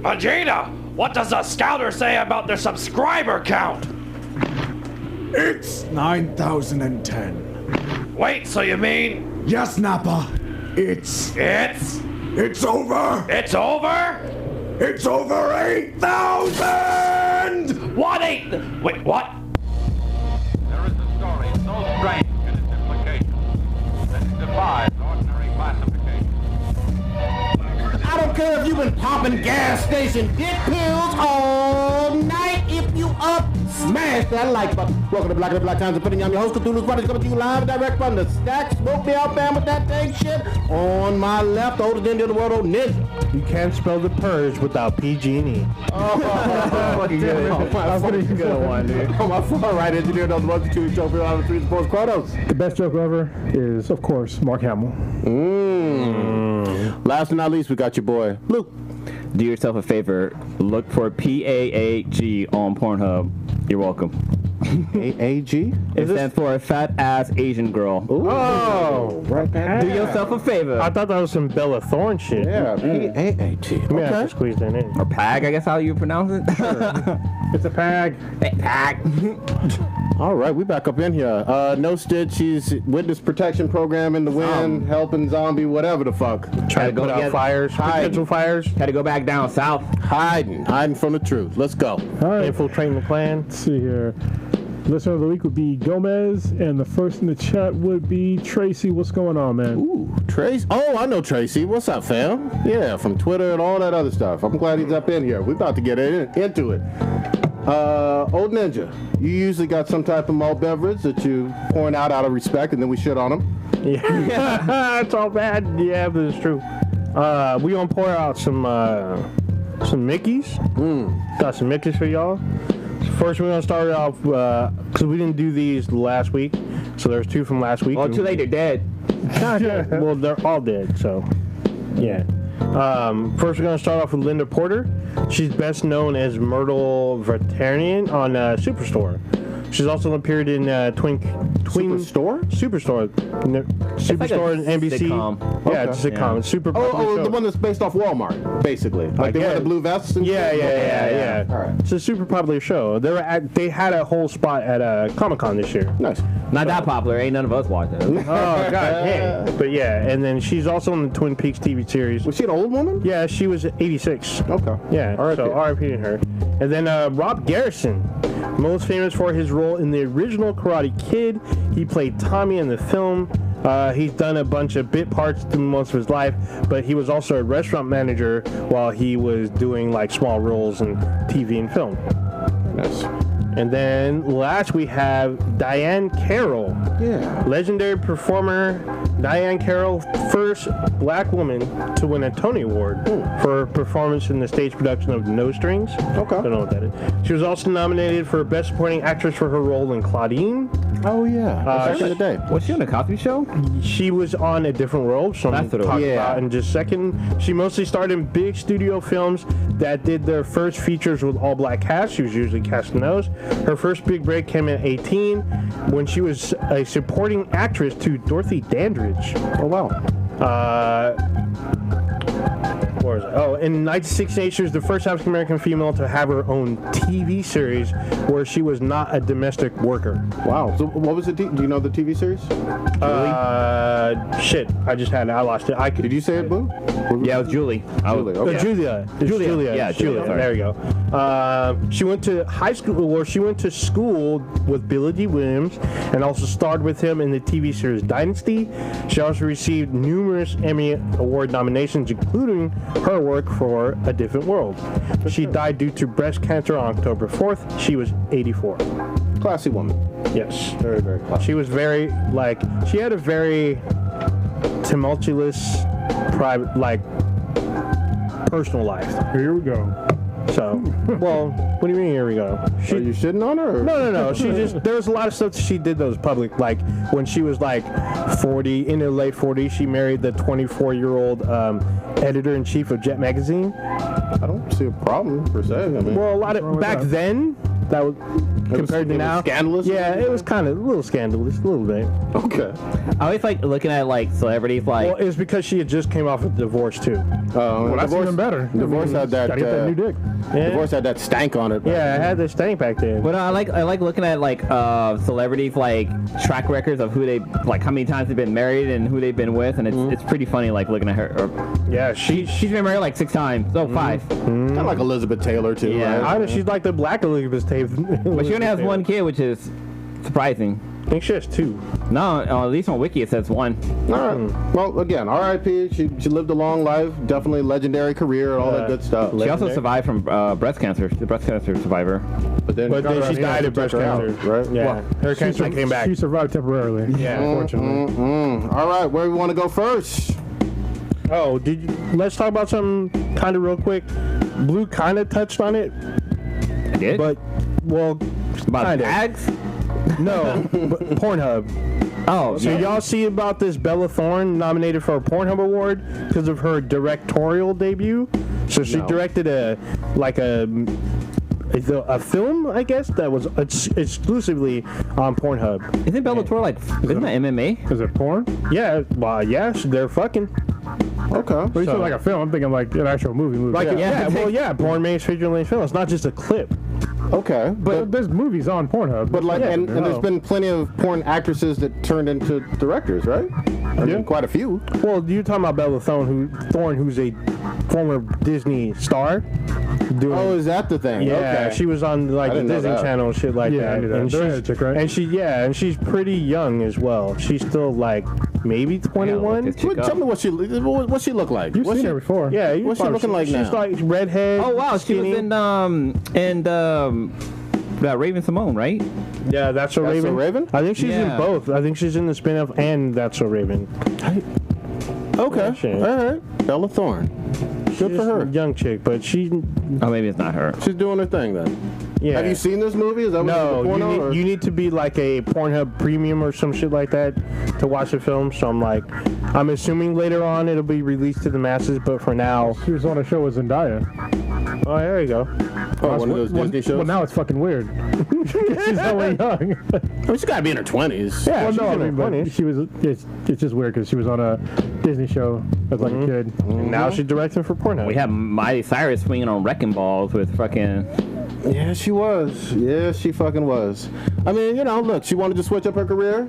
Vegeta, what does the scouter say about their subscriber count? It's 9,010. Wait, so you mean? Yes, Nappa. It's over. It's over? It's over 8,000! What eight? Wait, what? There is a story so strange in its implications that it defies ordinary classification. I don't care if you've been popping gas station dick pills all night. If you up, smash that like button. Welcome to Black Times and putting on your host Cthulhu's Brothers coming to you live and direct from the stack. Smoke me out, fam, with that dang shit. On my left, the oldest ninja in the world, old ninja. You can't spell the purge without PG&E. Oh, fucking good. That's a pretty good one, dude. On my far right, engineer knows the 1 2 joke for all the 3 sports Chronos. The best joke ever is, of course, Mark Hamill. Last but not least, we got your boy, Luke. Do yourself a favor. Look for PAAG on Pornhub. You're welcome. AAG? It stands for a fat ass Asian girl. Ooh. Oh, right there. Do yourself a favor. I thought that was some Bella Thorne shit. Yeah, PAAG. Let me have to squeeze that in. Or PAG, I guess how you pronounce it. It's a PAG. PAG. All right, we back up in here. No Stitch, she's witness protection program in the wind, helping zombie, whatever the fuck. Try to put out fires, potential fires. Had to go back down south. Hiding from the truth. Let's go. All right. Infiltrating the clan. Let's see here. Listener of the week would be Gomez, and the first in the chat would be Tracy. What's going on, man? Ooh, Tracy. Oh, I know Tracy. What's up, fam? Yeah, from Twitter and all that other stuff. I'm glad he's up in here. We're about to get into it. Old Ninja, you usually got some type of malt beverage that you pouring out of respect, and then we shit on them. Yeah, it's all bad. Yeah, but it's true. We gonna pour out some Mickeys. Got some Mickeys for y'all. First, we're gonna start off because we didn't do these last week, so there's 2 from last week. Well, too late, they're dead. Well, they're all dead, so yeah. First, we're gonna start off with Linda Porter. She's best known as Myrtle Veteranian on Superstore. She's also appeared in Superstore? Superstore and NBC. Sitcom. Yeah, it's a sitcom. It's super popular show. The one that's based off Walmart, basically. Like they wear the blue vests and yeah. All right. It's a super popular show. They had a whole spot at Comic-Con this year. Nice. Not that popular. Ain't none of us watch it. Oh, God. Hey. But yeah, and then she's also on the Twin Peaks TV series. Was she an old woman? Yeah, she was 86. Okay. Yeah, R.I.P. so R.I.P. to her. And then Rob Garrison, most famous for his role in the original Karate Kid. He played Tommy in the film. He's done a bunch of bit parts through most of his life, but he was also a restaurant manager while he was doing like small roles in TV and film. Nice. And then last we have Dihann Carrol. Yeah. Legendary performer Dihann Carrol, first black woman to win a Tony Award for her performance in the stage production of No Strings. Okay. Don't know what that is. She was also nominated for Best Supporting Actress for her role in Claudine. Oh, yeah. Back in the day. Was she on the Cosby Show? She was on a different role, so I'm That's what it talking was. about in just a second. She mostly starred in big studio films that did their first features with all black cast. She was usually cast in those. Her first big break came at 18 when she was a supporting actress to Dorothy Dandridge. Oh, wow. Where is it? Oh, in 1968, she was the first African American female to have her own TV series where she was not a domestic worker. Wow. So what was it? Do you know the TV series? Shit. I just had it. I lost it. Did you say it, Boo? Yeah, it was Julie. Julie. Okay. Julia. It's Julia. Yeah, Julia. Sorry. There you go. She went to high school, or she went to school with Billy D. Williams, and also starred with him in the TV series Dynasty. She also received numerous Emmy Award nominations, including her work for A Different World. She died due to breast cancer on October 4th. She was 84. Classy woman. Yes. Very, very classy. She was very, she had a very tumultuous, private, personal life. Here we go. So, well, what do you mean? Here we go. Are you shitting on her? Or? No. She just there was a lot of stuff that she did that was public. Like when she was like 40, in her late 40s, she married the 24-year-old editor-in-chief of Jet magazine. I don't see a problem per se. I mean, Well, a lot of back then. That was compared to now. Scandalous. Yeah, it was kind of a little scandalous, a little bit. Okay. I always like looking at like celebrities like. Well, it was because she had just came off a divorce too. Well, that's even better. Divorce had that. Gotta get that new dick. Yeah. Divorce had that stank on it. Yeah, it had this stank back then. But I like looking at like celebrities like track records of who they like how many times they've been married and who they've been with, and it's pretty funny like looking at her. Yeah, She's been married like 6 times. Oh, 5. Kind of like Elizabeth Taylor too. Yeah. Right? She's like the black Elizabeth Taylor. But she only has 1 kid, which is surprising. I think she has 2. No, at least on Wiki it says 1. All right. Well, again, R.I.P. She lived a long life, definitely legendary career, and all that good stuff. She also survived from breast cancer. She's a breast cancer survivor. But then she died of breast cancer, right? Yeah, her cancer came back. She survived temporarily. Yeah, unfortunately. All right, where we want to go first? Oh, let's talk about something kind of real quick. Blue kind of touched on it, I did? but well, about kinda. bags? No, but Pornhub. Oh, So y'all see about this Bella Thorne nominated for a Pornhub award because of her directorial debut? So she directed a film, I guess, that was exclusively on Pornhub. Isn't Bellator like, isn't that MMA? Is it porn? Yeah, well, yes, they're fucking. Okay. But you said like a film. I'm thinking like an actual movie. Like, Yeah. porn makes feature-length film. It's not just a clip. Okay. But there's movies on Pornhub. But like, Yeah, and there's been plenty of porn actresses that turned into directors, right? I mean, quite a few. Well, you're talking about Bella Thorne, who's a former Disney star. Oh, is that the thing? Yeah, Okay. she was on like I the didn't know Disney that. Channel, shit like Yeah, that. I knew that. And The redhead chick, right? and she's pretty young as well. She's still like maybe 21. Tell me what she look like. You've What's seen she, her before. Yeah, What's she looking like She's now? like redhead. Oh, wow. skinny. She was in Raven Simone, right? Yeah, That's So That's So Raven. Raven? I think she's in Yeah. both. I think she's in the spin-off and That's So Raven. Okay. shit. All right. Bella Thorne. Good She's for her. a young chick, but she. Oh, maybe it's not her. She's doing her thing then. Yeah. Have you seen this movie? Is that No, what porno, you need to be like a Pornhub Premium or some shit like that to watch the film. So I'm assuming later on it'll be released to the masses, but for now, She was on a show with Zendaya. oh, there you go. Oh, one of those Disney shows? Well, now it's fucking weird. She's so young. I mean, she's got to be in her 20s. Yeah, Well, she's no, I in her mean, but 20s. she was. It's just weird because she was on a Disney show as like a kid. And now she's directing for Pornhub. We have Miley Cyrus swinging on wrecking balls with fucking. Yeah, she was. Yeah, she fucking was. I mean, look, she wanted to switch up her career.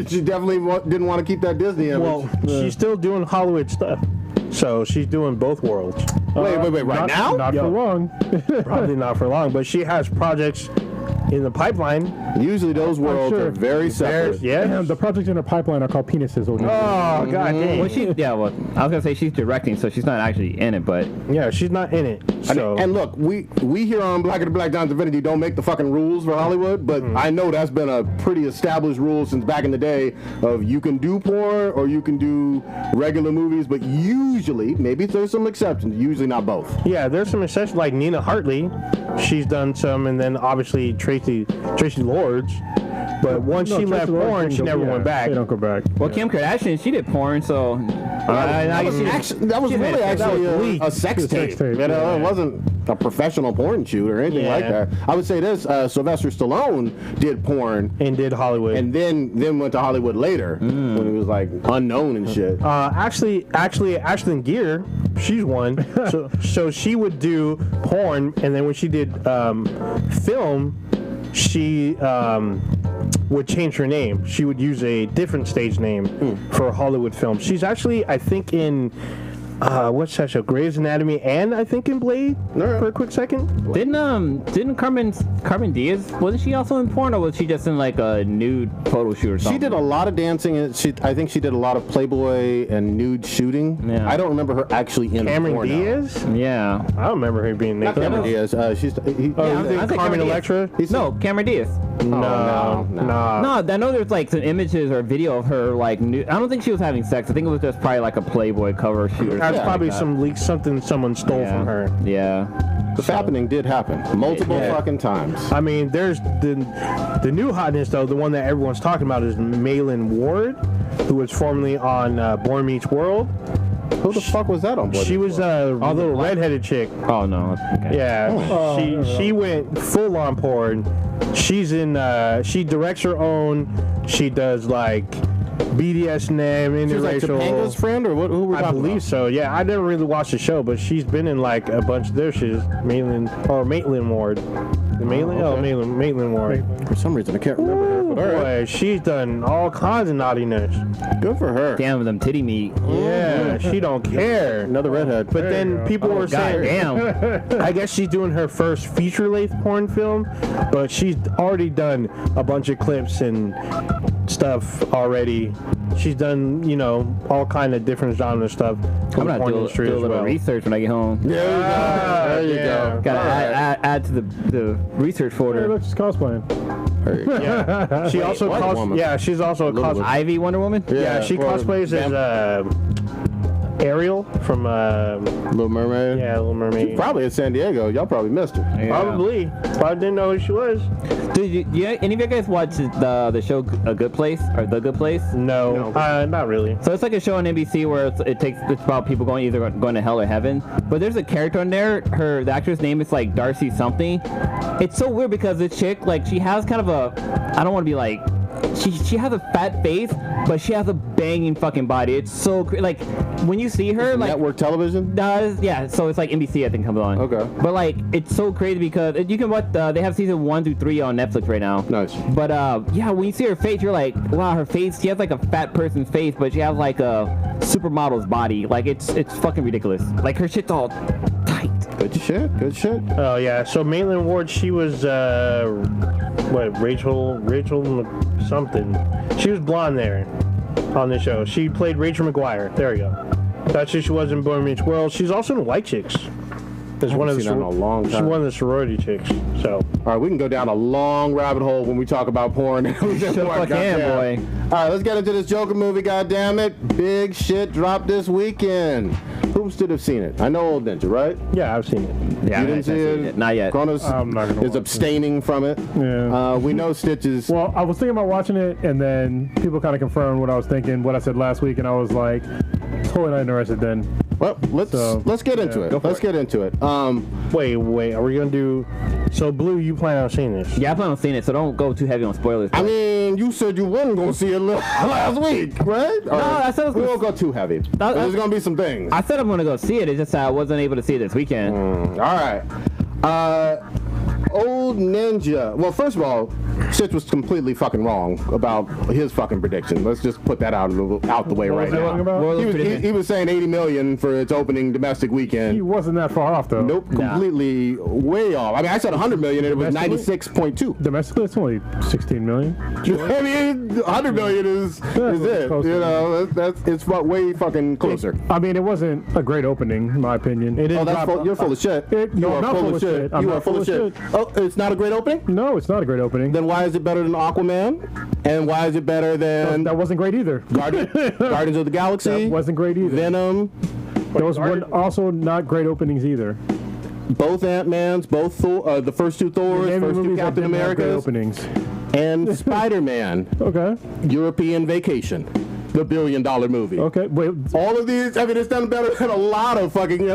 She definitely didn't want to keep that Disney image. Well, she's still doing Hollywood stuff, so she's doing both worlds. wait, right now? Not Yo. for long. Probably not for long, but she has projects in the pipeline. Usually those worlds sure. are very separate. Yeah. And the projects in her pipeline are called penises. Oh god dang. Well, I was gonna say she's directing, so she's not actually in it, but Yeah, she's not in it. So And look, we here on Black and the Black Diamond Divinity don't make the fucking rules for Hollywood, but I know that's been a pretty established rule since back in the day of you can do porn or you can do regular movies, but usually, maybe there's some exceptions, usually not both. yeah, there's some exceptions like Nina Hartley. She's done some, and then obviously Tracy Lords. But once she left porn, she never went back. They don't go back. well, Kim Kardashian, she did porn, so That was really actually leaked. a sex It's a tape. sex tape, It wasn't a professional porn shoot or anything like Yeah. that. I would say this: Sylvester Stallone did porn And did Hollywood. and then went to Hollywood later when he was like unknown and shit. Actually, Ashlyn Gear, she's one. so she would do porn, and then when she did film, she would change her name. She would use a different stage name for Hollywood films. She's actually, I think, in what's that show? Grey's Anatomy, and I think in Blade for a quick second. didn't Carmen Diaz, wasn't she also in porn, or was she just in like a nude photo shoot or something? She did a lot of dancing, and I think she did a lot of Playboy and nude shooting. Yeah. I don't remember her actually in Cameron porn. Diaz? Yeah. I don't remember her being Not naked. Cameron Diaz. Yeah, you think I think Carmen Diaz. Electra? No, Cameron Diaz. No. No, I know there's like some images or video of her like nude. I don't think she was having sex. I think it was just probably like a Playboy cover shoot or something. Yeah, it's Yeah, probably like some leak, something someone stole from her. Yeah. The fappening did happen multiple fucking times. I mean, there's the new hotness though. The one that everyone's talking about is Malin Ward, who was formerly on Boy Meets World. Who the fuck was that on board? She was a little redheaded chick. Oh no. Okay. Yeah, she went full on porn. She's in. She directs her own. She does like BDSM, She was like interracial. Topanga's friend, or what? Who were we I talking believe about? so. Yeah, I never really watched the show, but she's been in like a bunch of their shit. Maitland Ward. The Maitland? okay. Maitland Ward. For some reason, I can't remember her. But all right, Boy, she's done all kinds of naughtiness. good for her. Damn them titty meat. Yeah, she don't care. Another redhead. But then people were God saying, damn. I guess she's doing her first feature-length porn film, but she's already done a bunch of clips and stuff already. She's done, all kind of different genre stuff. I'm from the gonna porn do a industry as little well. research when I get home. There you go. Gotta add to the research Hey, folder. look, she's cosplaying. Yeah. She also Wonder Woman. Yeah, she's also a Little cosplayer. Ivy Wonder Woman? Yeah, she or cosplays as Ariel from Little Mermaid. yeah, Little Mermaid. Probably in San Diego. Y'all probably missed her. Yeah. Probably didn't know who she was. Dude, any of you guys watch the show A Good Place or The Good Place? No, not really. So it's like a show on NBC where it's about people going to hell or heaven. But there's a character in there. The actress name is like Darcy something. It's so weird because this chick, like, she has kind of a, I don't want to be like, she has a fat face, but she has a banging fucking body. It's so like when you see her, like Network television. yeah. So it's like NBC, I think, comes on. Okay. But like it's so crazy because you can watch. They have season 1 through 3 on Netflix right now. Nice. But yeah, when you see her face, you're like, wow, her face. She has like a fat person's face, but she has like a supermodel's body. Like it's fucking ridiculous. Like her shit's all tight. Good shit. Good shit. Oh yeah. So Maitland Ward, she was Rachel something. She was blonde there on the show. She played Rachel McGuire. There we go. That's who she was in Boy Meets World. She's also in White Chicks. There's one of the seen her in a long she's time. one of the sorority chicks. So All right, we can go down a long rabbit hole when we talk about porn. Fuck yeah, boy. All right, let's get into this Joker movie, goddammit. Big shit dropped this weekend. Who should have seen it? I know Old Ninja, right? yeah, I've seen it. Yeah, You didn't see it? Not yet. Kronos I'm not gonna is watch it. abstaining from it. Yeah. We know Stitches. Well, I was thinking about watching it, and then people kind of confirmed what I was thinking, what I said last week, and I was like, totally not interested then. Well, let's get into it. Let's get into it. Wait, are we gonna do? So Blue, you plan on seeing this? Yeah, I plan on seeing it, so don't go too heavy on spoilers. I mean, you said you wasn't gonna see it last week, right? No, I said I was we gonna- won't go too heavy. There's gonna be some things. I said I'm gonna go see it. It's just that I wasn't able to see it this weekend. All right. Old Ninja. Well, first of all, Stitch was completely fucking wrong about his fucking prediction. Let's just put that out the way right was he now. talking about? What was He the was, prediction? he was saying 80 million for its opening domestic He weekend. wasn't that far off, though. Nope, completely way off. I mean, I said 100 million and it was Domestically? 96.2. Domestically, it's only 16 million. I mean, 100 million is it. close You to know, it's way fucking closer. I mean, it wasn't a great opening, in my opinion. It Oh, is that's not- you're full of shit. You No, are I'm not full of shit. I'm You not are full of shit. Oh, it's not a great opening? No, it's not a great opening. Then why is it better than Aquaman? And why is it better than That wasn't great either. Guardians of the Galaxy? That wasn't great either. Venom? Those were also not great openings either. Both Ant-Mans, both Thor, the first two Thors, Name first two movies that Captain didn't have great Americas, openings. and Spider-Man, Okay. European Vacation, the $1 billion movie. Okay. Wait. All of these, I mean, it's done better than a lot of fucking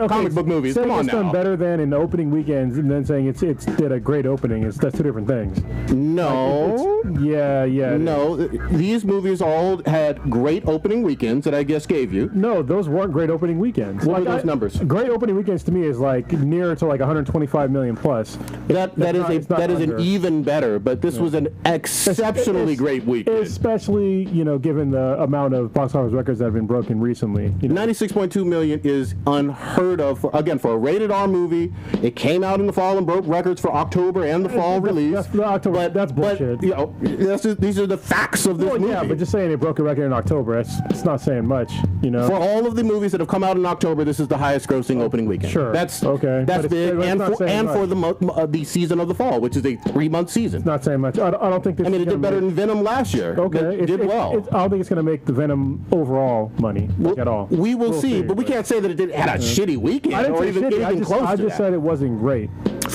comic book movies. Saying Come on it's done now. better than in the opening weekends, and then saying it's did a great opening. That's two different things. No. Yeah. No, these movies all had great opening weekends that I just gave you. No, those weren't great opening weekends. What were those numbers? Great opening weekends to me is like near to like 125 million plus. That is an under. even better, but this was an exceptionally It's- great weekend. Especially, given the amount of box office records that have been broken recently. 96.2 million is unheard of for a rated R movie. It came out in the fall and broke records for October and the fall release. That's the October. That's bullshit. But these are the facts of this Well, movie. yeah, but just saying it broke a record in October, it's not saying much, For all of the movies that have come out in October, this is the highest grossing opening weekend. Sure. That's Okay. That's But it's- big, but it's and not saying for much. the season of the fall, which is a 3-month season. Not saying much. I don't think this I mean, is it did gonna better make- than Venom last year. Okay. It did well. I don't think it's going going to make the Venom overall money at all. We will see, but we can't say that it had a shitty weekend. I didn't or say even shitty. anything close I to just that. said it wasn't great.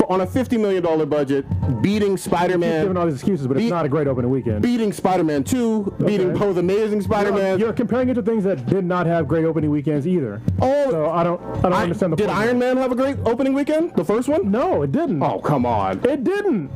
On a $50 million budget, beating Spider-Man, Giving all these excuses, but it's not a great opening weekend. beating Spider-Man 2, beating both Amazing Spider-Man. You're comparing it to things that did not have great opening weekends either. So I don't understand the Did point. Iron Man have a great opening weekend? The first one? No, it didn't. Oh, come on. It didn't.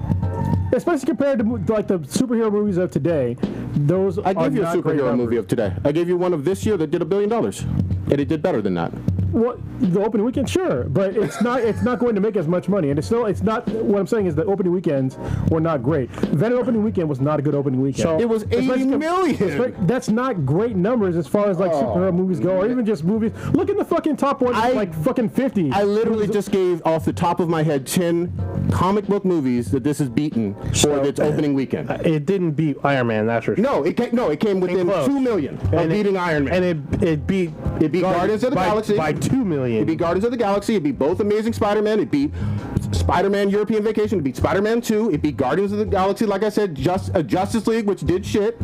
Especially compared to like the superhero movies of today, those I gave you a not great superhero numbers. movie of today. I gave you one of this year that did $1 billion, and it did better than that. Well, the opening weekend, sure, but it's not going to make as much money, and it's not. What I'm saying is the opening weekends were not great. Venom opening weekend was not a good opening weekend. So it was 80 million. That's not great numbers as far as like superhero movies go, or even just movies. Look at the fucking top one, like fucking 50. I literally just gave off the top of my head 10 comic book movies that this is beaten for its opening weekend. It didn't beat Iron Man, that's for sure. No, it came within close. 2 million of beating Iron Man. And it beat Guardians of the Galaxy by 2 million. It beat Guardians of the Galaxy. It beat both Amazing Spider-Man. It beat Spider-Man European Vacation. It beat Spider-Man 2. It beat Guardians of the Galaxy. Like I said, Justice League, which did shit.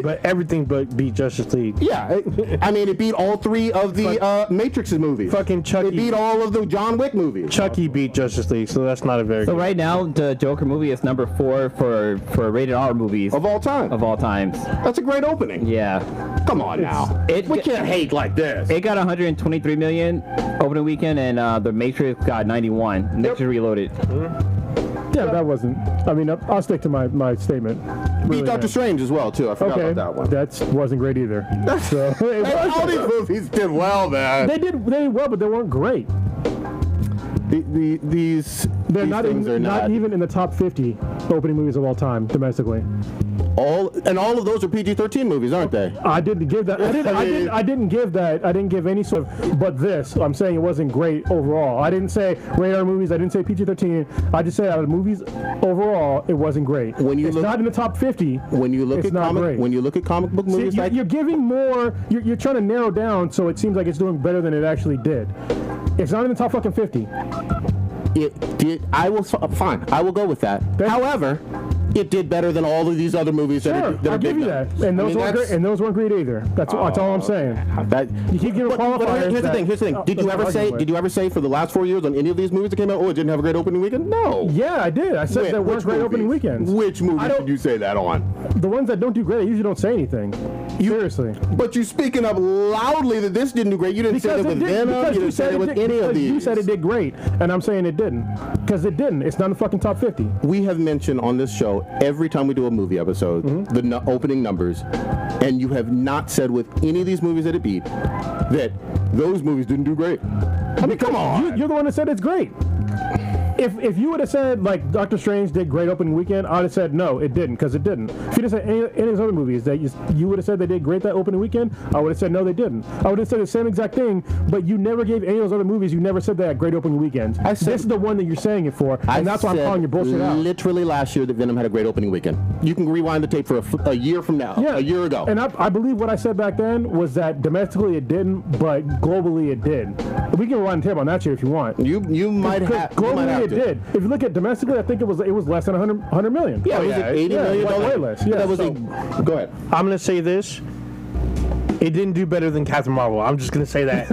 But everything but beat Justice League. Yeah, I mean, it beat all 3 of the Matrix's movies. Fucking Chucky. It beat all of the John Wick movies. Chucky beat Justice League, so that's not a very So good. right now, the Joker movie is number 4 for rated R movies Of all time. of all times. That's a great opening. Yeah. Come on now. We can't hate like this. It got 123 million opening weekend, and the Matrix got 91. Matrix Reloaded. Yeah, that wasn't. I mean, I'll stick to my statement. Beat Doctor Strange as well, too. I forgot Okay, about that one. that wasn't great either. So All these movies did well, man. they did well, but they weren't great. These They're things are not even in the top 50 opening movies of all time domestically. all of those are PG-13 movies, aren't they? I didn't give that. I didn't give that. I didn't give any sort of. But this, I'm saying it wasn't great overall. I didn't say radar movies. I didn't say PG-13. I just said out of the movies overall, it wasn't great. It's not in the top 50. When you look it's at not great. when you look at comic book movies, See, you're giving more. You're trying to narrow down so it seems like it's doing better than it actually did. It's not in the top fucking 50. it did. I will fine. I will go with that. However, it did better than all of these other movies that are I'll give you that. And those weren't great. And those weren't great either. That's all I'm saying. You keep giving qualifiers. Here's the thing. Did you ever say for the last 4 years on any of these movies that came out, oh, it didn't have a great opening weekend? No. Yeah, I did. I said there weren't great opening weekends. Which movies did you say that on? The ones that don't do great, I usually don't say anything. Seriously. But you speaking up loudly that this didn't do great. You didn't say it with Venom. You didn't say it with any of these. You said it did great, and I'm saying it didn't. Because it didn't. It's not in the fucking top 50. We have mentioned on this show every time we do a movie episode the opening numbers, and you have not said with any of these movies that it beat that those movies didn't do great. I mean, come on. You're the one that said it's great. If you would have said, like, Doctor Strange did great opening weekend, I would have said, no, it didn't, because it didn't. If you said any of those other movies that you would have said they did great that opening weekend, I would have said, no, they didn't. I would have said the same exact thing, but you never gave any of those other movies, you never said they had great opening weekends. This is the one that you're saying it for, and that's why I'm calling your bullshit out. Literally last year that Venom had a great opening weekend. You can rewind the tape for a year from now, a year ago. And I believe what I said back then was that domestically it didn't, but globally it did. We can rewind the tape on that shit if you want. You might have. Globally it did. If you look at domestically, I think it was less than 100 million. Yeah, it was like $80 million. Way less. Yeah, that was go ahead. I'm gonna say this. It didn't do better than Captain Marvel. I'm just gonna say that.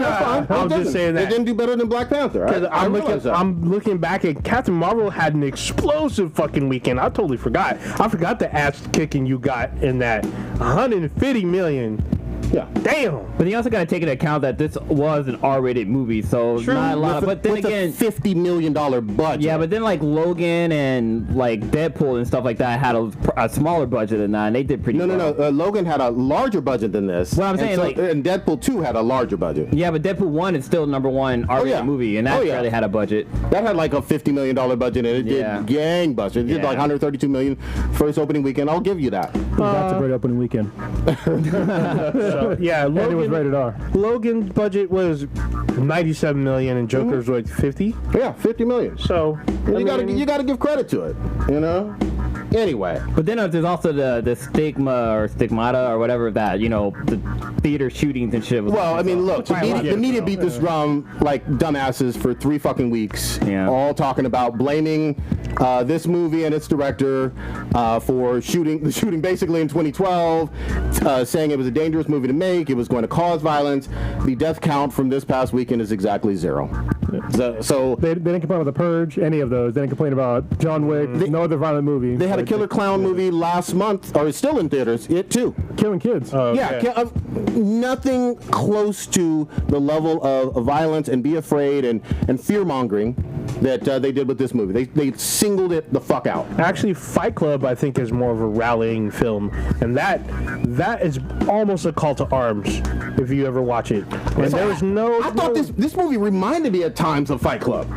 I'm just saying that. It didn't do better than Black Panther. I'm looking back at Captain Marvel had an explosive fucking weekend. I totally forgot. I forgot the ass kicking you got in that 150 million. Yeah. Damn. But you also got to take into account that this was an R-rated movie, so not a lot. But then again, $50 million budget. Yeah, but then like Logan and like Deadpool and stuff like that had a smaller budget than that, and they did pretty well. No. Logan had a larger budget than this. Well, I'm saying and Deadpool 2 had a larger budget. Yeah, but Deadpool 1 is still #1 R-rated movie, and that barely had a budget. That had like a $50 million budget, and it did gangbusters. It did like $132 million for its opening weekend. I'll give you that. That's a great opening weekend. Yeah, Logan, and it was rated R. Logan's budget was 97 million and Joker's was 50. Yeah, 50 million. So you got to give credit to it, you know. Anyway. But then there's also the stigma or stigmata or whatever that, the theater shootings and shit. Well, I mean, look, the media beat this drum like dumbasses for 3 fucking weeks. Yeah. All talking about blaming this movie and its director for the shooting basically in 2012, saying it was a dangerous movie to make, it was going to cause violence. The death count from this past weekend is exactly 0. So they didn't complain about The Purge, any of those. They didn't complain about John Wick, no other violent movie. They had a killer clown movie last month, or it's still in theaters. It too. Killing kids. Nothing close to the level of violence and be afraid and fear mongering that they did with this movie. They singled it the fuck out. Actually, Fight Club, I think, is more of a rallying film, and that is almost a call to arms if you ever watch it. And there was no. I thought this movie reminded me at times of Fight Club.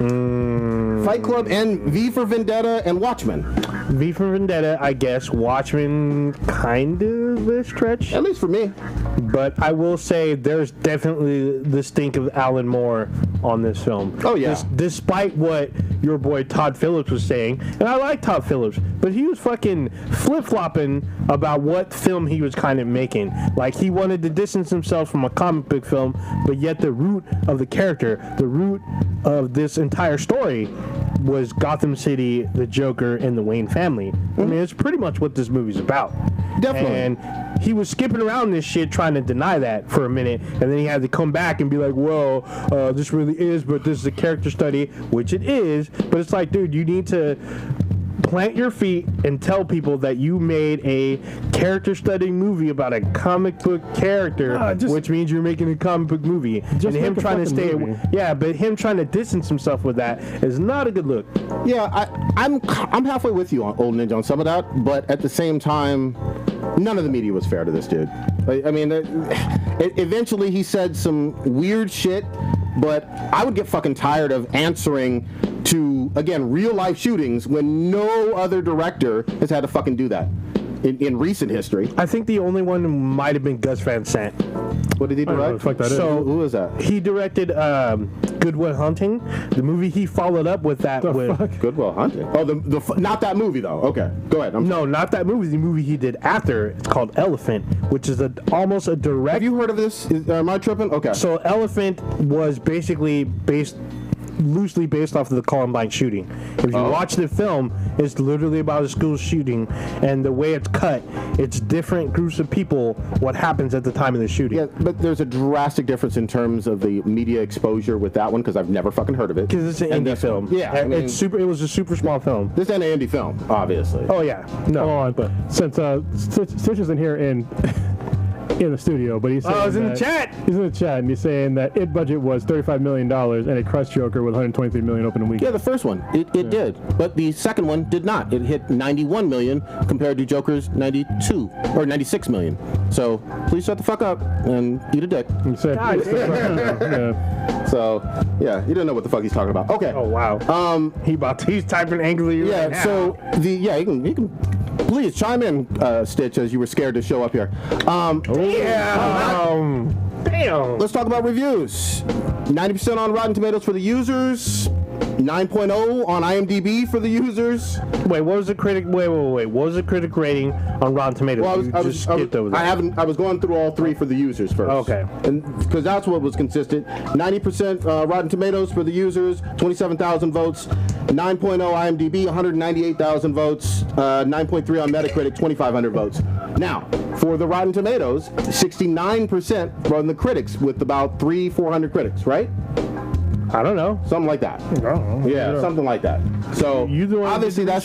Fight Club and V for Vendetta and Watchmen. V for Vendetta, I guess. Watchmen, kind of a stretch. At least for me. But I will say there's definitely the stink of Alan Moore on this film. Oh, yeah. Despite what your boy Todd Phillips was saying, and I like Todd Phillips, but he was fucking flip-flopping about what film he was kind of making. Like, he wanted to distance himself from a comic book film, but yet the root of the character, the root of this entire story was Gotham City, the Joker, and the Wayne family. I mean, it's pretty much what this movie's about. Definitely. And he was skipping around this shit trying to deny that for a minute, and then he had to come back and be like, well, this really is, but this is a character study, which it is, but it's like, dude, you need to plant your feet and tell people that you made a character studying movie about a comic book character, which means you're making a comic book movie. And him trying to stay, but him trying to distance himself with that is not a good look. Yeah, I'm halfway with you on Old Ninja on some of that, but at the same time, none of the media was fair to this dude. I mean, eventually he said some weird shit, but I would get fucking tired of answering to, again, real life shootings when no other director has had to fucking do that in recent history. I think the only one might have been Gus Van Sant. What did he direct? Who was that? He directed Good Will Hunting, the movie he followed up with that. Good Will Hunting? Oh, not that movie, though. Okay, go ahead. No, not that movie. The movie he did after. It's called Elephant, which is almost a direct... Have you heard of this? Am I tripping? Okay. So Elephant was basically loosely based off of the Columbine shooting. If you watch the film, it's literally about a school shooting, and the way it's cut, it's different groups of people, what happens at the time of the shooting. Yeah, but there's a drastic difference in terms of the media exposure with that one, because I've never fucking heard of it. Because it's an indie film. Yeah, I mean, it was a super small film. This is an indie film, obviously. Oh yeah, no. But since Stitch isn't here in the studio, but he's saying he's in the chat. He's in the chat, and he's saying that its budget was $35 million, and it crushed Joker with $123 million opening weekend. Yeah, the first one, it did, but the second one did not. It hit $91 million compared to Joker's $96 million. So please shut the fuck up and eat a dick. He said, yeah. So yeah, you don't know what the fuck he's talking about. Okay. Oh wow. He's typing angrily. Yeah. Right now. So you can. Please chime in, Stitch, as you were scared to show up here. Damn. Let's talk about reviews. 90% on Rotten Tomatoes for the users. 9.0 on IMDb for the users. Wait, what was the critic? Wait. What was the critic rating on Rotten Tomatoes? I was going through all three for the users first. Okay. And because that's what was consistent. 90% Rotten Tomatoes for the users, 27,000 votes. 9.0 IMDb, 198,000 votes. 9.3 on Metacritic, 2,500 votes. Now, for the Rotten Tomatoes, 69% from the critics, with about 400 critics, right? I don't know. Something like that. Yeah, something like that. So obviously I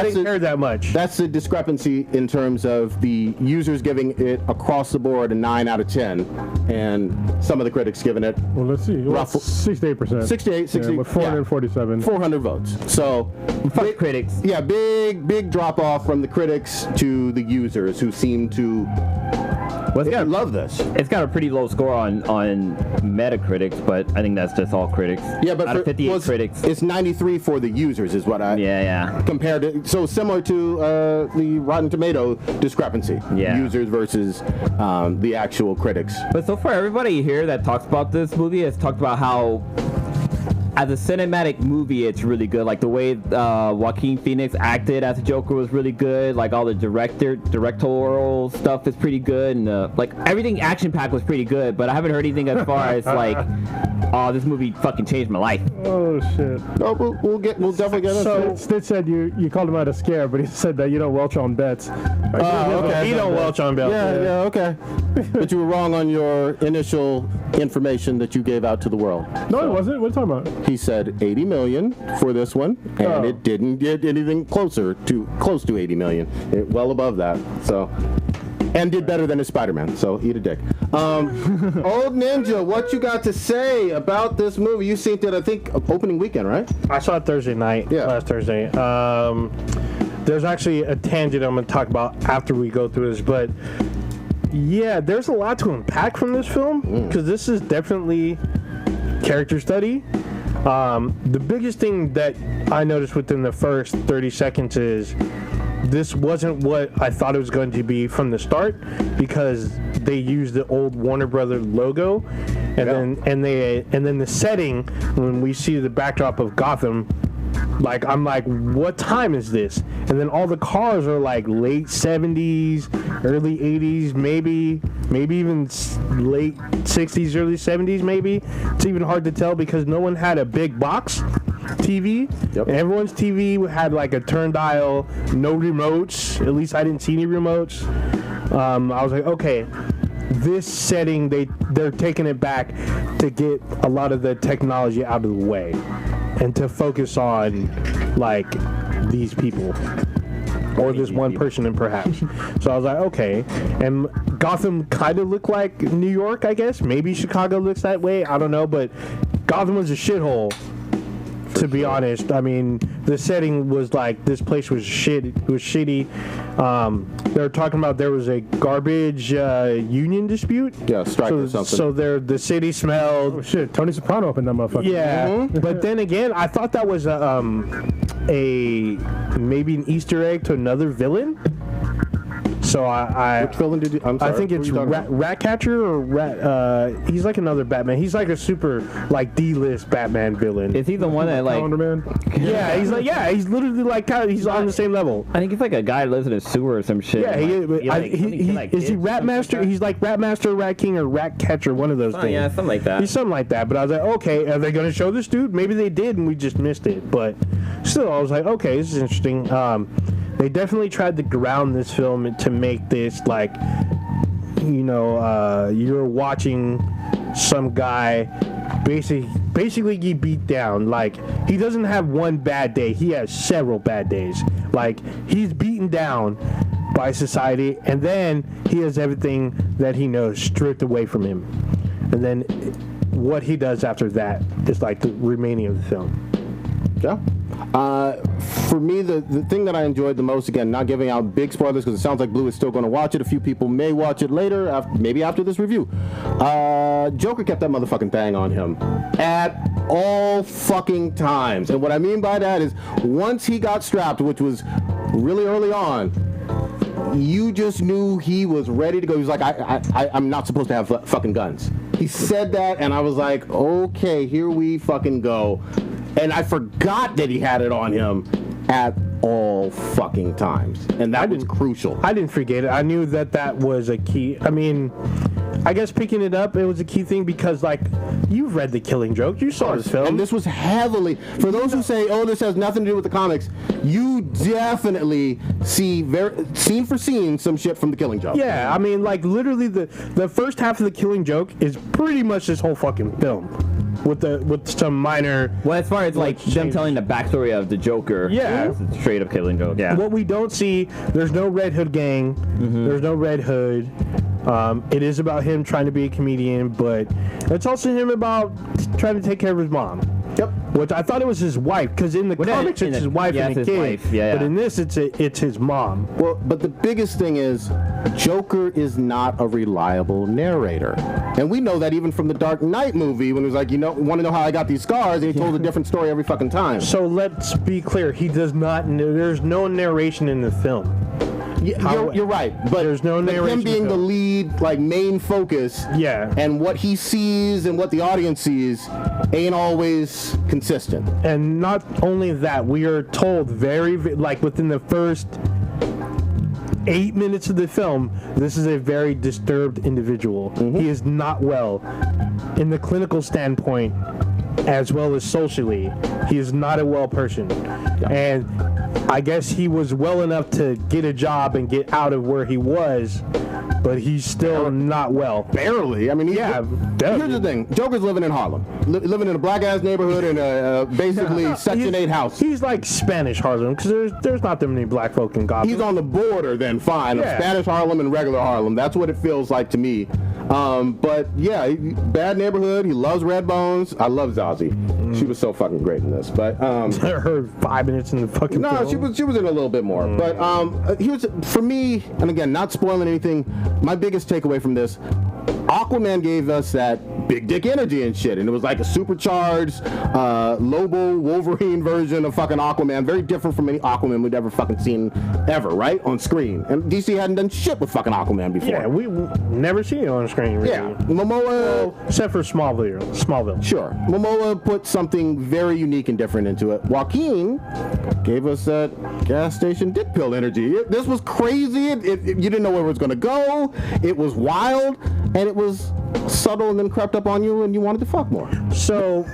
didn't care that much. That's the discrepancy in terms of the users giving it across the board a 9 out of 10, and some of the critics giving it. Well, let's see. 68%. 60 with 447. 400 votes. So fuck critics. Yeah, big drop off from the critics to the users, who seem to love this. It's got a pretty low score on Metacritic, but I think that's just all critics. Yeah, but out of 58 critics, it's 93 for the users, is what I compared to. So similar to the Rotten Tomato discrepancy. Yeah, users versus the actual critics. But so far, everybody here that talks about this movie has talked about how as a cinematic movie, it's really good. Like the way Joaquin Phoenix acted as a Joker was really good. Like all the directorial stuff is pretty good, and like everything action packed was pretty good. But I haven't heard anything as far as like, oh, this movie fucking changed my life. Oh shit. No, we'll definitely get So into it. Stitch said you called him out of scare, but he said that you don't welch on bets. Okay. He don't welch on belt. Yeah, okay. But you were wrong on your initial information that you gave out to the world. No, it wasn't. What are you talking about? He said 80 million for this one, and it didn't get anything close to 80 million. Well above that. So, and did better than his Spider-Man. So eat a dick. Old Ninja, what you got to say about this movie? You seen it, I think, opening weekend, right? I saw it Thursday night. Yeah. Last Thursday. There's actually a tangent I'm going to talk about after we go through this, but yeah, there's a lot to unpack from this film because this is definitely character study. The biggest thing that I noticed within the first 30 seconds is this wasn't what I thought it was going to be from the start, because they used the old Warner Brothers logo, and then the setting, when we see the backdrop of Gotham, like I'm like, what time is this? And then all the cars are like late 70s, early 80s, maybe even late 60s, early 70s, maybe. It's even hard to tell because no one had a big box TV. Yep. Everyone's TV had like a turn dial, no remotes. At least I didn't see any remotes. I was like, okay, this setting, they're taking it back to get a lot of the technology out of the way and to focus on like these people or this one person and perhaps. So I was like, okay. And Gotham kind of looked like New York, I guess. Maybe Chicago looks that way. I don't know. But Gotham was a shithole, to be honest. I mean, the setting was like, this place was shit. It was shitty. They were talking about there was a garbage union dispute. Yeah, strike or something. So the city smelled. Oh shit, Tony Soprano up in that motherfucker. Yeah, but then again, I thought that was a maybe an Easter egg to another villain. So Which villain did you? I'm sorry. I think it's Ratcatcher or Rat. He's like another Batman. He's like a super like D-list Batman villain. Is he the one that like? Calendar Man. Yeah, he's literally like kind of, he's on the same level. I think he's like a guy that lives in a sewer or some shit. Yeah, is he Ratmaster? He's like Ratmaster, Rat King, or Ratcatcher, one of those things. Yeah, something like that. He's something like that. But I was like, okay, are they going to show this dude? Maybe they did, and we just missed it. But still, I was like, okay, this is interesting. They definitely tried to ground this film to make this like, you're watching some guy basically get beat down. Like, he doesn't have one bad day. He has several bad days. Like, he's beaten down by society, and then he has everything that he knows stripped away from him. And then what he does after that is like the remaining of the film. Yeah. For me, the thing that I enjoyed the most, again, not giving out big spoilers because it sounds like Blue is still going to watch it. A few people may watch it later, maybe after this review. Joker kept that motherfucking thing on him at all fucking times. And what I mean by that is once he got strapped, which was really early on, you just knew he was ready to go. He was like, I'm not supposed to have fucking guns. He said that, and I was like, okay, here we fucking go. And I forgot that he had it on him at all fucking times. And that was crucial. I didn't forget it. I knew that was a key. I mean, I guess picking it up, it was a key thing because, like, you've read The Killing Joke. You saw this film. And this was heavily, for those who say, oh, this has nothing to do with the comics, you definitely see, scene for scene, some shit from The Killing Joke. Yeah, I mean, like, literally the first half of The Killing Joke is pretty much this whole fucking film. With some minor. Well, as far as like them telling the backstory of the Joker, yeah, it's straight up Killing Joke. Yeah. What we don't see, there's no Red Hood gang. Mm-hmm. There's no Red Hood. It is about him trying to be a comedian, but it's also him about trying to take care of his mom. Yep. Which I thought it was his wife, because in the comics it's his wife and a kid. But in this, it's his mom. Well, but the biggest thing is, Joker is not a reliable narrator, and we know that even from the Dark Knight movie when he was like, want to know how I got these scars, and he told a different story every fucking time. So let's be clear, he does not. There's no narration in the film. You're right, but there's no narration. Him being the film. lead, like main focus, Yeah. and what he sees and what the audience sees ain't always consistent. And not only that, we are told like within the first 8 minutes of the film, this is a very disturbed individual. He is not well in the clinical standpoint as well as socially. He is not a well person. And I guess he was well enough to get a job and get out of where he was, but he's still not well. Barely. I mean, here's the thing. Joker's living in Harlem. Living in a black-ass neighborhood in a basically Section 8 house. He's like Spanish Harlem, because there's not that many black folk in Gotham. He's on the border then, fine, of Spanish Harlem and regular Harlem. That's what it feels like to me. But yeah, bad neighborhood. He loves Red Bones. I love Zazie. She was so fucking great in this. But her 5 minutes in the fucking film. she was in a little bit more. But here's for me, and again, not spoiling anything. My biggest takeaway from this: Aquaman gave us that big dick energy and shit, and it was like a supercharged Lobo Wolverine version of fucking Aquaman, very different from any Aquaman we'd ever fucking seen ever, right, on screen. And DC hadn't done shit with fucking Aquaman before. Yeah, we never seen it on screen, really. Yeah, Momoa, except for Smallville. Sure, Momoa put something very unique and different into it. Joaquin gave us that gas station dick pill energy. This was crazy. You didn't know where it was going to go. It was wild, and it was subtle, and then crept up on you, and you wanted to fuck more. So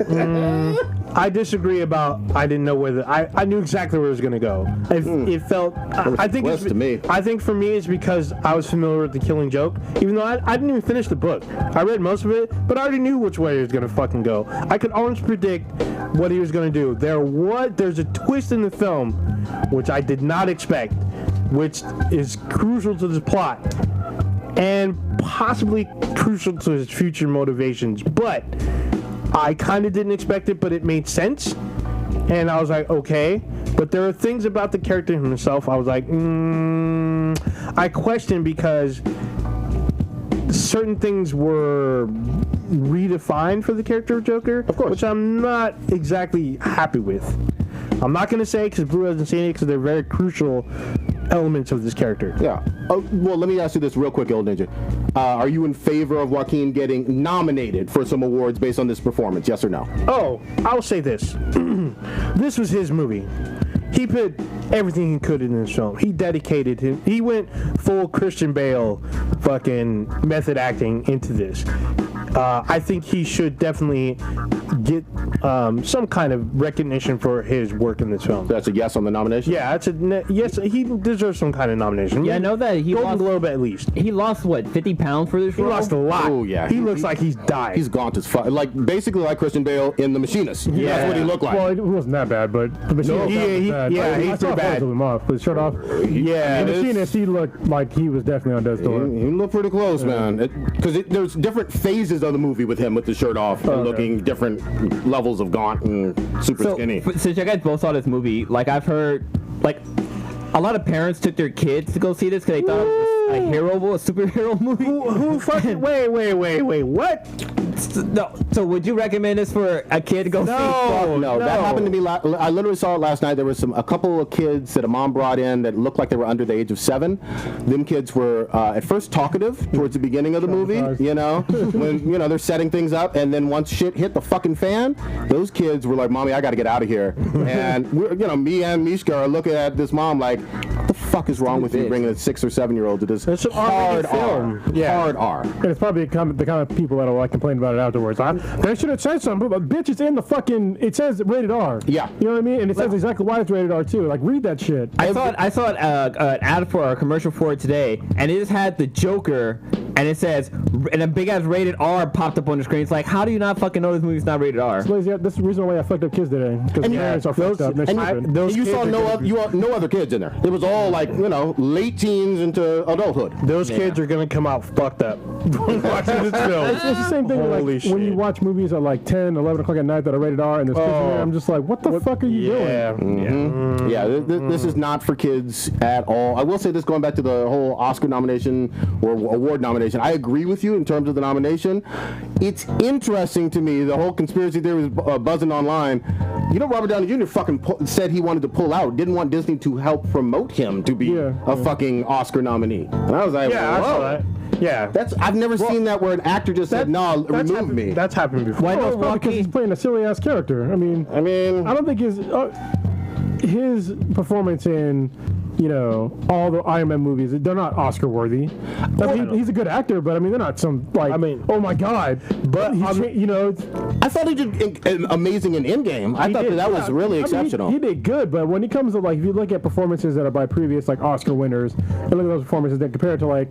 I disagree about. I didn't know where I knew exactly where it was going to go. It felt. I think it's to me. I think for me it's because I was familiar with The Killing Joke, even though I didn't even finish the book. I read most of it, but I already knew which way he was going to fucking go. I could almost predict what he was going to do. There's a twist in the film which I did not expect, which is crucial to the plot and possibly crucial to his future motivations. But I kind of didn't expect it, but it made sense. And I was like, okay. But there are things about the character himself I was like, I questioned, because certain things were redefined for the character of Joker, of course, which I'm not exactly happy with. I'm not going to say because Blue hasn't seen it, because they're very crucial elements of this character. Yeah. Well, let me ask you this real quick, Il Ninja. Are you in favor of Joaquin getting nominated for some awards based on this performance? Yes or no? Oh, I'll say this. This was his movie. He put everything he could in this film. He dedicated him. He went full Christian Bale fucking method acting into this. I think he should definitely get some kind of recognition for his work in this film. That's a yes on the nomination? Yeah, yes. He deserves some kind of nomination. Yeah, I know that he Golden lost Globe at least. He lost what, 50 pounds for this He role? lost a lot. Oh yeah. He looks like he's died. He's gaunt as fuck. Like basically like Christian Bale in The Machinist. Yeah. That's what he looked like. Well, it wasn't that bad, but the Machinist bad. yeah, I he's saw pretty bad. photos of him off, with shirt off. Yeah, The Machinist, he looked like he was definitely on death's door. He looked pretty close, man. Because there's different phases of the movie with him with the shirt off and looking different levels of gaunt and super skinny. Since you guys both saw this movie, like I've heard, like a lot of parents took their kids to go see this because they thought it was a superhero movie. Who fucking? Wait, what? No. So would you recommend this for a kid to go see? No, that happened to me. I literally saw it last night. There was a couple of kids that a mom brought in that looked like they were under the age of 7. Them kids were at first talkative towards the beginning of the movie. You know, when they're setting things up, and then once shit hit the fucking fan, those kids were like, "Mommy, I got to get out of here." And me and Mishka are looking at this mom like, "What the fuck is wrong with you bringing a 6 or 7-year-old to this hard R?" Yeah. Hard R. And it's probably the kind of people that'll like complain about it afterwards. They should have said something, but bitch, it's in the fucking. It says rated R. Yeah. You know what I mean? And it says exactly why it's rated R too. Like, read that shit. I saw an ad for a commercial for it today, and it just had the Joker, and it says, and a big ass rated R popped up on the screen. It's like, how do you not fucking know this movie's not rated R? That's the reason why I fucked up kids today. Because parents are fucked up. And you saw no other kids in there. It was all like late teens into adulthood. Those kids are gonna come out fucked up watching this film. It's the same thing like when you watch movies at like 10, 11 o'clock at night that are rated R and there's kids in there. I'm just like, what the fuck are you doing? Yeah, this is not for kids at all. I will say this, going back to the whole Oscar nomination or award nomination nomination. I agree with you in terms of the nomination. It's interesting to me, the whole conspiracy theory was buzzing online. You know, Robert Downey Jr. fucking said he wanted to pull out, didn't want Disney to help promote him to be a fucking Oscar nominee. And I was like, Yeah, I saw whoa. that. Yeah. I've never seen that where an actor just said, no, remove me. That's happened before. Well, it's probably because he's playing a silly ass character. I mean, I don't think his performance in, you know, all the Iron Man movies, they're not Oscar worthy. I mean, he's a good actor, but I mean, they're not some like. I mean, oh my god! But you know, I thought he did amazing in Endgame. I thought that was really exceptional. He did good, but when it comes to like, if you look at performances that are by previous like Oscar winners, and look at those performances that compare to like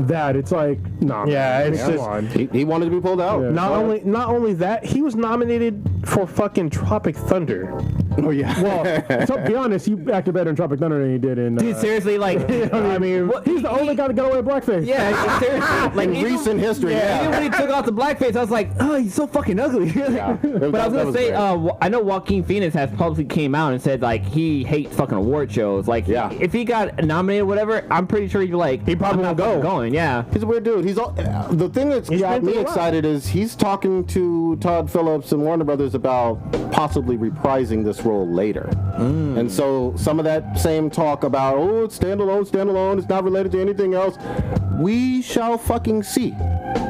that, it's like nah. Yeah, it's come just on. He wanted to be pulled out. Yeah. Not only that, he was nominated for fucking Tropic Thunder. Oh yeah. Well, to be honest, he acted better in Tropic Thunder than he did in. Dude, seriously, like, I mean, he's the only guy that got away with blackface. yeah, seriously, like in recent history, even when he took off the blackface, I was like, oh, he's so fucking ugly. But I was gonna say, I know Joaquin Phoenix has publicly came out and said like he hates fucking award shows. Like, if he got nominated, or whatever, I'm pretty sure he'd be like, he probably won't go. Going, yeah. He's a weird dude. The thing that's got me excited is he's talking to Todd Phillips and Warner Brothers about possibly reprising this role later. And so some of that same talk about, oh, it's standalone, it's not related to anything else, we shall fucking see.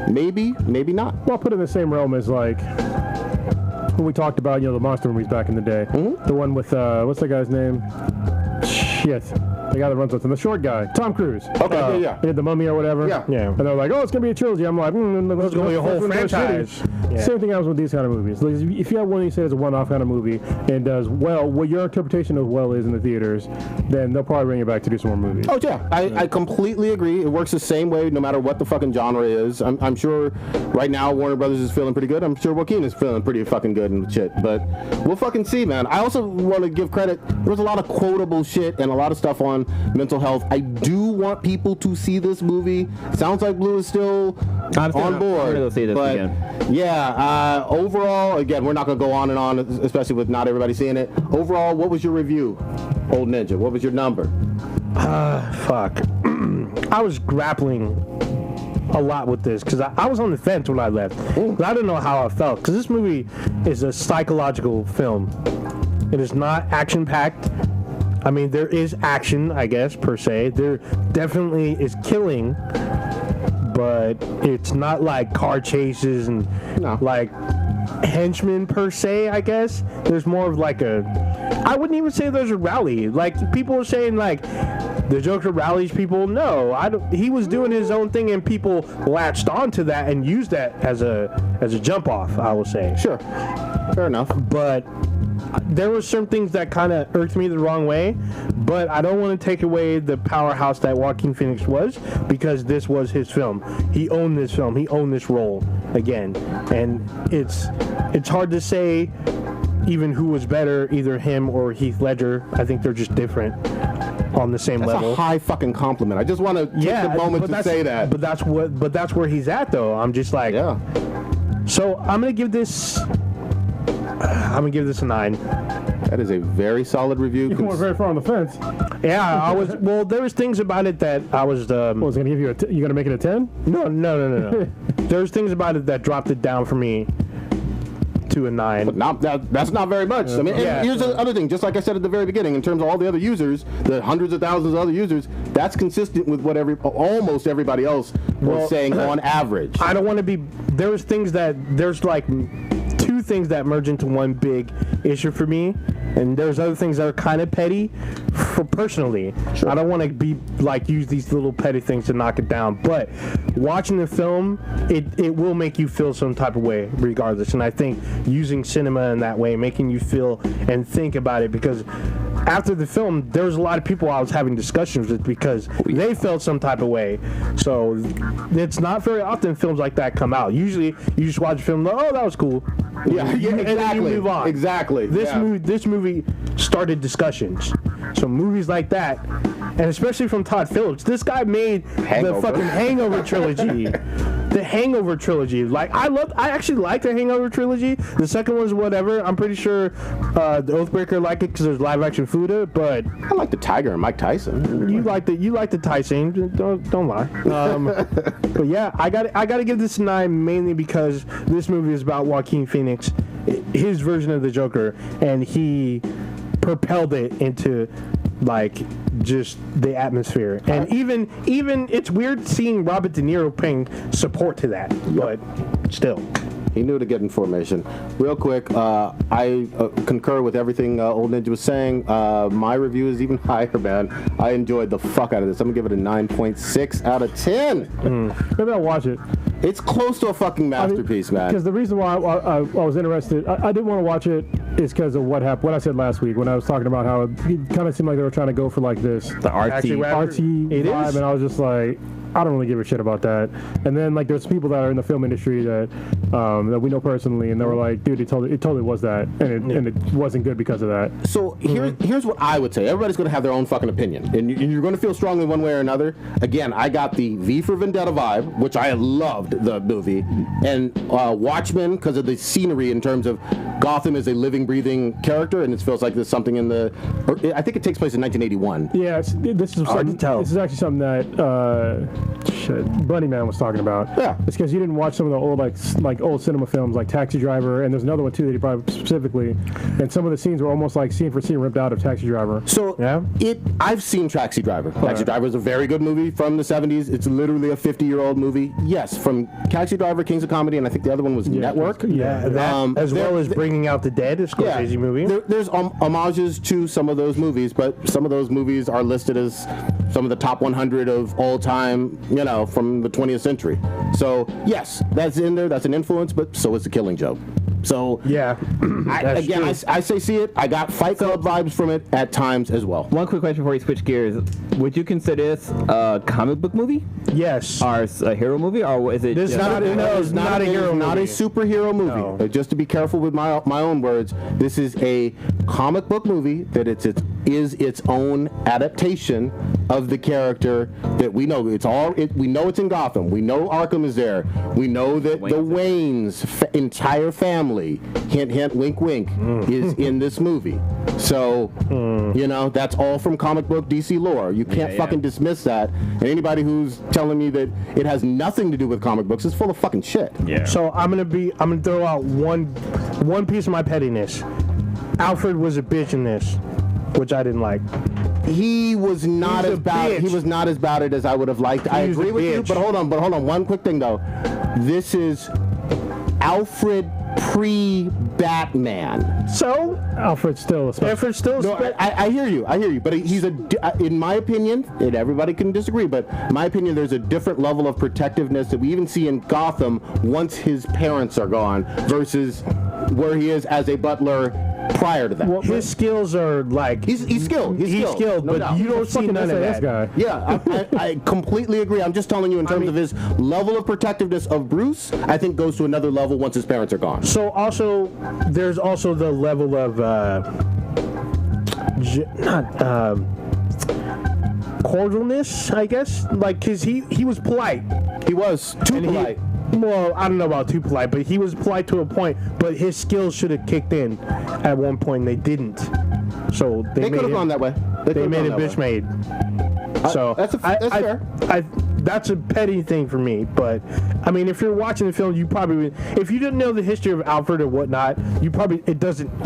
Maybe not. Well, put it in the same realm as like when we talked about, you know, the monster movies back in the day. The one with what's that guy's name? Shit. The guy that runs with him, the short guy, Tom Cruise. Okay, He did The Mummy or whatever. Yeah. And they're like, oh, it's going to be a trilogy. I'm like, It's going to be a whole franchise. Yeah. Same thing happens with these kind of movies. Like, if you have one you say is a one-off kind of movie and does well, what your interpretation of well is in the theaters, then they'll probably bring it back to do some more movies. Oh yeah, I completely agree. It works the same way no matter what the fucking genre is. I'm sure right now Warner Brothers is feeling pretty good. I'm sure Joaquin is feeling pretty fucking good and shit. But we'll fucking see, man. I also want to give credit. There was a lot of quotable shit and a lot of stuff on mental health. I do want people to see this movie. Sounds like Blue is still on board. I'm gonna go see this again. Yeah, overall, again, we're not going to go on and on, especially with not everybody seeing it. Overall, what was your review, Old Ninja? What was your number? Fuck. I was grappling a lot with this because I was on the fence when I left. But I didn't know how I felt because this movie is a psychological film. It is not action-packed. I mean, there is action, I guess, per se. There definitely is killing, but it's not like car chases and like henchmen per se, I guess. There's more of like I wouldn't even say there's a rally. Like, people are saying like the Joker rallies people. No, he was doing his own thing and people latched onto that and used that as a jump off, I will say. Sure. Fair enough. But there were some things that kind of irked me the wrong way, but I don't want to take away the powerhouse that Joaquin Phoenix was, because this was his film. He owned this film. He owned this role again, and it's hard to say even who was better, either him or Heath Ledger. I think they're just different on the same level. That's a high fucking compliment. I just want to take the moment to say that. But that's where he's at, though. I'm just like, So I'm gonna give this a 9. That is a very solid review. You weren't very far on the fence. Yeah, I was. Well, there was things about it that I was. Was gonna give you you gonna make it a 10? No. There's things about it that dropped it down for me to a 9. But that's not very much. I mean, here's the other thing. Just like I said at the very beginning, in terms of all the other users, the hundreds of thousands of other users, that's consistent with what almost everybody else was saying on average. I don't want to be. There's like 2 things that merge into one big issue for me, and there's other things that are kind of petty for personally. Sure. I don't want to be like use these little petty things to knock it down, but watching the film, it will make you feel some type of way regardless. And I think using cinema in that way, making you feel and think about it, because after the film, there was a lot of people I was having discussions with because they felt some type of way. So it's not very often films like that come out. Usually you just watch a film, oh, that was cool. Yeah, exactly. And then you move on. Exactly. This movie started discussions. So movies like that, and especially from Todd Phillips, this guy made the fucking Hangover trilogy. the Hangover trilogy. Like I actually like the Hangover trilogy. The second one's whatever. I'm pretty sure the Oathbreaker liked it because there's live action Fuda, but I like the Tiger and Mike Tyson. you like the Tyson. Don't lie. But yeah, I gotta give this a 9 mainly because this movie is about Joaquin Phoenix, his version of the Joker, and he propelled it into like just the atmosphere. And even it's weird seeing Robert De Niro paying support to that, but still. He knew to get information. Real quick, I concur with everything Old Ninja was saying. My review is even higher, man. I enjoyed the fuck out of this. I'm gonna give it a 9.6 out of 10. Maybe I'll watch it. It's close to a fucking masterpiece, man. Because the reason why I was interested, I didn't want to watch it, is because of what happened. What I said last week when I was talking about how it kind of seemed like they were trying to go for like this The artsy vibe, and I was just like, I don't really give a shit about that. And then like there's people that are in the film industry that we know personally, and they were like, dude, it totally was that, and it wasn't good because of that. So here's what I would say. Everybody's going to have their own fucking opinion, and you're going to feel strongly one way or another. Again, I got the V for Vendetta vibe, which I loved the movie, and Watchmen because of the scenery in terms of Gotham is a living, breathing character, and it feels like there's something in the. I think it takes place in 1981. Yeah, this is hard to tell. This is actually something that Bunny Man was talking about. Yeah, it's because you didn't watch some of the old like old cinema films like Taxi Driver, and there's another one too that he brought specifically, and some of the scenes were almost like scene for scene ripped out of Taxi Driver. So yeah, I've seen Taxi Driver. Taxi Driver is a very good movie from the 70s. It's literally a 50-year-old movie. Yes, from Taxi Driver, Kings of Comedy, and I think the other one was Network. Yeah, that, as well as Bringing Out the Dead, a Scorsese movie. There's homages to some of those movies, but some of those movies are listed as some of the top 100 of all time, from the 20th century. So yes, that's in there. That's an influence, but so is The Killing Joke. So yeah, I say see it. I got Fight Club vibes from it at times as well. One quick question before you switch gears: would you consider this a comic book movie? Yes. Or a hero movie, or is it? This just not a hero movie. Not a superhero movie. No. Just to be careful with my own words, this is a comic book movie that is its own adaptation of the character that we know. We know it's in Gotham. We know Arkham is there. We know that the Wayne's entire family, hint hint, wink wink, is in this movie. So that's all from comic book DC lore. You can't fucking dismiss that. And anybody who's telling me that it has nothing to do with comic books is full of fucking shit. Yeah. So I'm gonna throw out one piece of my pettiness. Alfred was a bitch in this, which I didn't like. He was not as bad. He was not as bad as I would have liked. I agree with you, but hold on. One quick thing though. This is Alfred pre-Batman. So Alfred's still a special. Alfred's still. No, I hear you. But he's in my opinion, and everybody can disagree, but in my opinion, there's a different level of protectiveness that we even see in Gotham once his parents are gone versus where he is as a butler prior to that. Well, his skills are like he's skilled. He's skilled, no but doubt. you don't see none of that. Guy. Yeah, I completely agree. I'm just telling you in terms of his level of protectiveness of Bruce, I think goes to another level once his parents are gone. So also, there's also the level of cordialness, I guess. Like, cause he was polite. He was too polite. Well, I don't know about too polite, but he was polite to a point. But his skills should have kicked in at one point. They didn't. So they could have gone that way. They made it bitch made. So that's fair. That's a petty thing for me. But I mean, if you're watching the film, you probably, if you didn't know the history of Alfred or whatnot, you probably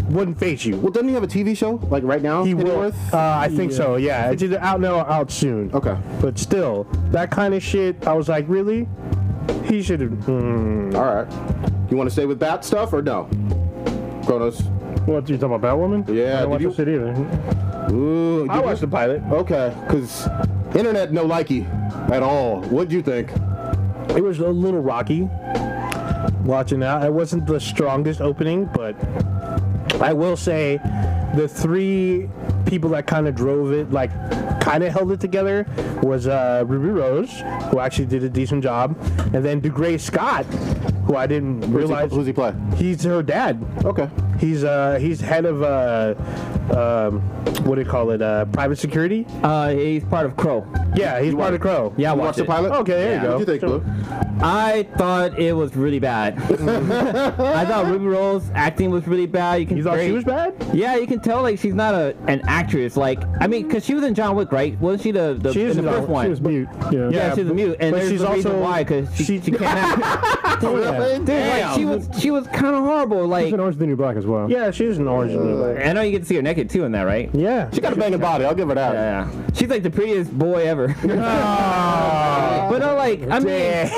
wouldn't face you. Well, doesn't he have a TV show like right now? He will. I think so. Yeah, it's either out now or out soon. Okay. But still, that kind of shit, I was like, really? He should have. All right. You want to stay with Bat stuff or no? Kronos. What, you talking about Batwoman? Yeah. I don't watch this shit either. Ooh, I watched the pilot. Okay, because internet no likey at all. What'd you think? It was a little rocky. Watching that, it wasn't the strongest opening, but I will say the three people that kind of drove it, like kind of held it together, was Ruby Rose, who actually did a decent job, and then DeGray Scott, who I didn't realize. Who's he play? He's her dad. Okay. He's head of what do you call it? Private security. He's part of Crow. Yeah, he's part of Crow. Yeah, I You watched watched the it. pilot? Okay, there you go. What do you think, Blue? I thought it was really bad. I thought Ruby Rose's acting was really bad. You thought she was bad? Yeah, you can tell like she's not an actress. Like, I mean, because she was in John Wick, right? Wasn't she She is in the in first John- one? She was mute. Yeah. Yeah, she's a mute, and but there's she's a reason also- why, because she can't act. Dude, like, she was kind of horrible. Like, She's in Orange is the New Black as well. Yeah, she's an orange. I know you get to see her naked too in that, right? Yeah. She got a banging body. I'll give her that. Yeah, she's like the prettiest boy ever. But no, like, I mean,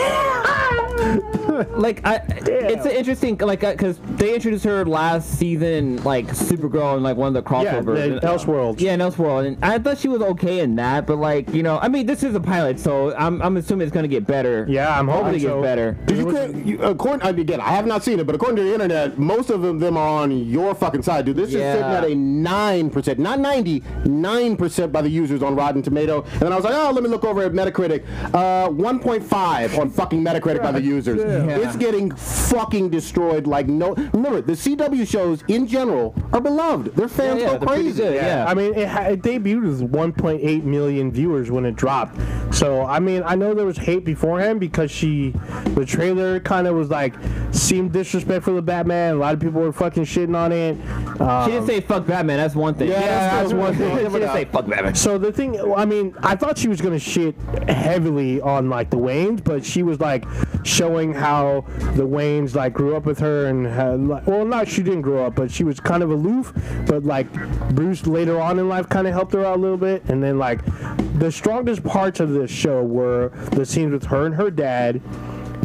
like, it's an interesting, like, because they introduced her last season, like Supergirl, and like one of the Yeah, crossovers. the Elseworlds. Yeah, in Elseworld, and I thought she was okay in that, but like, you know, I mean, this is a pilot, so I'm assuming it's gonna get better. Yeah, I'm hoping Hopefully it so. gets better. According, I have not seen it, but according to the internet, most of them are on your fucking side, dude. This is sitting at a 9%, not 90, 9% by the users on Rotten Tomato. And then I was like, oh, let me look over at Metacritic. 1.5 on fucking Metacritic by the users. Yeah. It's getting fucking destroyed like no. Remember, the CW shows in general are beloved. Their fans Yeah, go they're pretty crazy. good, yeah. I mean, it debuted with 1.8 million viewers when it dropped. So, I mean, I know there was hate beforehand because the trailer kind of was like, seemed disrespectful to Batman. A lot of people were fucking shitting on it. She didn't say fuck Batman, that's one thing. Yeah, that's one thing. She didn't say fuck Batman. So the thing, I mean, I thought she was gonna shit heavily on like the Waynes, but she was like showing how the Waynes like grew up with her and had, like, well, not she didn't grow up, but she was kind of aloof. But like Bruce later on in life kind of helped her out a little bit, and then like the strongest parts of this show were the scenes with her and her dad,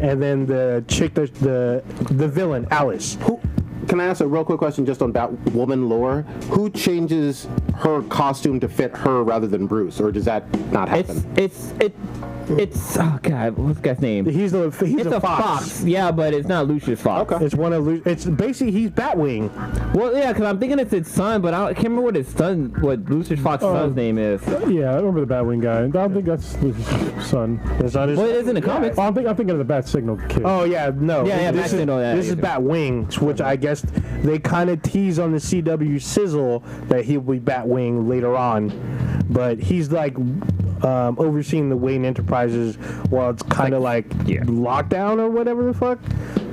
and then the chick, the villain Alice. Can I ask a real quick question just on Batwoman lore? Who changes her costume to fit her rather than Bruce, or does that not happen? It's oh god, what's the guy's name? He's It's a a fox. Yeah, but it's not Lucius Fox. Okay. It's one of it's basically he's Batwing. Well, yeah, because I'm thinking it's his son, but I can't remember what Lucius Fox's son's name is. Yeah, I remember the Batwing guy. I don't think that's his son. That's not his. Well, it is in the comics. Oh, I'm thinking of the Bat Signal kid. Oh yeah, no. Yeah, This is Batwing, this is Batwing, which I guess they kind of tease on the CW sizzle that he'll be Batwing later on, but he's like overseeing the Wayne Enterprises while it's kind of like lockdown or whatever the fuck.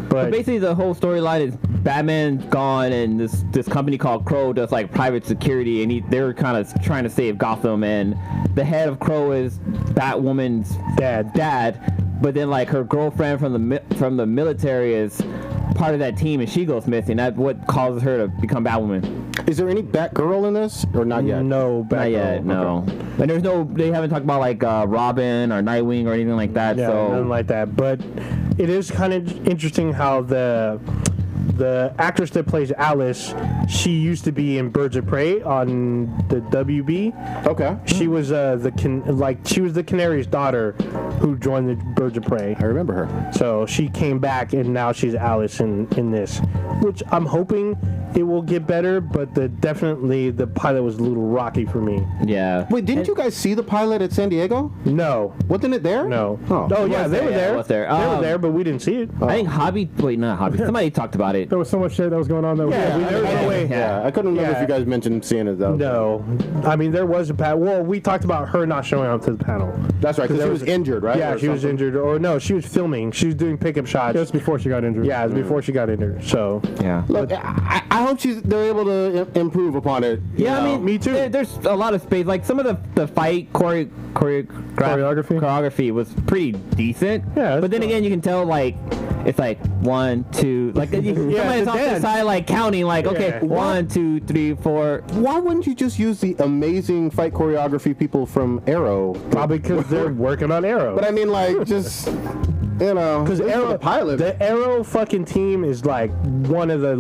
But Basically, the whole storyline is Batman's gone, and this company called Crow does like private security, and they're kind of trying to save Gotham, and the head of Crow is Batwoman's dad, but then like her girlfriend from the military is part of that team, and she goes missing. That's what causes her to become Batwoman. Is there any Batgirl in this, or not yet? no, Not yet, no. And they haven't talked about like Robin or Nightwing or anything like that. Yeah, so nothing like that. But it is kind of interesting how the actress that plays Alice, she used to be in Birds of Prey on the WB. Okay. She was she was the Canary's daughter who joined the Birds of Prey. I remember her. So she came back and now she's Alice in this, which I'm hoping it will get better, but definitely the pilot was a little rocky for me. yeah. Wait, didn't you guys see the pilot at San Diego? No. Wasn't it there? No. Oh. Yeah, they were there. it was there. They were there, but we didn't see it. I think not Hobby. Somebody talked about it. There was so much shit that was going on. There There was no way. Yeah, I couldn't remember if you guys mentioned seeing it though. No, I mean there was a panel. Well, we talked about her not showing up to the panel. That's right, because she there was injured, right? Yeah, Or she was something? injured, or no, she was filming. She was doing pickup shots. Just before she got injured. Yeah, it was before she got injured. So Yeah. Look, I hope they're able to improve upon it. Yeah, I mean, me too. There's a lot of space. Like some of the fight choreography was pretty decent. Yeah, but then again, you can tell like it's like 1, 2, like somebody's it's off the dance. side like counting like okay, Yeah. 1, 2, 3, 4. Why wouldn't you just use the amazing fight choreography people from Arrow? probably because they're working on Arrow. But I mean, like, just because Arrow, pilot. the Arrow fucking team is like one of the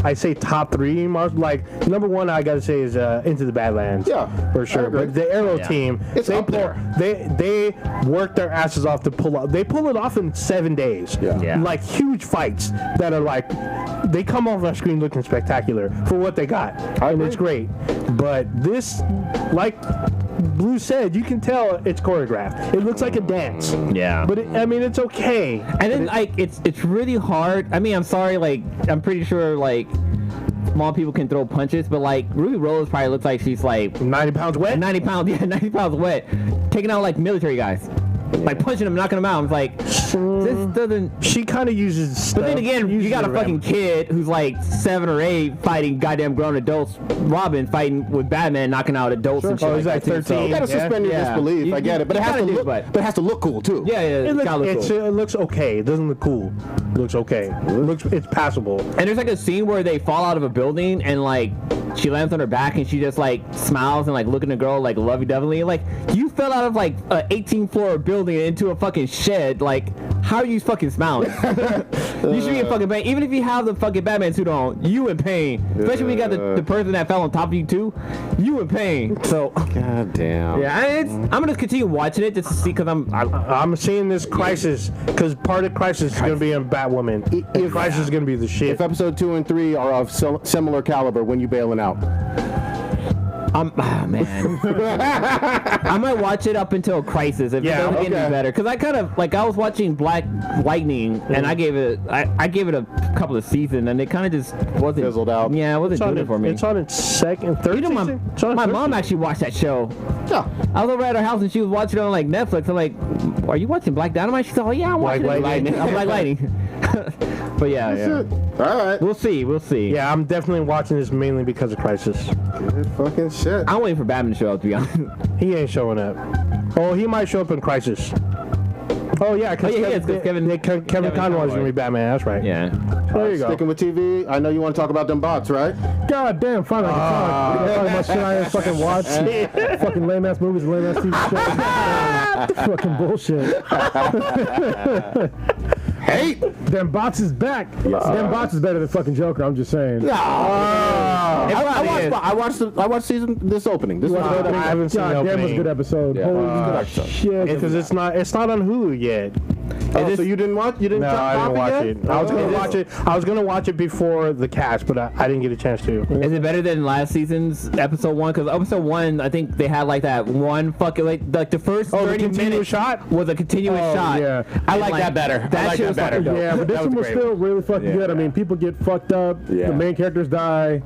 I say top 3. Like number 1, I gotta say is Into the Badlands. Yeah, for I sure. agree. But the Arrow team, It's they up there. They work their asses off to pull up. They pull it off in 7 days. Yeah. Like huge fights that are like they come off our screen looking spectacular for what they got, and it's great. But this, like Blue said, you can tell it's choreographed. It looks like a dance. Yeah. But I mean, it's okay. And then like it's really hard. I mean, I'm sorry. Like I'm pretty sure like small people can throw punches, but like Ruby Rose probably looks like she's like 90 pounds wet? 90 pounds, yeah, 90 pounds wet, taking out like military guys. Like punching them, knocking them out. It's like, this doesn't. She kind of uses stuff. But then again, you got a fucking kid who's like 7 or 8 fighting goddamn grown adults. Robin fighting with Batman, knocking out adults and shit. Oh, he's like 13. So you gotta suspend your disbelief. I get it, but it has to look. But it has to look cool too. yeah, It gotta look cool. looks okay. It doesn't look cool. It looks okay. It's passable. And there's like a scene where they fall out of a building and like she lands on her back and she just like smiles and like looking at the girl like lovey-dovey. Like, you fell out of like an 18th floor building into a fucking shed. Like, how are you fucking smiling? You should be in fucking pain. Even if you have the fucking Batman suit on, you in pain. Especially when you got the person that fell on top of you too. You in pain. So God damn. yeah, I'm gonna continue watching it just to see, because I'm seeing this Crisis, because part of Crisis is going to be in Batwoman. If Crisis is going to be the shit. If episode 2 and 3 are of similar caliber, when you bailing out? Man. I might watch it up until Crisis if it doesn't get any better. Because I kind of like, I was watching Black Lightning and I gave it a couple of seasons and it kind of just wasn't fizzled out. Yeah, it wasn't doing it for me. It's on its second, third You know, season? my mom actually watched that show. Yeah. I was over at her house and she was watching it on like Netflix. I'm like, are you watching Black Dynamite? She said, oh yeah, I'm watching Black Lightning. Black Lightning. But yeah. All right. We'll see. Yeah, I'm definitely watching this mainly because of Crisis. Good fucking shit. I'm waiting for Batman to show up, to be honest. He ain't showing up. Oh, he might show up in Crisis. Oh yeah, because Kevin Conroy's gonna be Batman. That's right. Yeah. There you go. Sticking with TV, I know you want to talk about them bots, right? God damn, finally I can talk. Talking about shit I ain't fucking watch. Fucking lame ass movies, lame ass TV shows. Fucking bullshit. Hey! Them bots is back. Them bots is better than fucking Joker. I'm just saying. I watched this opening. This was I haven't seen the God damn, it was a opening. good episode. Yeah. Holy shit. Because it's not on Hulu yet. Oh, so you didn't watch? You didn't? No, I didn't watch yet? it. I was gonna watch it. I was gonna watch it before the cast, but I didn't get a chance to. Is it better than last season's episode 1? Because episode 1, I think they had like that one fucking like the first 30 minutes shot was a continuous shot. Yeah. I like that better. That shit was better. fucking dope. Yeah, but this one was great. still really fucking good. I mean, people get fucked up. Yeah. The main characters die.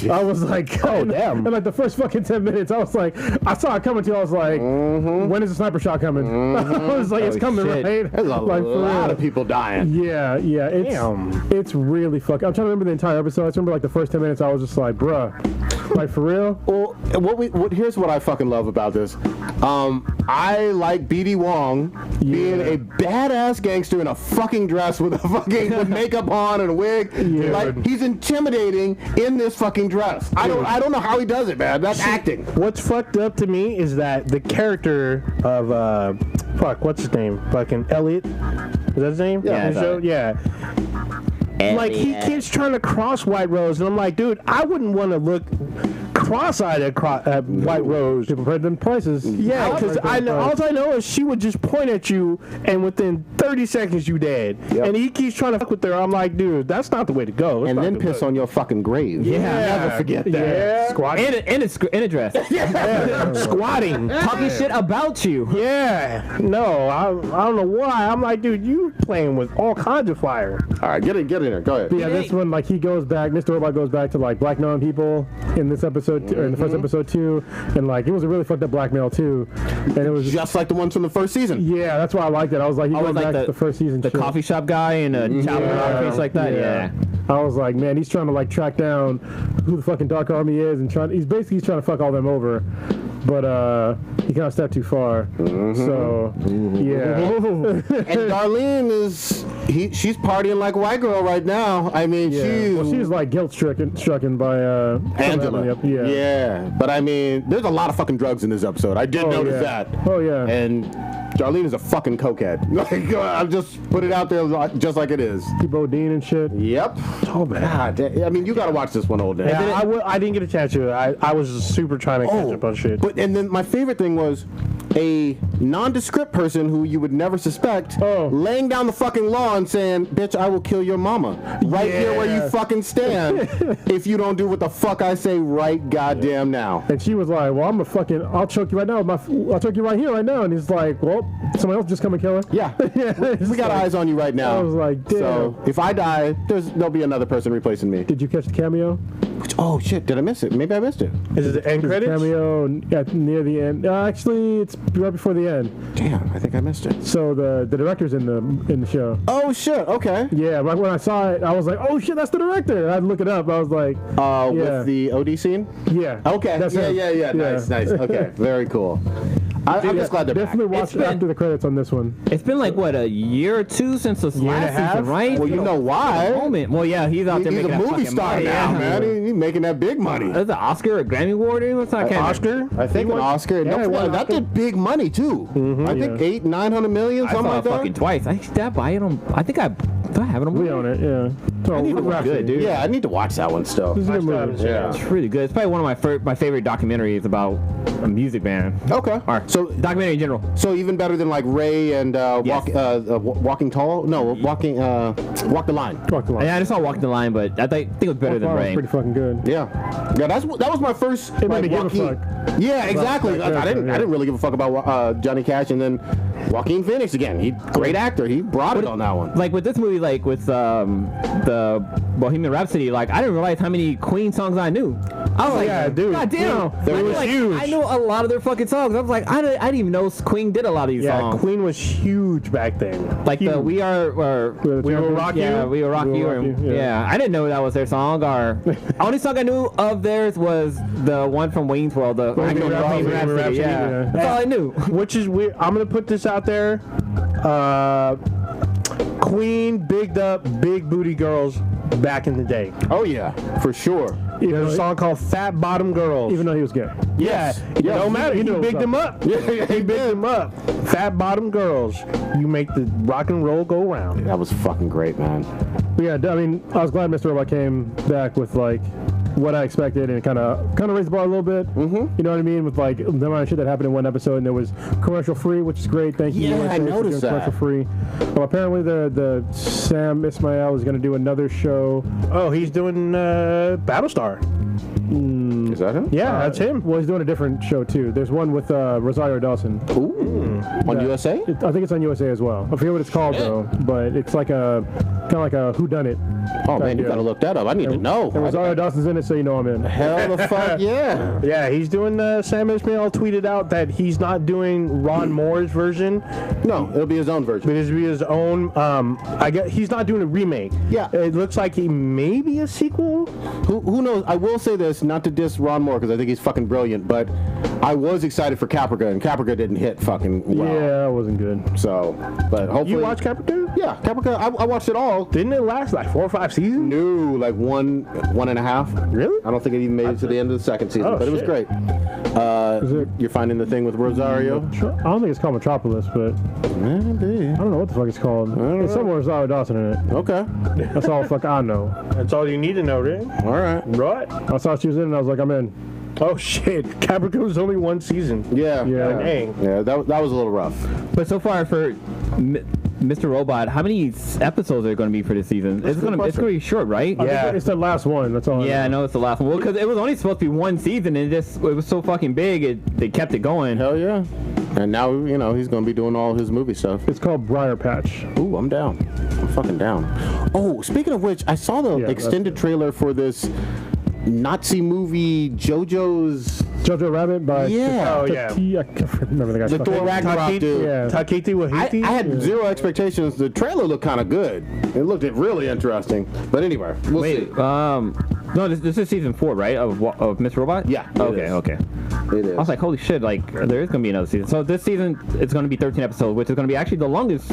I was like, oh damn. And like the first fucking 10 minutes, I was like, I saw it coming to. I was like, when is the sniper shot coming? I was like, it's coming, shit. right? There's a Like, for lot real. of people dying. Yeah, it's really fucking. I'm trying to remember the entire episode. I just remember like the first 10 minutes. I was just like, bruh, like for real. Well, here's what I fucking love about this. I like BD Wong being a badass gangster in a fucking dress with a fucking with makeup on and a wig. Yeah. Like, he's intimidating in this fucking dress. I don't know how he does it, man. That's acting. What's fucked up to me is that the character of what's his name? Fucking Elliot. Is that his name? Yeah, In the show? Yeah. Like, he keeps trying to cross White Rose, and I'm like, dude, I wouldn't want to look cross-eyed at White Rose. People paid them prices. Yeah, because all I know is she would just point at you, and within 30 seconds you dead. Yep. And he keeps trying to fuck with her. I'm like, dude, that's not the way to go. And then piss on your fucking grave. Yeah, never forget that. Yeah. Squatting. In a dress. Squatting. Talking shit about you. Yeah. No, I don't know why. I'm like, dude, you playing with all kinds of fire. All right, get in there. Go ahead. But yeah, this one, like, he goes back, Mr. Robot goes back to, like, blackmailing people in this episode, or in the first episode, too. And, like, it was a really fucked up blackmail, too. And it was Just like the ones from the first season. yeah, that's why I liked it. I was like, he goes like back to the first season. The shit. coffee shop guy and a chopper face like that. Yeah. I was like, man, he's trying to, like, track down who the fucking Dark Army is, and he's basically trying to fuck all them over. But he kind of stepped too far. So, yeah. And Darlene she's partying like a white girl right now. I mean, she's like guilt-stricken by Angela. Yeah. But I mean, there's a lot of fucking drugs in this episode. I did notice that. Oh, yeah. And Darlene is a fucking cokehead. Like, I'll just put it out there just like it is. Bodine and shit. Yep. Oh, man. God, I mean, you got to watch this one all day. Yeah, I didn't get a chance to. I was super trying to catch up on shit. And then my favorite thing was, a nondescript person who you would never suspect laying down the fucking law and saying, bitch, I will kill your mama right here where you fucking stand if you don't do what the fuck I say right goddamn now. And she was like, well, I'll choke you right now. I'll choke you right here, right now. And he's like, well, someone else just come and kill her. Yeah. We got eyes on you right now. I was like, damn. So if I die, there'll be another person replacing me. Did you catch the cameo? Oh shit, did I miss it? Maybe I missed it. Is it the end credits? Cameo near the end. Actually, it's right before the end. Damn, I think I missed it. So the director's in the show. Oh shit, okay. Yeah, right when I saw it, I was like, oh shit, that's the director. I'd look it up. I was like, with the OD scene? Yeah. Okay. That's Yeah. Nice. Okay. Very cool. I'm just glad they're definitely back. watch after the credits on this one. It's been like what, a year or two since this last season, right? Well, you know why? Well, yeah, he's out there He's making a that movie fucking star money. now, Yeah. man. He's making that big money. Is it Oscar or Grammy Award? What's that? Oscar? I think an Oscar. Yeah, Don't forget, that Oscar. did big money too. I think 800-900 million, I something saw like it fucking that. twice. I did that buy it on. I think I have it on. We own it, yeah. So, I need to watch it, dude. Yeah, I need to watch that one still. This is a good movie. Yeah. It's really good. It's probably one of my favorite documentaries about a music band. Okay. Or So documentary in general. So even better than like Ray and Yes. Walking Tall? No, Walk the Line. Fuck the line. Yeah, I just saw Walking the Line, but I think it was better than Wow, Ray. pretty fucking good. Yeah, that was my first. It made me give a Joaquin- fuck. Yeah, exactly. About that I didn't character, really give a fuck about Johnny Cash, and then Joaquin Phoenix again. He great actor. He brought it on that one. Like with this movie, like with the Bohemian Rhapsody, like I didn't realize how many Queen songs I knew. I was like, yeah, dude. God damn, It was huge. I know a lot of their fucking songs. I was like, I didn't even know Queen did a lot of these Yeah, songs. Queen was huge back then. Like the We Will Rock You. Yeah, We Will Rock You. Or, yeah, I didn't know that was their song. Or only song I knew of theirs was the one from Wayne's World, the Bohemian Rhapsody, Yeah, yeah. that's all I knew. Which is weird. I'm gonna put this out there. Queen bigged up big booty girls back in the day. Oh yeah, for sure. There's a song called Fat Bottom Girls. Even though he was gay. Yeah, it don't matter. He knew bigged it was them up. Yeah, He bigged them up. Fat Bottom Girls. You make the rock and roll go round. That was fucking great, man. But yeah, I mean, I was glad Mr. Robot came back with like what I expected and kind of raised the bar a little bit. Mm-hmm. You know what I mean? With like the amount of shit that happened in one episode, and there was commercial free, which is great. Thank you. Yeah, USA, I for noticed doing that. Commercial free. Apparently, the Sam Ismail is going to do another show. Oh, he's doing Battlestar. Is that him? Yeah, that's him. Well, he's doing a different show too. There's one with Rosario Dawson. Ooh. On USA? I think it's on USA as well. I forget what it's called though, but it's like a kind of like a whodunit. Oh man, you Yeah. gotta look that up. I need to know. And Rosario Dawson's in it, so you know I'm in. Hell the fuck yeah. Yeah, he's doing. Sam Ismail tweeted out that he's not doing Ron Moore's version. No, it'll be his own version. But it'll be his own. I guess he's not doing a remake. Yeah. It looks like he may be a sequel. Who knows? I will say this, not to diss Ron Moore, because I think he's fucking brilliant, but I was excited for Caprica, and Caprica didn't hit fucking well. Yeah, it wasn't good. So, but hopefully... You watch Caprica? Yeah, Caprica, I watched it all. Didn't it last like 4 or 5 seasons? No, like one and a half. Really? I don't think it even made it to the end of the second season, Oh, but it was shit. great. You're finding the thing with Rosario? I don't think it's called Metropolis, but Maybe. I don't know what the fuck it's called. It's somewhere with Rosario Dawson in it. Okay. That's all the fuck I know. That's all you need to know, right? All right. Right. I saw she was in, and I was like, I'm in. Oh shit! Caprica was only 1 season. Yeah. Yeah. Dang. Yeah, that was a little rough. But so far for Mr. Robot, how many episodes are there going to be for this season? It's going to be short, right? I think it's the last one. That's all. Yeah, I know it's the last one. Well, because it was only supposed to be 1 season, and it was so fucking big, they kept it going. Hell yeah. And now, he's going to be doing all his movie stuff. It's called Briar Patch. Ooh, I'm down. I'm fucking down. Oh, speaking of which, I saw the extended trailer for this Nazi movie, JoJo's... Jojo Rabbit by Oh, yeah. I can't remember the guy's The name. Thor Ragnarok dude. Yeah. Takeiti Waititi. I had zero expectations. The trailer looked kind of good. It looked really interesting. But anyway, we'll see. No, this is season 4, right? Of Mr. Robot? Yeah. Okay. It is. I was like, holy shit, like, there is going to be another season. So this season, it's going to be 13 episodes, which is going to be actually the longest.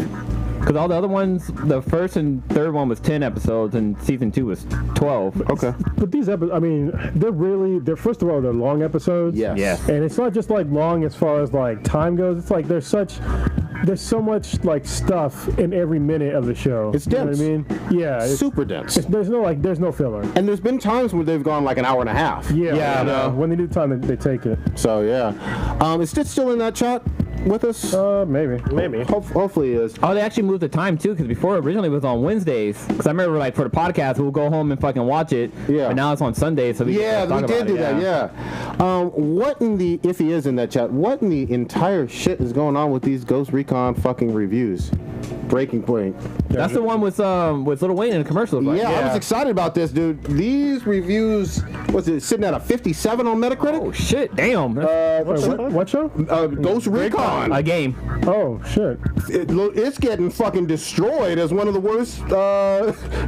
Because all the other ones, the first and third one was 10 episodes, and season 2 was 12. Okay. But these episodes, I mean, they're first of all, they're long episodes. Yes. Yes. And it's not just like long as far as like time goes. It's like there's so much like stuff in every minute of the show. It's You know dense. what I mean? Yeah. It's, Super dense. there's no filler. And there's been times where they've gone like an hour and a half. Yeah. Yeah, I know. When they do time, they take it. So, yeah. Is Stitch still in that chat? with us? Maybe. Hopefully he is. Oh, they actually moved the time too, because before originally it was on Wednesdays. Because I remember, like, for the podcast, we'll go home and fucking watch it. Yeah. But now it's on Sundays, so we did do that. Yeah. What in the, if he is in that chat, what in the entire shit is going on with these Ghost Recon fucking reviews? Breaking point. That's the one with Lil Wayne in the commercials, right? Yeah, I was excited about this, dude. These reviews, what's it, sitting at a 57 on Metacritic? Oh shit, damn. What show? Ghost Recon. A game. Oh shit. It's getting fucking destroyed as one of the worst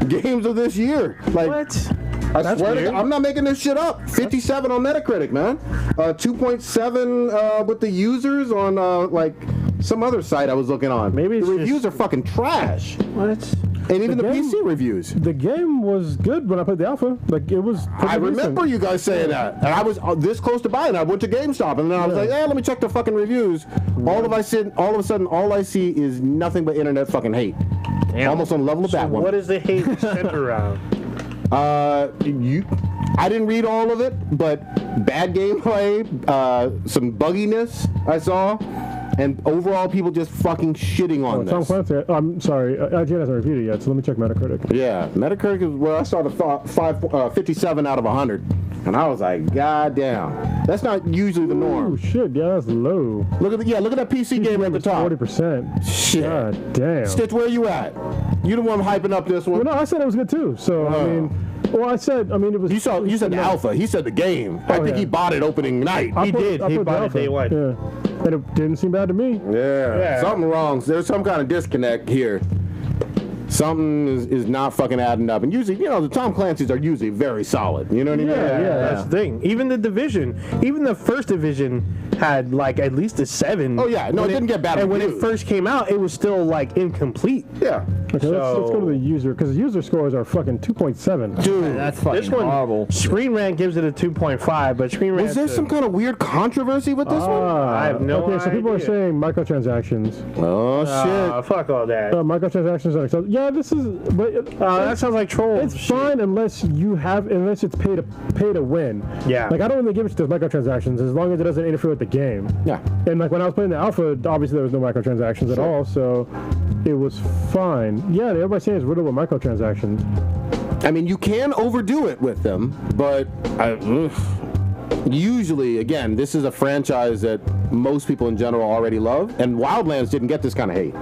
games of this year. Like, What? I swear to God, I'm not making this shit up. 57 on Metacritic, man. 2.7 with the users on like some other site I was looking on. Maybe it's the reviews just- are fucking trash. What? And even the game- PC reviews. The game was good when I played the alpha. Like, it was pretty I remember decent. you guys saying that. And I was this close to buying it. I went to GameStop and then I was like, let me check the fucking reviews. All of a sudden, all I see is nothing but internet fucking hate. Almost on the level of that one. What is the hate centered around? I didn't read all of it, but bad gameplay, some bugginess I saw, and overall people just fucking shitting on Tom this. Clancy, I'm sorry, IGN hasn't reviewed it yet, so let me check Metacritic. Yeah, Metacritic is where I saw the 57 out of 100, and I was like, God damn, that's not usually the Oh norm. shit, yeah, that's low. Look at that PC game at the top. 40%. Shit. God damn. Stitch, where you at? You the one hyping up this one? Well, no, I said it was good too. So I mean, it was. You said the alpha. He said the game. I think he bought it opening night. I He put- did. I He put the bought it alpha. day one. Yeah, and it didn't seem bad to me. Yeah, something wrong. There's some kind of disconnect here. Something is not fucking adding up. And usually, the Tom Clancy's are usually very solid. You know what I mean? Yeah. That's the thing. Even the Division, even the first Division had like at least a 7. Oh, yeah. No, When it didn't get bad And when it reviews. first came out, it was still like incomplete. Yeah. Okay, let's go to So- the user because the user scores are fucking 2.7. Dude, That's fucking This one, horrible. Screen Rant gives it a 2.5, but Screen Rant. was there some kind of weird controversy with this one? I have no Okay, so people are idea. saying microtransactions. Oh, shit. Fuck all that. Microtransactions are acceptable. Yeah, this is. But That sounds like trolls. it's fine unless it's pay to win. Yeah. Like I don't really give it to those microtransactions as long as it doesn't interfere with the game. Yeah. And like when I was playing the alpha, obviously there was no microtransactions at all, so it was fine. Yeah, everybody's saying it's riddled with microtransactions. I mean, you can overdo it with them, but usually, again, this is a franchise that most people in general already love, and Wildlands didn't get this kind of hate.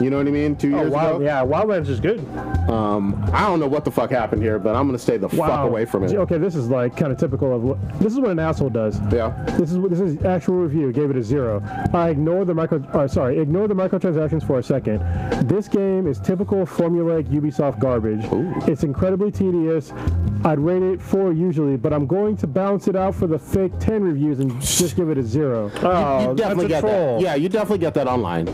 You know what I mean? 2 years ago. Yeah, Wildlands is good. I don't know what the fuck happened here, but I'm gonna stay the fuck away from it. Okay, this is like kind of typical of this is what an asshole does. Yeah. This is actual review. Gave it a 0. I ignored the ignore the microtransactions for a second. This game is typical formulaic Ubisoft garbage. It's incredibly tedious. I'd rate it 4 usually, but I'm going to balance it out for the fake 10 reviews and just give it a 0. Oh, You definitely that's get a troll. that. Yeah, you definitely get that online.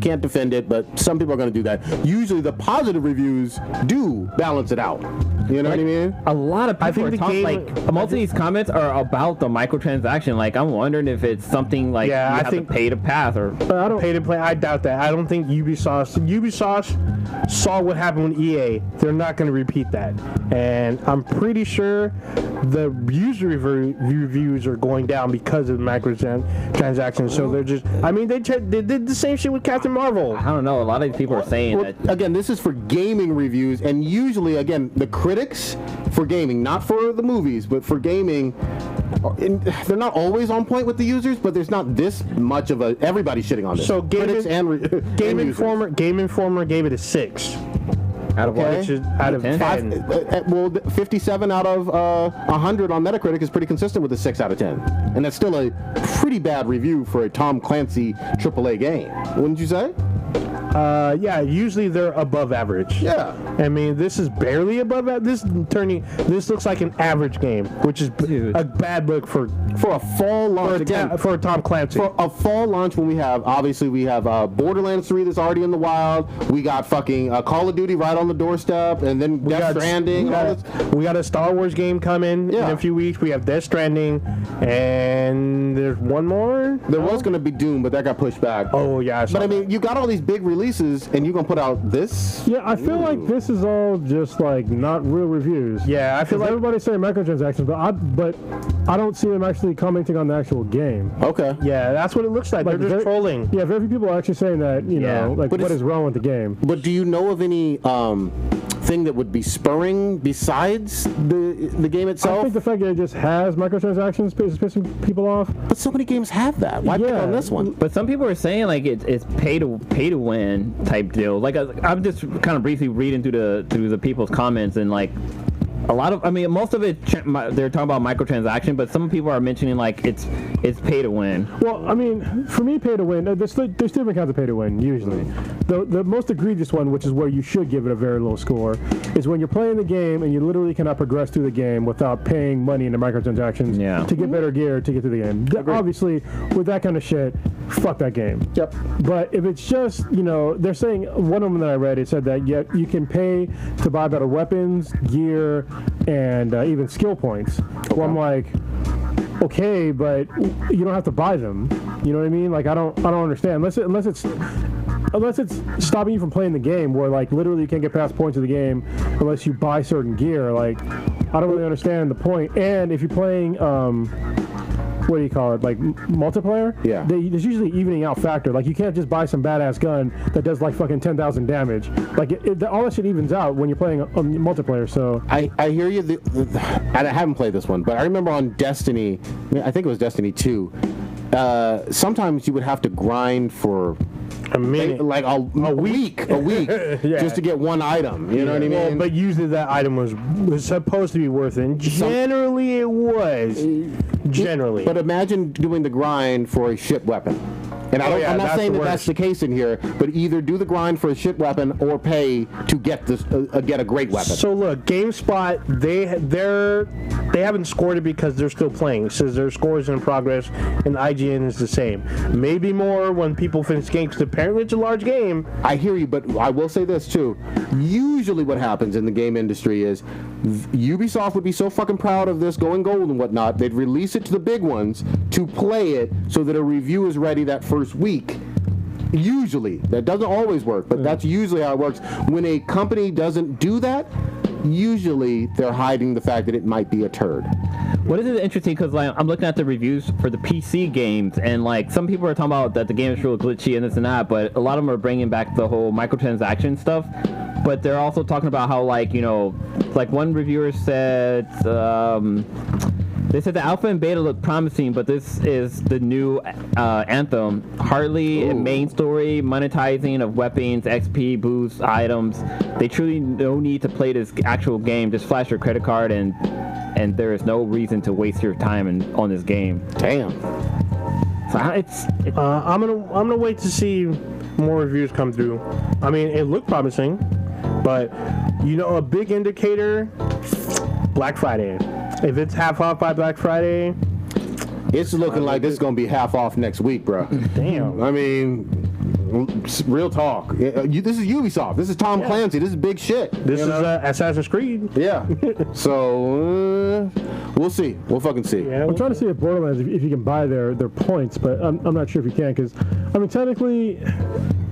Can't defend it, but some people are going to do that. Usually, the positive reviews do balance it out. You know what I mean? A lot of people think are the talking, game- like, most of these comments are about the microtransaction. Like, I'm wondering if it's something like Yeah, you I have think- to pay to pass or. I don't. Pay to play. I doubt that. I don't think Ubisoft saw what happened with EA. They're not going to repeat that. And I'm pretty sure the user reviews are going down because of the microtransactions. So they're just. I mean, they did the same shit with Captain Marvel. I don't know. A lot of these people are saying Well, that. again, this is for gaming reviews, and usually, again, the critics for gaming, not for the movies, but for gaming, they're not always on point with the users, but there's not this much of a everybody shitting on this. So critics and Game users. Informer gave it a 6. Out of Okay. Which is out of 10? 10. Well, 57 out of 100 on Metacritic is pretty consistent with a 6 out of 10. And that's still a pretty bad review for a Tom Clancy AAA game, wouldn't you say? Yeah, usually they're above average. Yeah. I mean, this is barely above average. This looks like an average game, which is Dude. a bad look for For a fall launch, again, for Tom Clancy. for a fall launch when we have Borderlands 3 that's already in the wild. We got fucking Call of Duty right on the doorstep, and then Death Stranding. all this. We got a Star Wars game coming in Yeah. a few weeks. We have Death Stranding, and there's one more. There was going to be Doom, but that got pushed back. Oh yeah, But I mean, you got all these big releases, and you're going to put out this? Yeah, I feel like this this is all just like not real reviews. Yeah, I feel like everybody's saying microtransactions, but I don't see them actually commenting on the actual game. Okay. yeah, that's what it looks like. They're just trolling. Yeah, very few people are actually saying that. You know, like But what it's- is wrong with the game? But do you know of any thing that would be spurring besides the game I itself? think the fact that it just has microtransactions is pissing people off. But so many games have that. Why pick Yeah. on this one? But some people are saying like it's pay to win type deal. Like I'm just kind of briefly reading through the people's comments, and like a lot of, I mean, most of it they're talking about microtransaction, but some people are mentioning like it's pay to win. Well, I mean, for me, pay to win, there's different kinds of pay to win, usually. The most egregious one, which is where you should give it a very low score, is when you're playing the game and you literally cannot progress through the game without paying money into microtransactions to get better gear to get through the game. Obviously, with that kind of shit, fuck that game. Yep. But if it's just, you know, they're saying, one of them that I read, it said that you can pay to buy better weapons, gear, and even skill points. Well, I'm like, okay, but you don't have to buy them. You know what I mean? Like, I don't understand. Unless it's stopping you from playing the game, where like literally you can't get past points of the game unless you buy certain gear. Like, I don't really understand the point. And if you're playing what do you call it, like multiplayer? Yeah. There's usually evening out factor. Like, you can't just buy some badass gun that does like fucking 10,000 damage. Like, all that shit evens out when you're playing a multiplayer. So I hear you. And I haven't played this one, but I remember on Destiny, I think it was Destiny 2, sometimes you would have to grind for A minute. like a week Yeah. just to get one item. You know what I mean? Well, but usually that item was supposed to be worth it. And generally, it was. Generally. But imagine doing the grind for a ship weapon. And I'm not that's saying the that that's the case in here, but either do the grind for a ship weapon or pay to get this get a great weapon. So look, GameSpot, they haven't scored it because they're still playing. It says their score is in progress, and IGN is the same. Maybe more when people finish games, because apparently it's a large game. I hear you, but I will say this too. Usually what happens in the game industry is Ubisoft would be so fucking proud of this going gold and whatnot, they'd release it to the big ones to play it so that a review is ready that first week. Usually. That doesn't always work, but that's usually how it works. When a company doesn't do that, usually they're hiding the fact that it might be a turd. What is interesting, because like I'm looking at the reviews for the PC games, and like some people are talking about that the game is real glitchy and this and that, but a lot of them are bringing back the whole microtransaction stuff. But they're also talking about how, like, you know, like one reviewer said, they said the alpha and beta look promising, but this is the new Anthem. Hardly a main story, monetizing of weapons, XP, boosts, items. They truly no need to play this actual game. Just flash your credit card, and there is no reason to waste your time on this game. Damn. So I'm gonna wait to see more reviews come through. I mean, it looked promising, but you know, a big indicator, Black Friday. If it's half off by Black Friday, It's looking like this is going to be half off next week, bro. damn. I mean, real talk. This is Ubisoft. This is Tom Clancy. This is big shit. This is Assassin's Creed. Yeah. So, we'll see. We'll fucking see. Yeah, I'm trying to see if Borderlands, if you can buy their points, but I'm not sure if you can, because, I mean, technically,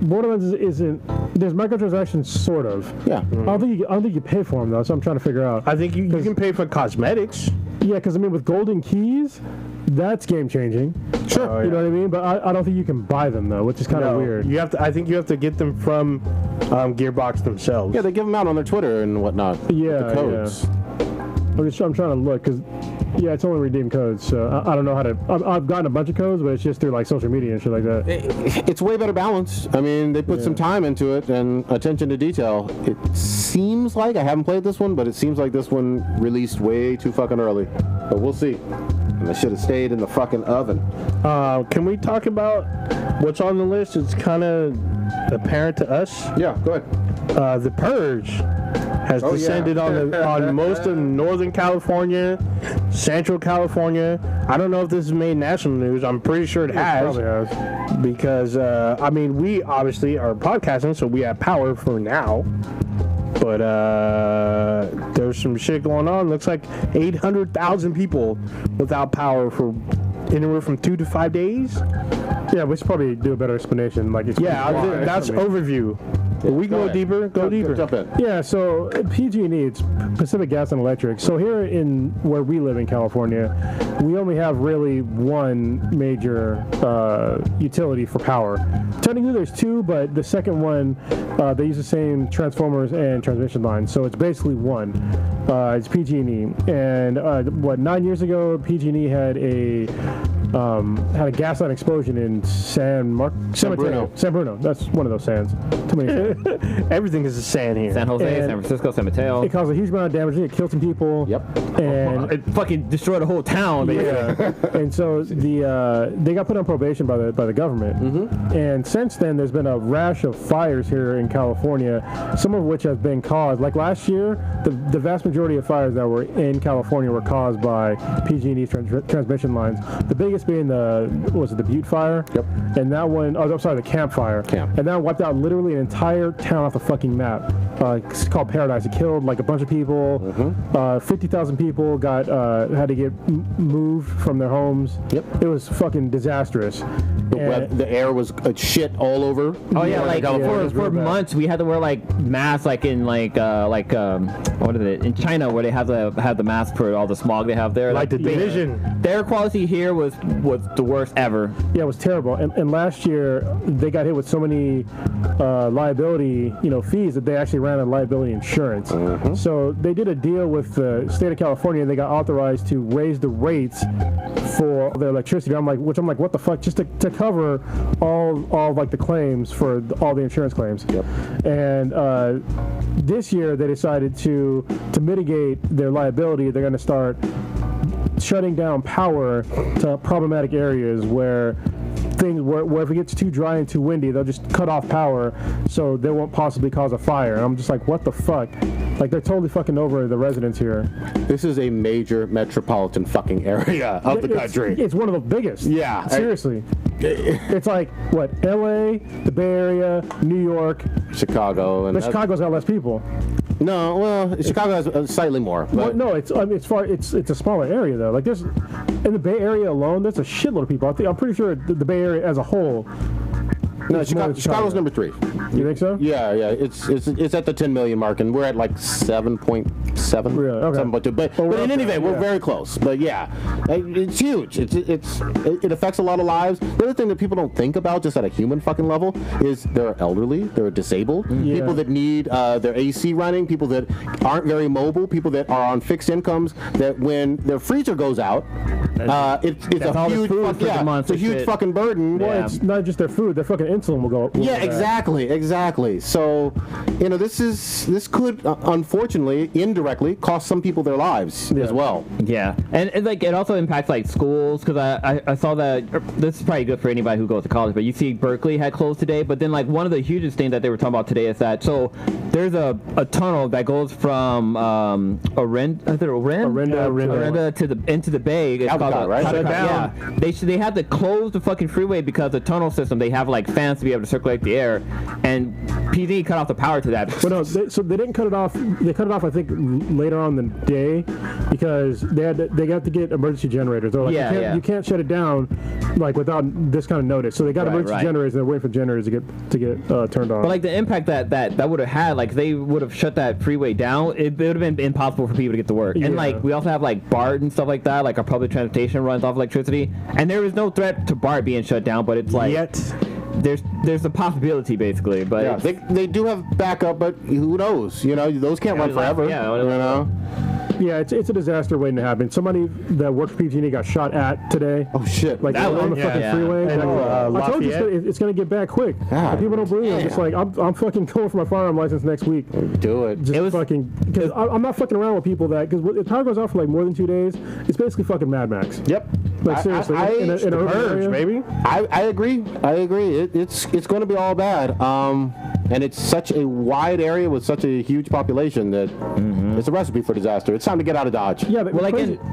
Borderlands isn't, there's microtransactions, sort of. Yeah. I don't think you pay for them, though, so I'm trying to figure out. I think you can pay for cosmetics. Yeah, because, I mean, with golden keys, that's game-changing. Sure. You know what I mean? But I don't think you can buy them, though, which is kind of weird. You have to. I think you have to get them from Gearbox themselves. Yeah, they give them out on their Twitter and whatnot. Yeah, the codes. I'm trying to look, because, yeah, it's only redeemed codes, so I don't know how to... I've gotten a bunch of codes, but it's just through, like, social media and shit like that. It's way better balanced. I mean, they put some time into it and attention to detail. It seems like, I haven't played this one, but it seems like this one released way too fucking early. But we'll see. And they should have stayed in the fucking oven. Can we talk about what's on the list? It's kind of apparent to us. Yeah, go ahead. The Purge has descended on most of Northern California, Central California. I don't know if this has made national news. I'm pretty sure it has. Probably has. Because, I mean, we obviously are podcasting, so we have power for now. But there's some shit going on. Looks like 800,000 people without power for anywhere from 2 to 5 days. Yeah, we should probably do a better explanation. Like, it's Yeah, that's overview. We go deeper. Go deeper. Jump in. Yeah, so PG&E, it's Pacific Gas and Electric. So here in where we live in California, we only have really one major utility for power. Technically there's two, but the second one, they use the same transformers and transmission lines. So it's basically one. It's PG&E. And 9 years ago, PG&E had a gas line explosion in San Bruno. That's one of those sands. Too many sands. Everything is a sand here. San Jose, And San Francisco, San Mateo. It caused a huge amount of damage. It killed some people. Yep. And It fucking destroyed a whole town. yeah, and so they got put on probation by the government. Mm-hmm. And since then, there's been a rash of fires here in California, some of which have been caused. Like last year, the vast majority of fires that were in California were caused by PG&E transmission lines. The biggest being the Butte fire. Yep. And that one, I'm sorry, the Camp fire. Camp. And that wiped out literally an entire town off the fucking map. It's called Paradise. It killed like a bunch of people. Mm-hmm. 50,000 people had to get moved from their homes. Yep. It was fucking disastrous. The air was shit all over. Oh yeah, like California. for months we had to wear like masks, like in what is it in China where they have the mask for all the smog they have there. Like the division. The air quality here was the worst ever. Yeah, it was terrible. And last year they got hit with so many liability fees that they actually ran out of liability insurance. Mm-hmm. So they did a deal with the state of California and they got authorized to raise the rates for their electricity. I'm like, what the fuck? Just to cover all like the claims for all the insurance claims. Yep. And this year they decided to mitigate their liability. They're going to start shutting down power to problematic areas where if it gets too dry and too windy, they'll just cut off power so they won't possibly cause a fire. And I'm just like, what the fuck? Like, they're totally fucking over the residents here. This is a major metropolitan fucking area of the country. It's one of the biggest. Yeah. Seriously. It's like, what, LA, the Bay Area, New York. Chicago. But Chicago's got less people. No, well, Chicago has slightly more. But No, it's a smaller area though. Like there's in the Bay Area alone, there's a shitload of people. I'm pretty sure the Bay Area as a whole. no, Chicago's number 3. You think so? Yeah. It's at the 10 million mark, and we're at like 7.7. Really? Okay. 7.2. But in any event, we're very close. But yeah, it's huge. It affects a lot of lives. The other thing that people don't think about, just at a human fucking level, is there are elderly, there are disabled, people that need their AC running, people that aren't very mobile, people that are on fixed incomes. That when their freezer goes out, it's a huge, it's a huge fucking burden. Well, it's not just their food; their fucking insulin will go up. Yeah, exactly. So, this could unfortunately indirectly cost some people their lives as well. Yeah, and like it also impacts like schools because I saw that this is probably good for anybody who goes to college. But you see, Berkeley had closed today. But then like one of the hugest things that they were talking about today is that there's a tunnel that goes from Orinda to into the bay. It's Caldecott, right? Yeah, they had to close the fucking freeway because the tunnel system they have like fans to be able to circulate the air, and PD cut off the power to that. Well, no, so they didn't cut it off. They cut it off, I think, later on in the day because they got to get emergency generators. They're like, you can't shut it down like without this kind of notice. So they got emergency generators and they're waiting for generators to get turned on. But like the impact that would have had, like they would have shut that freeway down. It would have been impossible for people to get to work. And like we also have like BART and stuff like that. Like our public transportation runs off electricity, and there is no threat to BART being shut down. But it's like there's a possibility basically, but they do have backup, but who knows? Those can't run forever. Yeah, it's a disaster waiting to happen. Somebody that worked for PG&E got shot at today. Oh shit! Like on the fucking freeway. And, I told you it's gonna get bad quick. People don't believe it. It's like I'm fucking going for my firearm license next week. Do it. Because I'm not fucking around with people because if power goes off for like more than 2 days, it's basically fucking Mad Max. Yep. Like seriously, in an urban area, baby. I agree. It's going to be all bad. And it's such a wide area with such a huge population that it's a recipe for disaster. It's time to get out of Dodge. Yeah, but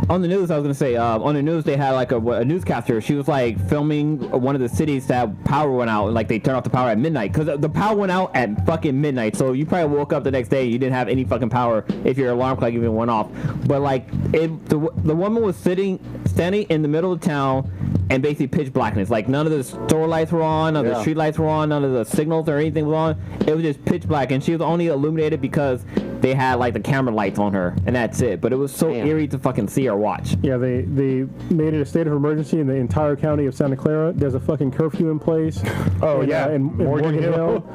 on the news, I was gonna say on the news they had like a newscaster. She was like filming one of the cities that power went out, and like they turned off the power at midnight because the power went out at fucking midnight. So you probably woke up the next day, you didn't have any fucking power if your alarm clock even went off. But like the woman was standing in the middle of town and basically pitch blackness. Like none of the store lights were on, none of the street lights were on, none of the signals or anything was on. It was just pitch black, and she was only illuminated because they had like the camera lights on her, and that's it. But it was so eerie to fucking see or watch. Yeah, they made it a state of emergency in the entire county of Santa Clara. There's a fucking curfew in place. In Morgan Hill.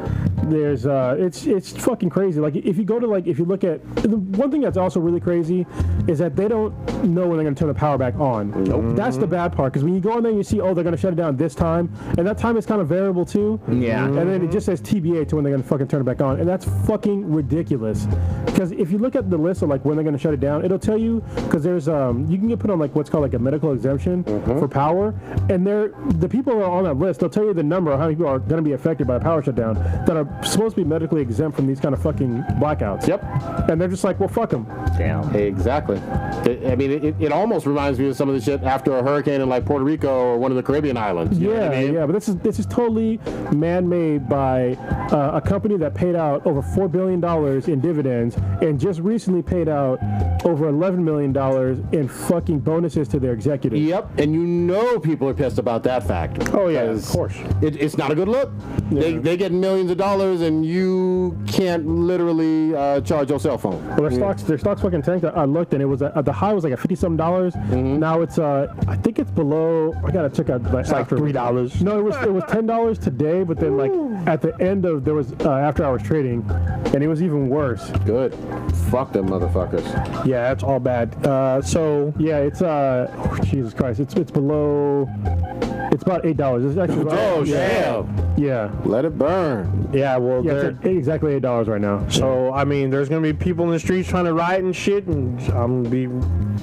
There's it's fucking crazy. Like if you go to if you look at the one thing that's also really crazy is that they don't know when they're going to turn the power back on. Nope. That's the bad part, because when you go in there and you see, they're going to shut it down this time, and that time is kind of variable too. Yeah. And then it just says TBA to when they're going to fucking turn it back on, and that's fucking ridiculous. Because if you look at the list of when they're going to shut it down, it'll tell you, because there's you can get put on what's called a medical exemption for power, and the people who are on that list, they'll tell you the number of how many people are going to be affected by a power shutdown that are supposed to be medically exempt from these kind of fucking blackouts. Yep. And they're just like, well, fuck them. Damn. Exactly. It almost reminds me of some of the shit after a hurricane in Puerto Rico or one of the Caribbean islands. You know what I mean? Yeah, but this is totally man-made by a company that paid out over $4 billion in dividends and just recently paid out over $11 million in fucking bonuses to their executives. Yep, and people are pissed about that fact. Oh yeah, of course. It's not a good look. Yeah. They get millions of dollars and you can't literally charge your cell phone. Well, their stocks fucking tanked. I looked and it was the high was at $50-something. Now it's I think it's below. I gotta check out It's like $3. No, it was $10 today, but then at the end of there was after hours trading, and it was even worse. Good. Fuck them motherfuckers. Yeah, that's all bad. So yeah, it's Jesus Christ, it's below. It's about $8. It's actually damn. Yeah. Let it burn. Yeah, well, it's at exactly $8 right now. So I mean, there's gonna be people in the streets trying to riot and shit, and I'm gonna be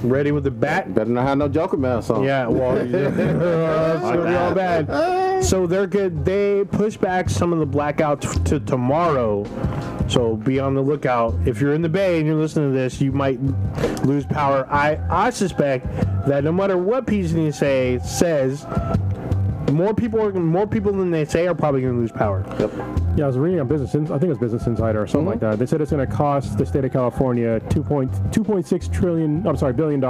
ready with the bat. Better not have no Joker mask on. Yeah, well, it's gonna be all bad. So they push back some of the blackouts to tomorrow. So be on the lookout. If you're in the Bay and you're listening to this, you might lose power. I suspect that no matter what PG&E says, more people than they say are probably going to lose power. Yep. Yeah, I was reading on I think it was Business Insider or something like that. They said it's going to cost the state of California $2.6 billion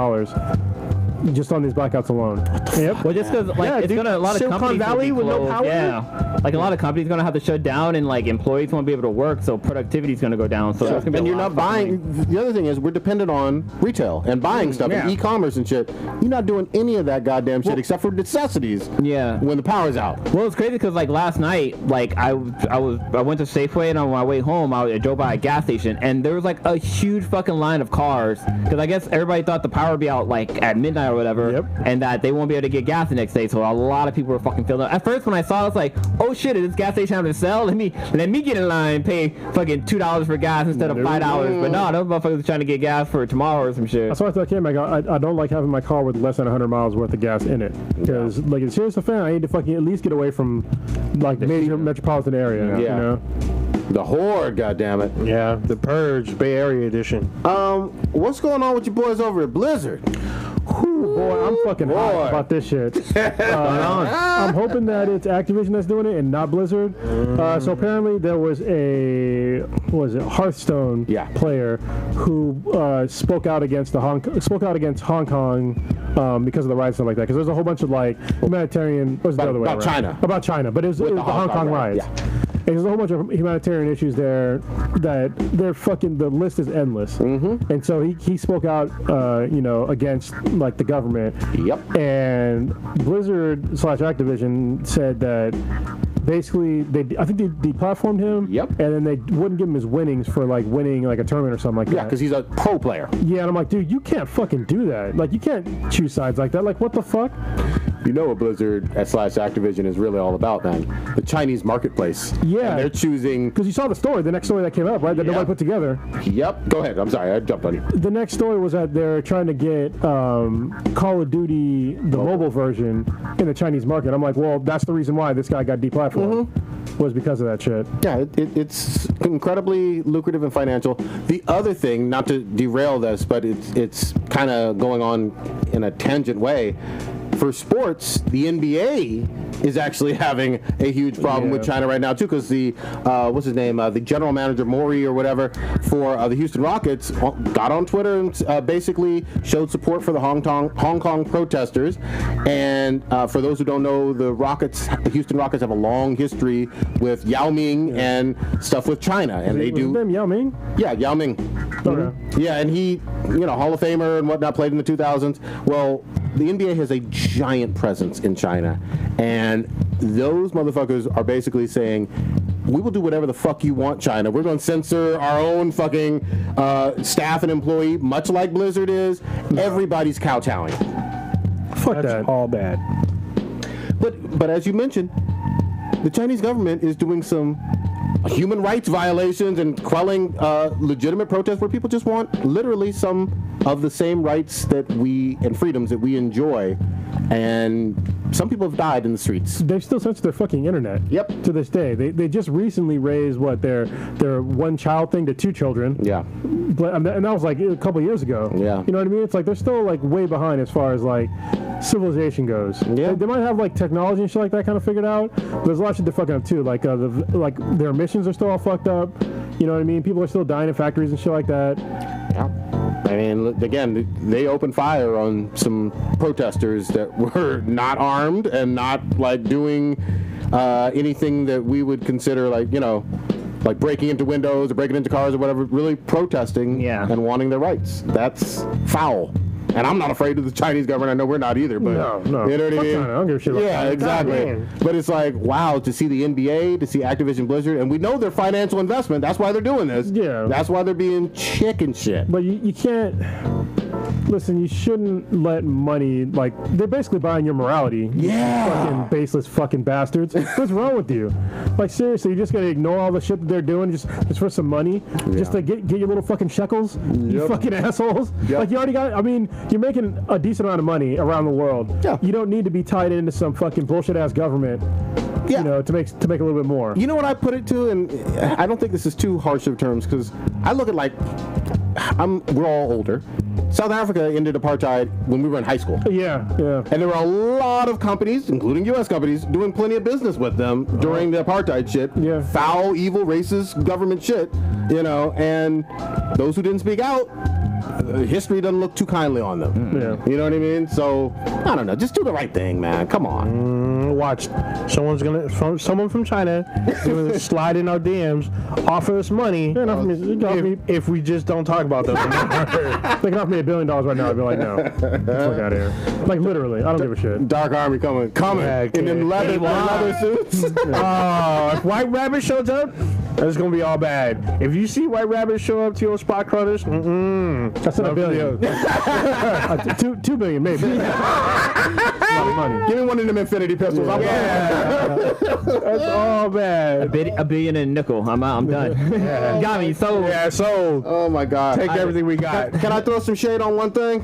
just on these blackouts alone. Yep. Well, just because it's gonna a lot of Silicon companies Valley will be with no closed. power. Yeah. A lot of companies gonna have to shut down, and employees won't be able to work, so productivity is gonna go down. So there's gonna be and a you're lot not of buying. The other thing is we're dependent on retail and buying stuff and e-commerce and shit. You're not doing any of that goddamn shit except for necessities. Yeah. When the power's out. Well, it's crazy because last night, I went to Safeway, and on my way home, I drove by a gas station, and there was a huge fucking line of cars because I guess everybody thought the power would be out at midnight or whatever, and that they won't be able to get gas the next day. So a lot of people were fucking filling up. At first, when I saw it, I was like, oh shit, is this gas station having to sell? Let me get in line, pay fucking $2 for gas instead of $5. But no, those motherfuckers are trying to get gas for tomorrow or some shit. That's why I thought, I don't like having my car with less than 100 miles worth of gas in it. Because, as serious a fan, I need to fucking at least get away from, major metropolitan area. Yeah. You know? The Horde, goddammit. Yeah, the Purge, Bay Area edition. What's going on with you boys over at Blizzard? Whew, boy, I'm fucking hot about this shit. I'm hoping that it's Activision that's doing it and not Blizzard. So apparently there was Hearthstone player who spoke out against Hong Kong because of the riots and stuff like that. Because there's a whole bunch of humanitarian. What was the other way around? About China, but it was the Hong Kong riots. Yeah. And there's a whole bunch of humanitarian issues there that the list is endless. And so he spoke out, against the government. Yep. And Blizzard / Activision said that basically I think they deplatformed him. Yep. And then they wouldn't give him his winnings for winning a tournament or something like that. Yeah, because he's a pro player. Yeah, and I'm like, dude, you can't fucking do that. You can't choose sides like that. What the fuck? You know what Blizzard / Activision is really all about, man. The Chinese marketplace. Yeah. And they're choosing... Because you saw the next story that came up, right? That nobody put together. Yep. Go ahead. I'm sorry. I jumped on you. The next story was that they're trying to get Call of Duty, the mobile version, in the Chinese market. I'm like, well, that's the reason why this guy got deplatformed. Was because of that shit. Yeah, it's incredibly lucrative and financial. The other thing, not to derail this, but it's kind of going on in a tangent way. for sports, the NBA is actually having a huge problem with China right now too, because the what's his name, the general manager Maury or whatever for the Houston Rockets got on Twitter and basically showed support for the Hong Kong protesters. And for those who don't know, the Houston Rockets have a long history with Yao Ming and stuff with China, and they do. Them Yao Ming? Yeah, Yao Ming. Okay. Yeah, and he, Hall of Famer and whatnot, played in the 2000s. Well, the NBA has a giant presence in China, and those motherfuckers are basically saying, we will do whatever the fuck you want, China. We're going to censor our own fucking staff and employee, much like Blizzard is. Everybody's kowtowing. Fuck That's that. all bad. But as you mentioned, the Chinese government is doing some human rights violations and quelling legitimate protests where people just want literally some of the same rights and freedoms that we enjoy. And some people have died in the streets. They still censor their fucking internet. Yep. To this day, they just recently raised their one child thing to 2 children. Yeah. But and that was like a couple years ago. Yeah. You know what I mean? It's like they're still like way behind as far as like civilization goes. Yeah. They might have like technology and shit like that kind of figured out. But there's a lot of shit they're fucking up too. Like their emissions are still all fucked up. You know what I mean? People are still dying in factories and shit like that. Yeah. I mean, again, they opened fire on some protesters that were not armed and not like doing anything that we would consider like breaking into windows or breaking into cars or whatever, really protesting and wanting their rights. That's foul. And I'm not afraid of the Chinese government. I know we're not either, but no. You know what I mean? China. I don't give a shit about Yeah, China. exactly. But it's like, wow, to see the NBA, to see Activision Blizzard, and we know they're financial investment. That's why they're doing this. Yeah. That's why they're being chicken shit. But you can't. Listen, you shouldn't let money, like, they're basically buying your morality. Yeah. Fucking baseless fucking bastards. What's wrong with you? Like, seriously, you just gotta ignore all the shit that they're doing just for some money? Just to get your little fucking shekels? You fucking assholes? Yep. Like, you already got, I mean, you're making a decent amount of money around the world. Yeah. You don't need to be tied into some fucking bullshit-ass government, Yeah. to make a little bit more. You know what I put it to, and I don't think this is too harsh of terms, because I look at we're all older. South Africa ended apartheid when we were in high school. Yeah. And there were a lot of companies, including U.S. companies, doing plenty of business with them during the apartheid shit. Yeah. Foul, evil, racist government shit, and those who didn't speak out, history doesn't look too kindly on them. Yeah. You know what I mean? So, I don't know. Just do the right thing, man. Come on. Watch. Someone from China gonna slide in our DMs, offer us money if we just don't talk about them. They can offer me $1 billion right now. I'd be like, no. Get the fuck out of here. Like, literally. I don't give a shit. Dark Army coming in them leather suits. If White Rabbit shows up, that's gonna be all bad. If you see White Rabbit show up to your spot crunners, That's not $1 billion. $2 billion, maybe. Money. Give me one of them infinity pistols. that's all bad. $1 billion and a nickel. I'm done. You got me sold. Yeah, sold. Oh my God. Take everything we got. Can I throw some shade on one thing?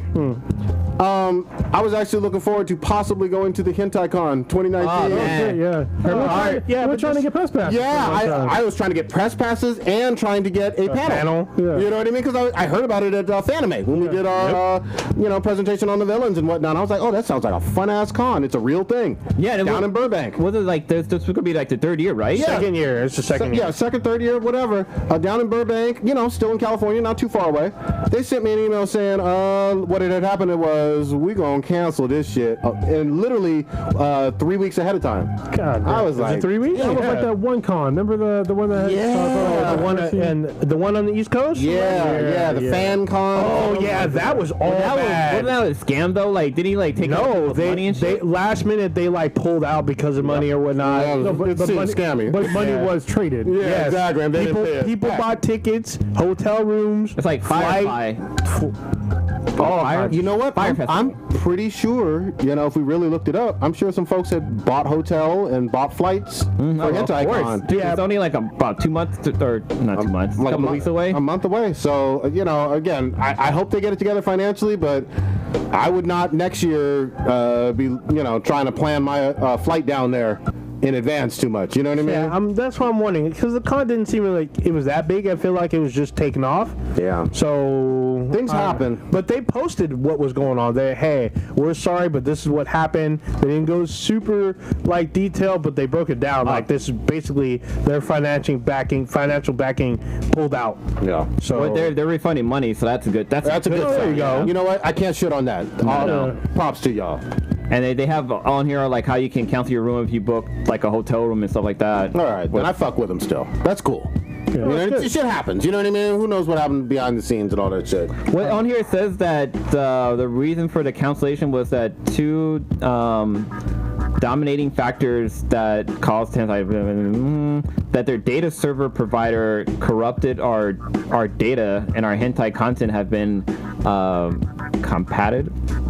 I was actually looking forward to possibly going to the HentaiCon 2019. Oh, man. We're trying to get press passes. Yeah, I was trying to get press passes and trying to get a panel. Yeah. You know what I mean? Because I heard about it at Fanime when we did our presentation on the villains and whatnot. I was like, oh, that sounds like a fun ass con. It's a real thing. Yeah, down in Burbank. Was it like this could be like the 3rd year, right? Yeah. Second year. It's the second year. Yeah, second, third year, whatever. Down in Burbank, still in California, not too far away. They sent me an email saying, what had happened was we gonna cancel this shit, and literally 3 weeks ahead of time. God, I was like, 3 weeks? That was like that one con. Remember the one that had the one on the East Coast? the fan con. Oh yeah, that was all bad. Wasn't that a scam though? Like, did he like take money and shit? They last minute they like pulled out because of money or whatnot. It seemed scammy. But money was traded. Yeah, exactly. And they didn't pay it. People bought tickets, hotel rooms. It's like Firefly. You know what? Fire I'm pretty sure, if we really looked it up, I'm sure some folks had bought hotel and bought flights for HentaiCon. Dude, it's only like about 2 months, or not 2 months, a couple weeks away. A month away. So, again, I hope they get it together financially, but I would not next year be, trying to plan my flight down there in advance too much. You know what I mean? Yeah, that's what I'm wondering, because the con didn't seem like it was that big. I feel like it was just taken off. Yeah. So Things happen. But they posted what was going on. Hey, we're sorry, but this is what happened. They didn't go super like detailed, but they broke it down. Like this is basically their financial backing pulled out. Yeah. So Well, they're refunding money, so that's a good. That's That's a good There sign. you go. You know what? I can't shit on that. Props to y'all. And they have on here like how you can cancel your room if you book like a hotel room and stuff like that. All right, then I fuck with them still. That's cool. You know, shit happens. You know what I mean? Who knows what happened behind the scenes and all that shit. Well, on here it says that the reason for the cancellation was that two dominating factors that caused that their data server provider corrupted our data, and our hentai content have been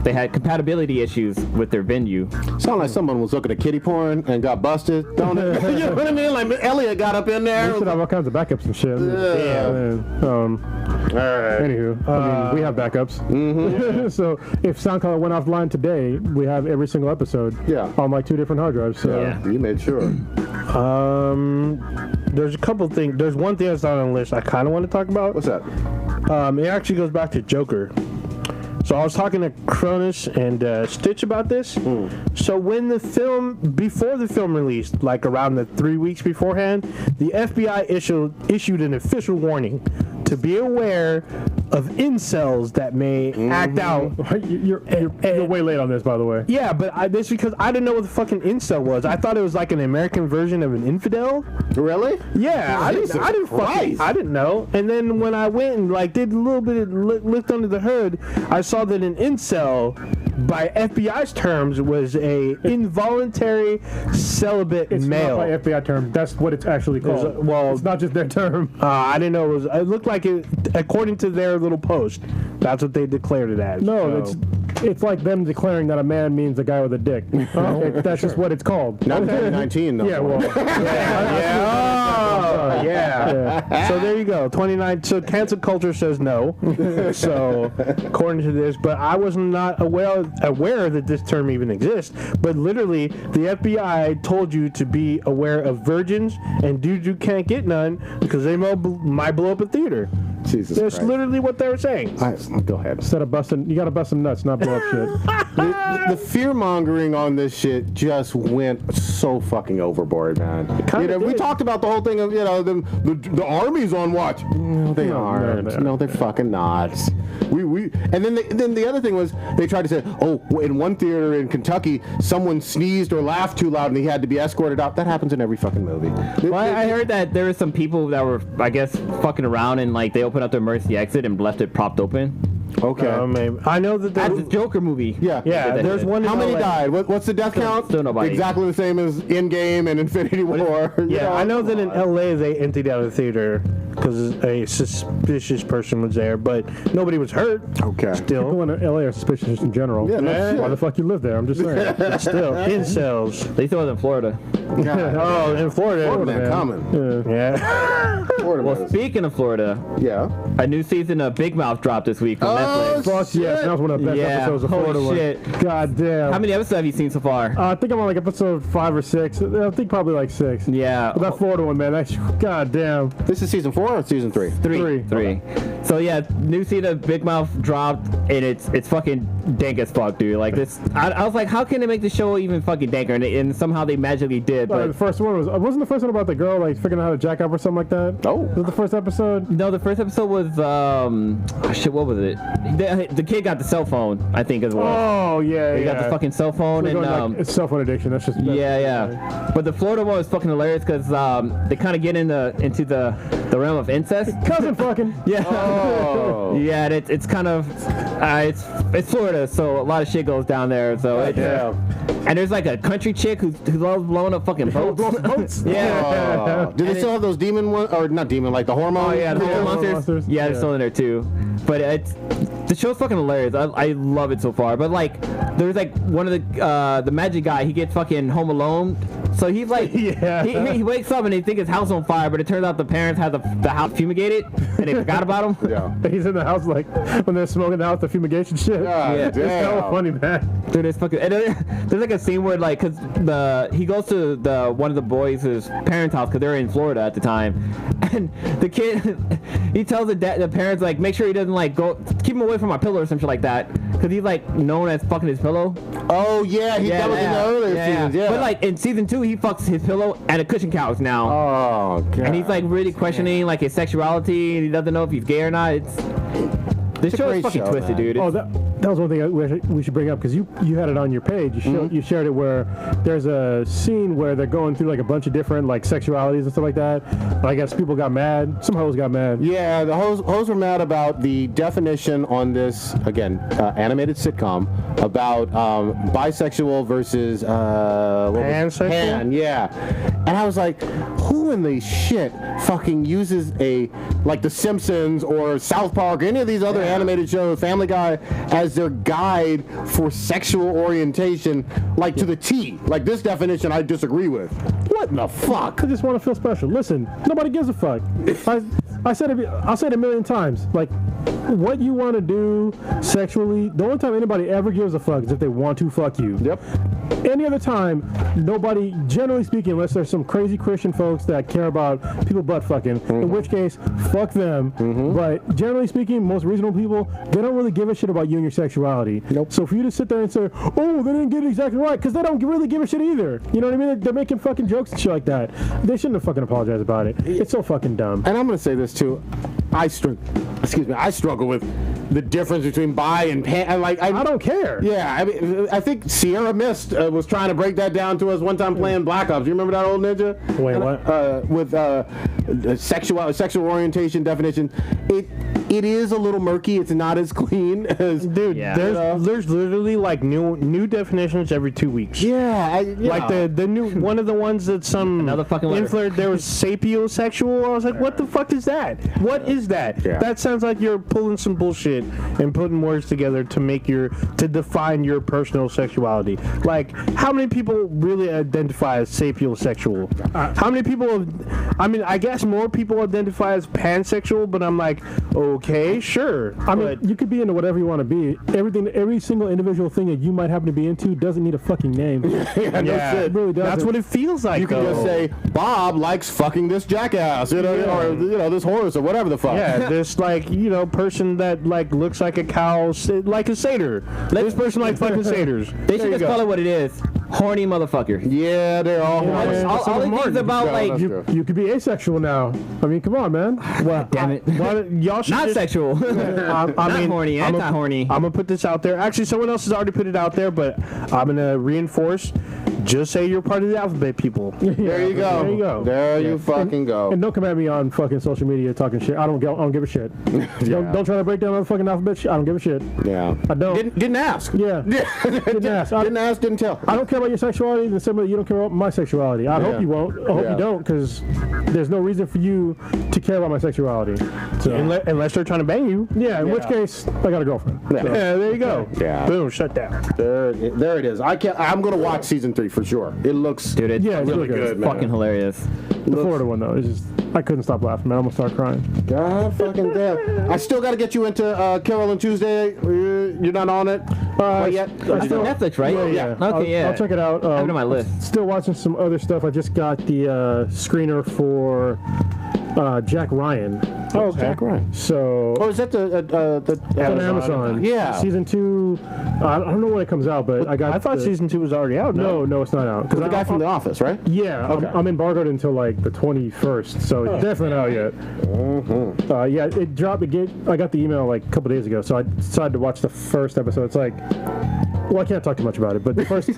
they had compatibility issues with their venue. Sound like someone was looking at kitty porn and got busted, don't it? You know what I mean? Like Elliot got up in there. We should have all kinds of backups and shit. Anywho, I mean, we have backups. Mm-hmm. So if SoundCloud went offline today, we have every single episode on like 2 different hard drives. So You made sure. there's a couple things. There's one thing that's not on the list I kind of want to talk about. What's that? It actually goes back to Joker. So I was talking to Cronus and Stitch about this. So when before the film released, like around the 3 weeks beforehand, the FBI issued an official warning to be aware of incels that may act out. You're way late on this, by the way. Yeah, but this because I didn't know what the fucking incel was. I thought it was like an American version of an infidel. Really? Yeah, I didn't know. And then when I went and like did a little bit of looked under the hood, I saw that an incel, by FBI's terms, was a involuntary celibate It's male. not by FBI term. That's what it's actually called. Well, it's not just their term. I didn't know it was. It looked like it, according to their little post, that's what they declared it as. No, So- it's like them declaring that a man means a guy with a dick. That's just what it's called. Not 2019, though. Yeah, well, yeah. So there you go. 29. So cancel culture says no. So according to this, but I was not aware that this term even exists. But literally, the FBI told you to be aware of virgins and dudes you can't get none because they might blow up a theater. Jesus That's Christ. literally what they were saying. Go ahead. instead of busting, you gotta bust some nuts, not blow up shit. The fear mongering on this shit just went so fucking overboard, man. We talked about the whole thing of the army's on watch. No, they aren't. No, they're fucking not. And then the other thing was they tried to say, in one theater in Kentucky, someone sneezed or laughed too loud and he had to be escorted out. That happens in every fucking movie. Well, I heard that there were some people that were, I guess, fucking around and like they opened up the emergency exit and left it propped open. Okay. Maybe. I know that That's the Joker movie. Yeah. there's one. How many died? What's the death count? Still nobody. Exactly the same as Endgame and Infinity War. Yeah, I know that in LA they emptied out a theater because a suspicious person was there, but nobody was hurt. Okay. Still, People in LA are suspicious in general. Yeah, no shit. Why the fuck you live there? I'm just saying. still incels. They still was in Florida. Oh, in Florida. Florida man coming. Yeah. Florida Well, man. speaking of Florida, Yeah. a new season of Big Mouth dropped this week on Netflix. Fuck yes, that was one of the best Yeah, episodes of holy Florida. One. shit. God damn. How many episodes have you seen so far? I think I'm on like episode 5 or 6. I think probably like 6. Yeah. But that Florida one, man. That's god damn. This is season 4 or season 3? Three. So yeah, new season of Big Mouth dropped, and it's fucking dank as fuck, dude. Like this, I was like, how can they make the show even fucking danker? And somehow they magically did. The But first one wasn't the first one about the girl like figuring out how to jack up or something like that? Oh. Was it the first episode? no, the first episode was what was it? The kid got the cell phone, I think, as well. Oh yeah, He yeah. got the fucking cell phone, We're and going, like, it's cell phone addiction. That's just yeah. But the Florida one was fucking hilarious because they kind of get into the realm of incest. Cousin fucking. Yeah. Oh. Yeah, and it's kind of it's Florida, so a lot of shit goes down there. So and there's like a country chick who loves blowing up fucking boats. Yeah. Oh. Do they still have those demon ones? Or not demon, like the hormone? Oh yeah, the hormone monsters. monsters. Yeah, they're Yeah. still in there too. But the show's fucking hilarious. I love it so far. But like, there's like one of the magic guy. He gets fucking home alone So he's like, he wakes up and he thinks his house on fire, but it turns out the parents had the house fumigated and they forgot about him. Yeah. He's in the house like when they're smoking the house, the fumigation shit. God Yeah. It's hella funny, man. Dude, it's fucking. And there's like a scene where like, cause he goes to one of the boys' parents' house because they're in Florida at the time, and the kid he tells the parents like make sure he doesn't like keep him away from my pillow or something like that, because he's like known as fucking his pillow. Oh yeah, that was in the earlier seasons. Yeah. But like in season 2, he fucks his pillow and a cushion couch now. Oh god. And he's like really questioning like his sexuality, and he doesn't know if he's gay or not. This show is fucking twisted, dude. Oh, that was one thing we should bring up, because you had it on your page. You shared it where there's a scene where they're going through like a bunch of different like sexualities and stuff like that. But I guess people got mad. Some hoes got mad. Yeah, the hoes were mad about the definition on this, again, animated sitcom about bisexual versus pansexual? pan, yeah. And I was like, who in the shit fucking uses like The Simpsons or South Park or any of these other animated shows, Family Guy, as their guide for sexual orientation, like to the T? Like, this definition I disagree with. What in the fuck? I just want to feel special. Listen, nobody gives a fuck. I'll say it a million times. Like, what you want to do sexually, the only time anybody ever gives a fuck is if they want to fuck you. Yep. Any other time, nobody, generally speaking, unless there's some crazy Christian folks that care about people butt fucking, in which case, fuck them. But generally speaking, most reasonable people, they don't really give a shit about you and your sexuality. Nope. So for you to sit there and say, oh, they didn't get it exactly right, because they don't really give a shit either. You know what I mean? They're making fucking jokes and shit like that. They shouldn't have fucking apologized about it. It's so fucking dumb. And I'm going to say this too. I struggle with the difference between bi and pan. Like, I don't care. Yeah, I mean, I think Sierra Mist was trying to break that down to us one time playing Black Ops. You remember that old ninja? Wait, what? With sexual orientation definition. It is a little murky. It's not as clean as there's literally like new definitions every 2 weeks. Like the new one of the ones that some Another fucking letter. influencer, there was sapiosexual. I was like, what the fuck is that? What is that? Yeah. That sounds like you're pulling some bullshit and putting words together to define your personal sexuality. Like, how many people really identify as sapiosexual? How many people I guess more people identify as pansexual, but I'm like, okay, sure. I mean, you could be into whatever you want to be. Every single individual thing that you might happen to be into doesn't need a fucking name. It really doesn't. That's what it feels like. you can just say Bob likes fucking this jackass, or this horse or whatever the fuck. Yeah, this person that like looks like a cow, like a satyr. This person likes fucking satyrs. They should just call it what it is. Horny motherfucker. Yeah, they're all horny. All the things about like You could be asexual now. I mean, come on, man. damn it. Y'all should Not just, sexual. Not horny, anti-horny. I'm gonna put this out there. Actually, someone else has already put it out there, but I'm gonna reinforce. Just say you're part of the alphabet, people. There you go. There you go. There you fucking go. And don't come at me on fucking social media talking shit. I don't give a shit. Don't try to break down the fucking alphabet shit. I don't give a shit. Yeah. I don't. Didn't ask. Yeah. Didn't ask. Didn't ask, didn't tell. I don't care about your sexuality the same way you don't care about my sexuality. I hope you won't. I hope you don't, because there's no reason for you to care about my sexuality. So Unless they're trying to bang you. yeah, in which case I got a girlfriend. Yeah. So. Yeah, there you go. Yeah. Boom, shut down. There it is. I'm gonna watch season 3 for sure. It looks Dude, it's Yeah, it's really good. man. fucking hilarious. The Florida one though, is just I couldn't stop laughing, man. I almost started crying. God fucking damn. I still got to get you into Carol and Tuesday. You're not on it quite yet? It's on Netflix, right? Yeah. Okay, yeah. I'll check it out. I have it on my list. Still watching some other stuff. I just got the screener for Jack Ryan. Oh, Jack Ryan. So Oh, is that the it's on Amazon. Yeah. Season 2. I don't know when it comes out, but I thought season 2 was already out. No, it's not out. the guy from The Office, right? Yeah, Okay. I'm embargoed until like the 21st, so it's definitely not out yet. Yeah, it dropped. I got the email like a couple days ago, so I decided to watch the first episode. It's like, well, I can't talk too much about it, but the first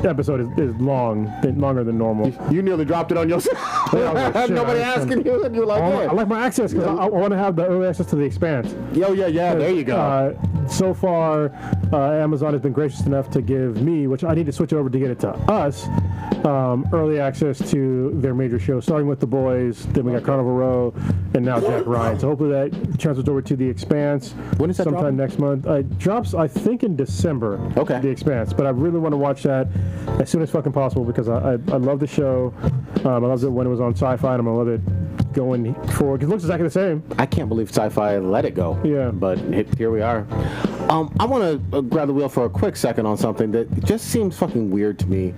episode is longer than normal. You nearly dropped it on yourself. Yeah, I was like, shit, Nobody asking you, and you're like, I like my access because I want to have the early access to The Expanse. yeah. There you go. So far, Amazon has been gracious enough to give me, which I need to switch over to get it to us, early access to their major shows, starting with The Boys, then we got Carnival Row, and now Jack Ryan. So hopefully that transfers over to The Expanse. When is that sometime dropping? next month. It drops, I think, in December. Okay. The Expanse, but I really want to watch that as soon as fucking possible because I love the show. I loved it when it was on Sci-Fi, and I'm gonna love it going forward. 'Cause it looks exactly the same. I can't believe Sci-Fi let it go. Yeah. But here we are. I want to grab the wheel for a quick second on something that just seems fucking weird to me.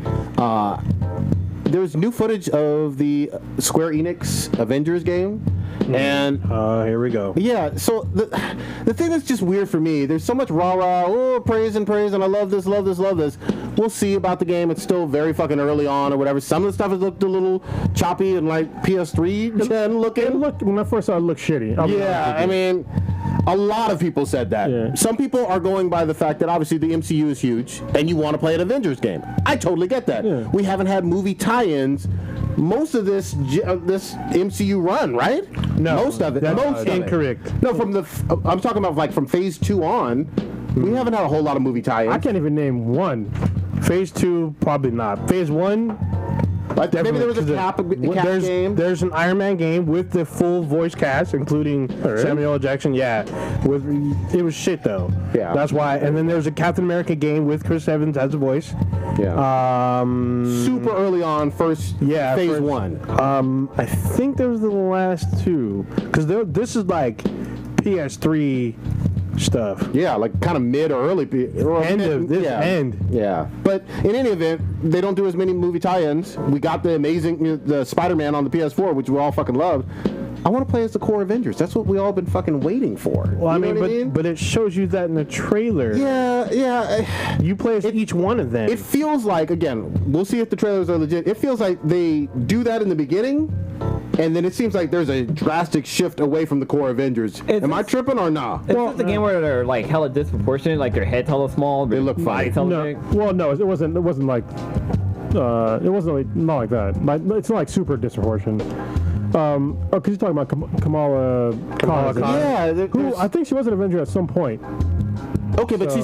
There's new footage of the Square Enix Avengers game. And here we go. yeah, so the thing that's just weird for me, there's so much rah-rah, praise, and I love this. We'll see about the game. It's still very fucking early on or whatever. Some of the stuff has looked a little choppy and like PS3 gen looking. When I first saw it, it looked shitty. Yeah, I mean, a lot of people said that. Yeah. Some people are going by the fact that obviously the MCU is huge and you want to play an Avengers game. I totally get that. Yeah. We haven't had movie tie-ins most of this MCU run, right? No, most of it. that's Most of it. incorrect. No, I'm talking about like from Phase 2 on. We haven't had a whole lot of movie tie-ins. I can't even name one. Phase 2, probably not. Phase 1, Like, maybe there was a definitely, Cap there's, game. There's an Iron Man game with the full voice cast, including Samuel L. Jackson. Yeah, it was shit though. Yeah. That's why. And then there's a Captain America game with Chris Evans as a voice. Yeah. Super early on, Phase 1. I think those are the last two, because this is like PS3 stuff. Yeah, like kind of mid or early. End. Yeah, but in any event, they don't do as many movie tie-ins. We got the amazing the Spider-Man on the PS4, which we all fucking love. I want to play as the core Avengers. That's what we all been fucking waiting for. Well, you know what I mean? But it shows you that in the trailer. Yeah. You play as each one of them. It feels like, again, we'll see if the trailers are legit. It feels like they do that in the beginning, and then it seems like there's a drastic shift away from the core Avengers. Am I tripping or not? Is this the game where they're like hella disproportionate, like their head's hella small, They look funny. body's hella No, big? well, no, it wasn't like not like that. It's not like super disproportionate. Because you're talking about Kamala Khan. Yeah. Who I think she was an Avenger at some point. Okay, but So-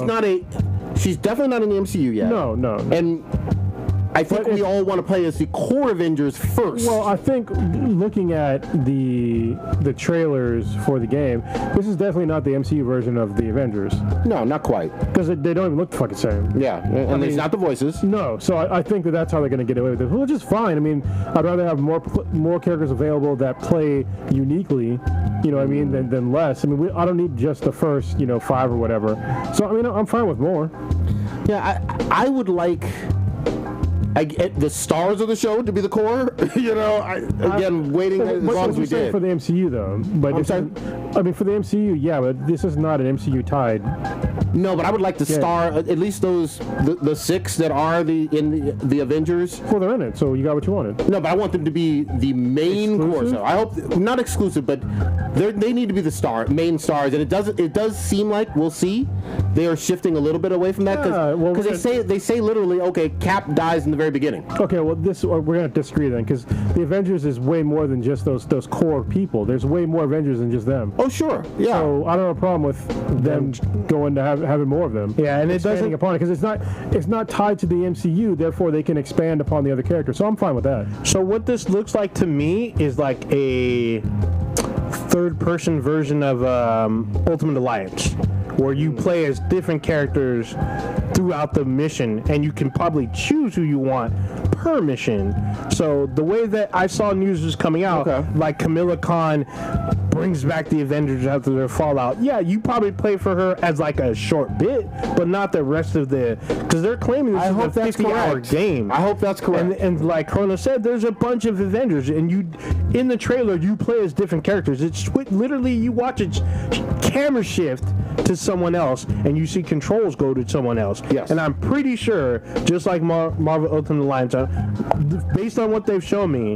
she's definitely not in the MCU yet. No. And I think But we all want to play as the core Avengers first. Well, I think looking at the trailers for the game, this is definitely not the MCU version of the Avengers no, not quite. because they don't even look the fucking same. Yeah, and it's not the voices. No, so I think that's how they're going to get away with it, which is fine. I mean, I'd rather have more characters available that play uniquely, you know what I mean, than less. I mean, I don't need just the first, 5 or whatever. So, I mean, I'm fine with more. Yeah, I would like the stars of the show to be the core. Waiting as long as we did. For the MCU, though. But I'm sorry? I mean, for the MCU, yeah, but this is not an MCU tied. No, but I would like to star at least the 6 that are in the Avengers. Well, they're in it, so you got what you wanted. No, but I want them to be the main core. Exclusive? So I hope not exclusive, but they need to be the main stars. And it does seem like we'll see they are shifting a little bit away from that because they say literally, okay, Cap dies in the very beginning. Okay, well, we're gonna disagree then, because the Avengers is way more than just those core people. There's way more Avengers than just them. Oh, sure, yeah. So I don't have a problem with them going to having more of them. Yeah, and it expanding doesn't upon it because it's not tied to the MCU. Therefore, they can expand upon the other characters. So I'm fine with that. So what this looks like to me is like a third-person version of Ultimate Alliance, where you play as different characters throughout the mission, and you can probably choose who you want per mission. So the way that I saw news was coming out, like Kamala Khan brings back the Avengers after their fallout. Yeah, you probably play for her as like a short bit, but not the rest of because they're claiming this is a 50-hour game. I hope that's correct. And like Chrono said, there's a bunch of Avengers, and in the trailer you play as different characters. It's literally you watch a camera shift to someone else, and you see controls go to someone else. Yes. And I'm pretty sure, just like Marvel Ultimate Alliance, based on what they've shown me,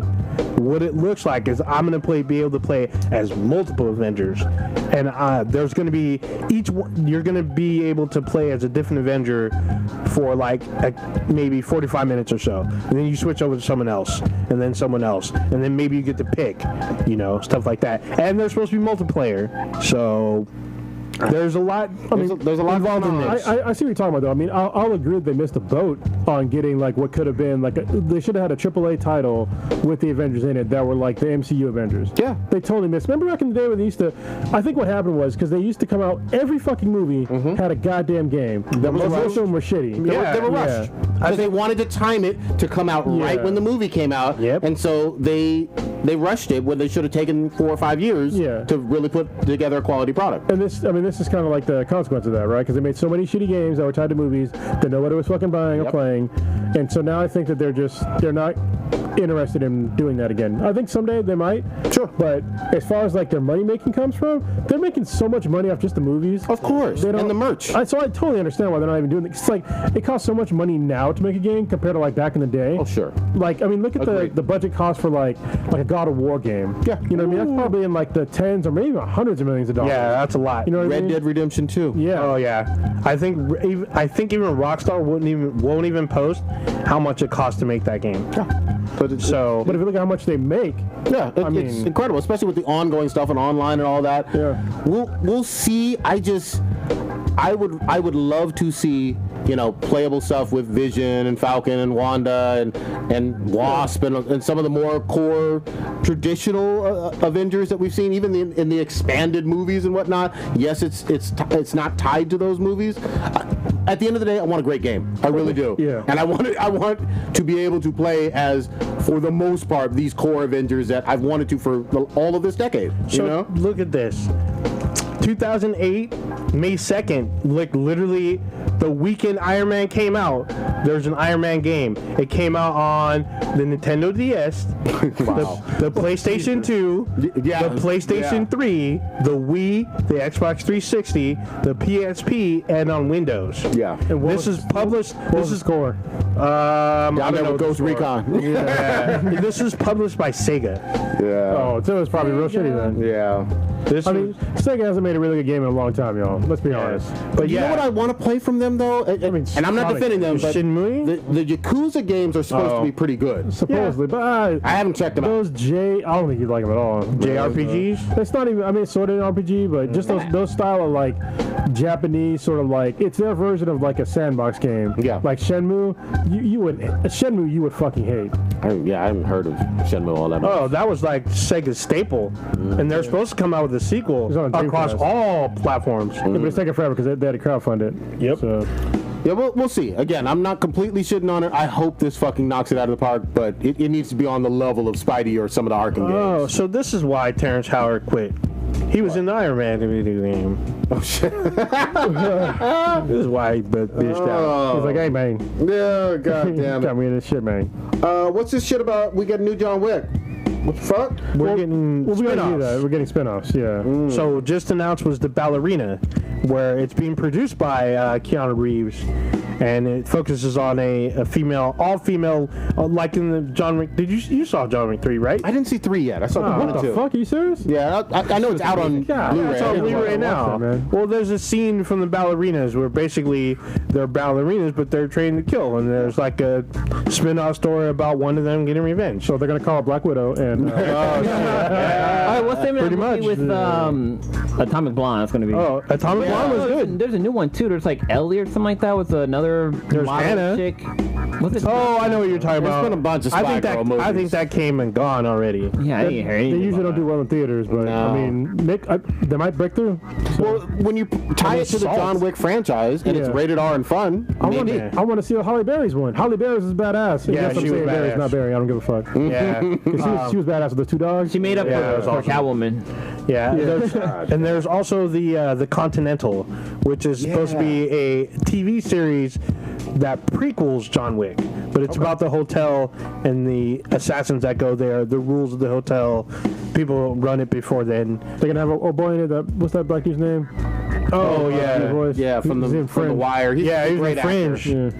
what it looks like is I'm going to be able to play as multiple Avengers, and there's going to be each one. You're going to be able to play as a different Avenger for like maybe 45 minutes or so, and then you switch over to someone else, and then someone else, and then maybe you get to pick, stuff like that. And there's supposed to be multiplayer, so. There's a lot. I mean, there's a lot involved in this. I see what you're talking about, though. I mean, I'll agree that they missed the boat on getting like what could have been like they should have had a AAA title with the Avengers in it that were like the MCU Avengers. Yeah. They totally missed. Remember back in the day when they used to? I think what happened was because they used to come out every fucking movie had a goddamn game. Most of them were shitty. They were rushed. Because they wanted to time it to come out right when the movie came out. Yep. And so they rushed it when they should have taken 4 or 5 years to really put together a quality product. And this is kind of like the consequence of that, right? Because they made so many shitty games that were tied to movies that nobody was fucking buying or playing. And so now I think that they're not interested in doing that again. I think someday they might. Sure. But as far as like their money making comes from, they're making so much money off just the movies. Of course. And the merch. So I totally understand why they're not even doing it. It's like it costs so much money now to make a game compared to like back in the day. Oh, sure. Like, I mean, look at the budget cost for like a God of War game. Yeah. You know what I mean? That's probably in like the tens or maybe even hundreds of millions of dollars. Yeah, that's a lot. You know what I mean? Red Dead Redemption 2. Yeah. Oh yeah. I think even Rockstar won't even post how much it costs to make that game. But if you look at how much they make, it's incredible, especially with the ongoing stuff and online and all that. Yeah. We'll see. I would love to see, playable stuff with Vision and Falcon and Wanda and Wasp and some of the more core traditional Avengers that we've seen, even in the expanded movies and whatnot. Yes, it's not tied to those movies. At the end of the day, I want a great game. I really do. Yeah. And I want to be able to play as, for the most part, these core Avengers that I've wanted to for all of this decade. So look at this. 2008, May 2nd, like literally the weekend Iron Man came out, there's an Iron Man game. It came out on the Nintendo DS, the PlayStation 2, the PlayStation 3, the Wii, the Xbox 360, the PSP, and on Windows. Yeah. and This is published. This is score. I know Ghost Recon. Yeah. This is published by Sega. Yeah. Oh, so it's probably real shitty then. Yeah. Sega hasn't made a really good game in a long time, y'all. Let's be honest. But you know what I want to play from them, though? And I'm not defending them, but Shenmue? the Yakuza games are supposed to be pretty good. Supposedly, but I haven't checked them out. those I don't think you'd like them at all. JRPGs? It's not even. I mean, it's sort of an RPG, but just those style of like Japanese sort of like it's their version of like a sandbox game. Yeah. Like Shenmue, you would fucking hate. I haven't heard of Shenmue all that much. Oh, that was like Sega's staple. And they're supposed to come out with a sequel It's on across Dreamcast. all platforms. Yeah, but it's taking forever because they had to crowdfund it. Yep. So Yeah, we'll see. Again, I'm not completely shitting on it. I hope this fucking knocks it out of the park, but it needs to be on the level of Spidey or some of the Arkham Oh, games. so this is why Terrence Howard quit. He was in the Iron Man video game. Oh, shit. This is why he bitched out. he's like, hey man, Yeah, goddamn got it. me in this shit, man. What's this shit about we get a new John Wick? What the fuck? We're getting Well, we gotta do spin-offs. that. We're getting spin-offs. Yeah. So just announced was the Ballerina, where it's being produced by Keanu Reeves, and it focuses on a female, all female, like in the John Wick. You saw John Wick 3, right? I didn't see 3 yet. I saw the 1 What and the 2. fuck? Are you serious? Yeah, I know it's out on God, Blu-ray. It's on Blu-ray now. Watch that, man. Well, there's a scene from the Ballerinas where basically they're ballerinas, but they're trained to kill, and there's like a spin-off story about one of them getting revenge. So they're gonna call it Black Widow and. All right, what's the name of that Pretty movie with Atomic Blonde? That's gonna be. Oh, Atomic Blonde was good. There's a new one too. There's like Ellie or something like that with another There's model Anna. chick. What's it? Oh, I know what you're talking There's about. been a bunch of spy girl movies. I think that came and gone already. Yeah, I didn't hear They anything usually about don't do well in theaters, but No. I mean, they might break through. Well, when you tie it to the Salt. John Wick franchise and it's Yeah. rated R and fun, maybe. I want to see what Holly Berry's one. Holly Berry's is badass. Yeah, Yes, I'm she was saying Berry's badass. not Berry. I don't give a fuck. Yeah. 'Cause she was badass with the 2 dogs. She made up Yeah, that was for awesome. Catwoman. Yeah, and there's also the Continental, which is supposed to be a TV series that prequels John Wick, but it's about the hotel and the assassins that go there, the rules of the hotel. People run it before then. They're gonna have a boy in it. What's that black dude's name? Oh His yeah, voice. Yeah, from He's the in from the Fringe. Wire. He's yeah, a he was great in Fringe. actor.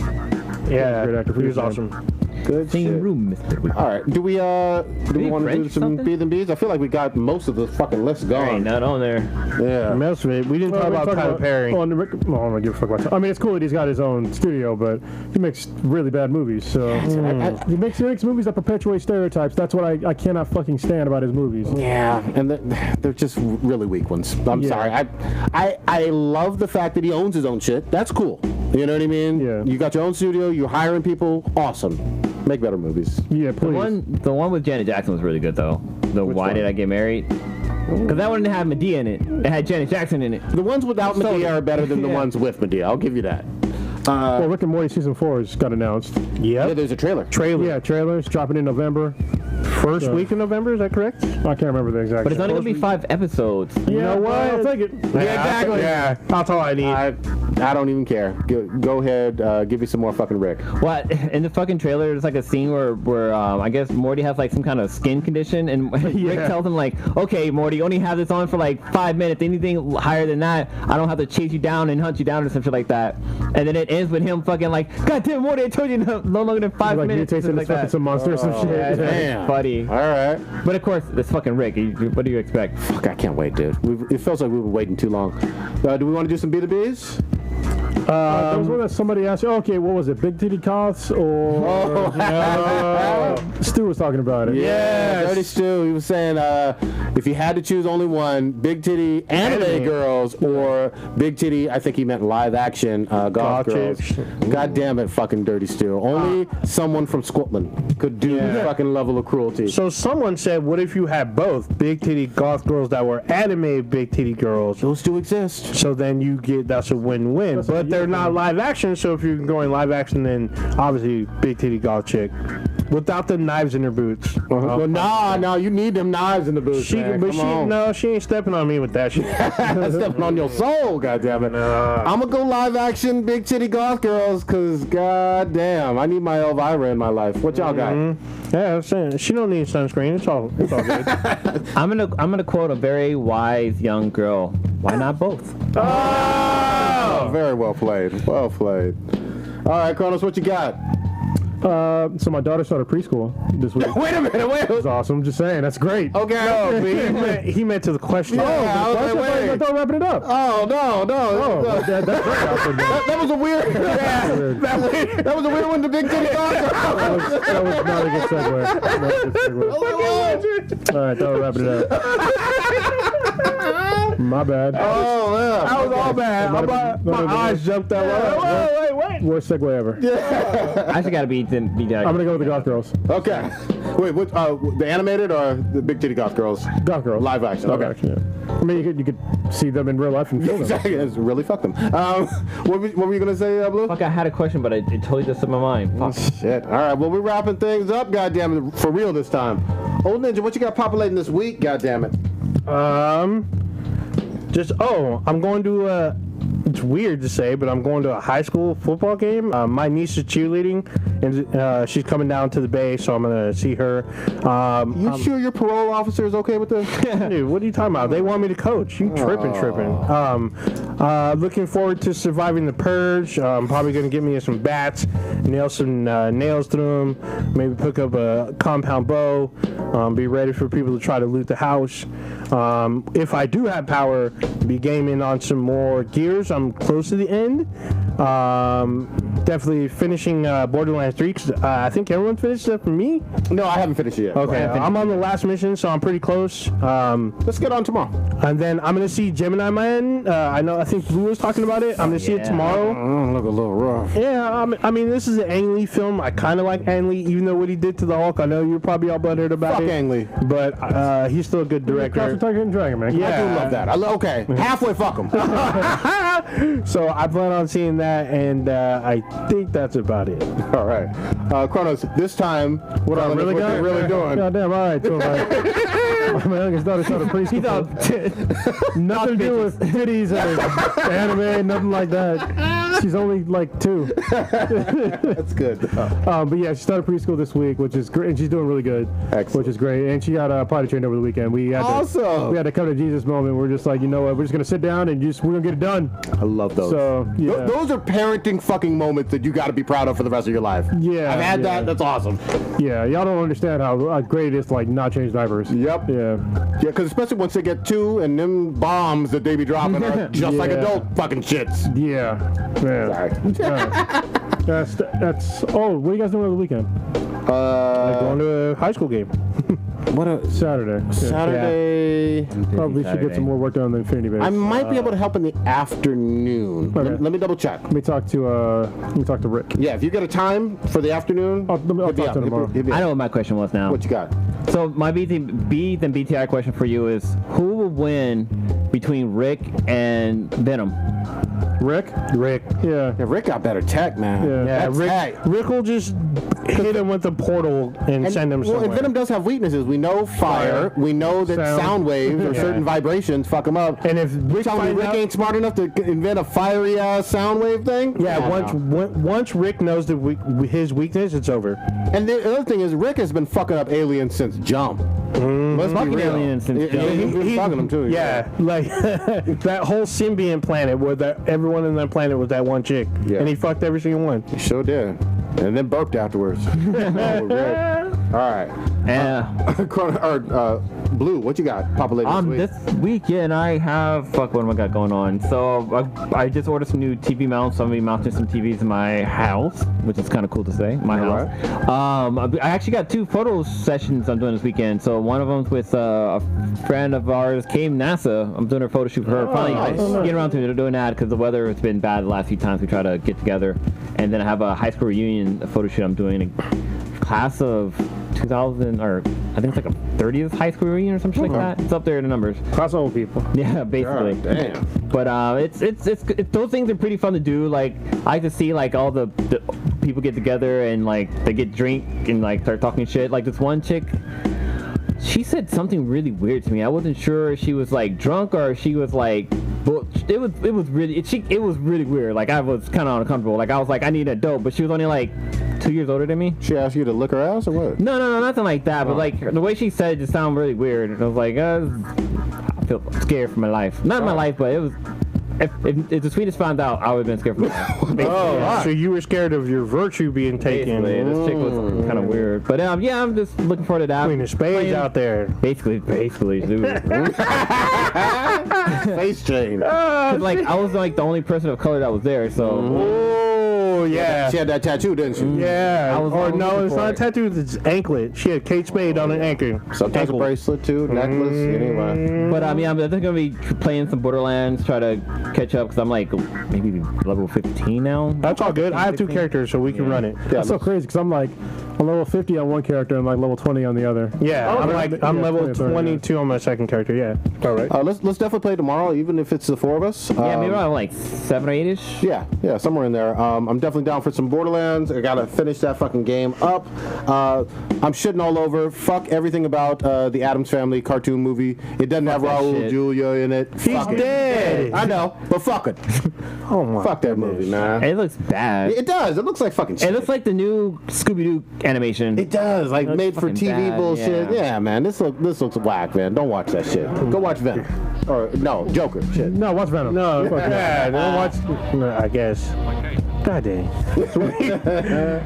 Yeah. Yeah, Great actor for he was his awesome. Good Same shit. room, Mr. All right. Do we want to do French some something? B's and B's? I feel like we got most of the fucking list Ain't gone. not on there. Yeah. Most of it. We didn't talk about Tyler Perry. Oh, I don't give a fuck about. I mean, it's cool that he's got his own studio, but he makes really bad movies. So he makes movies that perpetuate stereotypes. That's what I cannot fucking stand about his movies. Yeah, and they're just really weak ones. I'm sorry. I love the fact that he owns his own shit. That's cool. You know what I mean? Yeah. You got your own studio. You're hiring people. Awesome. Make better movies. Yeah, The please. one with Janet Jackson was really good though. Which Why one? Did I Get Married? Because that one didn't have Medea in it. It had Janet Jackson in it. The ones without Medea are better than the ones with Medea. I'll give you that. Well, Rick and Morty season 4 has got announced. Yeah, there's a trailer. Yeah, trailers dropping in November. First week in November, is that correct? I can't remember the exact. But it's only gonna be 5 episodes. You know what? I'll take it. Yeah, exactly. Yeah, that's all I need. I don't even care. Go ahead. Give me some more fucking Rick. What? In the fucking trailer, there's like a scene where I guess Morty has like some kind of skin condition, and Rick tells him like, "Okay, Morty, you only have this on for like 5 minutes. Anything higher than that, I don't have to chase you down and hunt you down or something like that." And then it ends with him fucking like, "God damn, Morty, I told you no longer than 5 Like minutes." mutates into like that. some monster or some shit. Yeah, Damn. funny. All right. But of course, it's fucking Rick. What do you expect? Fuck, I can't wait, dude. It feels like we've been waiting too long. Do we want to do some B2Bs? There was one that somebody asked, okay, what was it, Big Titty Coths or... Stu was talking about it. Yeah, Dirty Stu. He was saying if you had to choose only one, big titty anime girls or big titty, I think he meant live action goth girls. chicks. God damn it, fucking Dirty Stu. Only someone from Scotland could do the fucking level of cruelty. So someone said, what if you had both big titty goth girls that were anime big titty girls? Those do exist. So then you get, that's a win-win. But they're not live action, so if you're going live action, then obviously big titty goth chick. Without the knives in her boots. Well, no, you need them knives in the boots, man. She ain't stepping on me with that shit. Stepping on your soul, goddammit. I'm gonna go live action big titty goth girls, cause goddamn, I need my Elvira in my life. What y'all got? Yeah, I'm saying she don't need sunscreen. It's all good. I'm gonna quote a very wise young girl. Why not both? Oh, very well played. Well played. All right, Kronos, what you got? So my daughter started preschool this week. Wait a minute, wait. That's awesome. Just saying, that's great. Okay. No, but he meant to the question. I thought wrapping it up. Oh no. That's great. That was a weird. That was a weird one. The big titty goth girl. That was not a good segue. All right, thought we wrapping it up. My bad. Oh yeah. That was all bad. My eyes jumped out. Wait. Worst segue ever. I just gotta be I'm gonna go with the goth girls. Okay. Wait, what? The animated or the big titty goth girls? Goth girls. Live action. Live Okay. action, yeah. I mean, you could see them in real life and kill them. Exactly. It's really fuck them. What were you gonna say, Blue? Fuck, I had a question, but it totally just slipped my mind. Fuck. Shit. All right. Well, we're wrapping things up. Goddamn it, for real this time. Old Ninja, what you got populating this week? Goddamn it. I'm going to it's weird to say, but I'm going to a high school football game. My niece is cheerleading, and she's coming down to the Bay, so I'm going to see her. You sure your parole officer is okay with this? Dude, what are you talking about? They want me to coach. You tripping. Looking forward to surviving the purge. I'm probably going to get me some bats, nail some nails through them, maybe pick up a compound bow, be ready for people to try to loot the house. If I do have power, be gaming on some more Gears. I'm close to the end. Definitely finishing Borderlands 3. 'Cause, I think everyone finished it for me. No, I haven't finished it yet. Okay, I'm on the last mission, so I'm pretty close. Let's get on tomorrow. And then I'm gonna see Gemini Man. I think Blue was talking about it. I'm gonna see it tomorrow. Look a little rough. Yeah, I mean, this is an Ang Lee film. I kind of like Ang Lee, even though what he did to the Hulk. I know you're probably all butthurt about Fuck it. Ang Lee. But he's still a good director. Cross the Tiger and Dragon, man. Yeah. I do love that. Okay, halfway fuck him. So I plan on seeing that, and I think that's about it. All right. Kronos, this time, what are really they're really doing? God damn, all right. So, my youngest daughter started preschool. Nothing to do with titties and anime, nothing like that. She's only like 2. That's good. But yeah, she started preschool this week, which is great, and she's doing really good. Excellent. Which is great. And she got potty trained over the weekend. We had a come to Jesus moment. We're just like, you know what? We're just gonna sit down and we're gonna get it done. I love those. So yeah. Those are parenting fucking moments that you got to be proud of for the rest of your life. Yeah, I've had yeah. that. That's awesome. Yeah, y'all don't understand how great it is to like not change diapers. Yep. Yeah. Yeah, because especially once they get 2 and them bombs that they be dropping are just like Yeah. adult fucking shits. Yeah. That's. Oh, what are you guys doing over the weekend? Going to a high school game. What a Saturday. Saturday. Probably should get some more work done on the Infinity Base. I might be able to help in the afternoon. Okay. Let me double check. Let me talk to Rick. Yeah, if you get a time for the afternoon, I'll hit me talk to up. him tomorrow. Hit me up. I know what my question was now. What you got? So my Beat and BTI question for you is: who will win between Rick and Venom? Rick? Yeah. Yeah, Rick got better tech, man. Yeah. Yeah, That's tech. Rick will just hit him with the portal and send him Well, somewhere. and Venom does have weaknesses. We know fire. We know that sound waves or Yeah. certain vibrations fuck him up. And if Rick Tell me finds Rick out- ain't smart enough to invent a fiery sound wave thing? Yeah, No. once Rick knows his weakness, it's over. And the other thing is, Rick has been fucking up aliens since Jump. Let's be Fucking real. aliens since Jump. He's fucking them too. Yeah, like that whole symbiont planet where everyone in that planet was that one chick, Yeah. and he fucked every single one. He sure did. And then burped afterwards. Oh, Rick. All right. Blue, what you got populated this week? This weekend I have what am I got going on? So I just ordered some new TV mounts. So I'm gonna be mounting some TVs in my house, which is kind of cool to say. My All house. I actually got 2 photo sessions I'm doing this weekend. So one of them's with a friend of ours, came NASA. I'm doing a photo shoot for her. Finally getting around to doing that because the weather has been bad the last few times we try to get together. And then I have a high school reunion photo shoot I'm doing. A class of 2000, or I think it's like a 30th high school reunion or something like that. It's up there in the numbers. Class old people. Yeah, basically. God damn. But it's those things are pretty fun to do. Like I like to see like all the people get together and like they get drink and like start talking shit. Like this one chick, she said something really weird to me. I wasn't sure if she was like drunk or if she was like. But it was really weird. Like I was kind of uncomfortable. Like I was like I need a dope, but she was only like 2 years older than me. She asked you to lick her ass or what? No, nothing like that. But like the way she said it just sounded really weird. And I was like, I feel scared for my life. Not my life, but it was. If the Swedish found out, I would have been scared for my life. Oh, so you were scared of your virtue being taken. Basically, this chick was kind of weird. But yeah, I'm just looking forward to that. Queen of Spades out there. Basically, dude. Face chain. 'Cause, like I was like the only person of color that was there, so. Oh yeah. She had that tattoo, didn't she? Yeah. I was Or looking no, it's for not a it. tattoo. It's anklet. She had Kate Spade on an ankle. Sometimes a bracelet too, necklace, anyway. But yeah, I'm definitely gonna be playing some Borderlands, try to catch up because I'm like maybe level 15 now. That's all good. I have 2 characters, so we can run it. That's so crazy because I'm like I'm level 50 on one character and like level 20 on the other. Yeah, I'm level 20 or 30, 22 on my second character. Yeah. All right. Let's definitely play tomorrow, even if it's the 4 of us. Yeah, maybe around like 7 or 8ish. Yeah, somewhere in there. I'm definitely down for some Borderlands. I gotta finish that fucking game up. I'm shitting all over. Fuck everything about the Addams Family cartoon movie. It doesn't have that Raul shit. Julia in it. He's Fuck it. dead. I know, but fuck it. Oh my. Fuck that movie, man. It looks bad. It does. It looks like fucking shit. It looks like the new Scooby-Doo animation. It does, like Looks made for fucking TV bad, bullshit. yeah. Yeah, man, this looks whack, man. Don't watch that shit. Go watch Venom, or no, Joker. Shit. No, watch Venom. No, yeah, don't watch. No, I guess. God dang.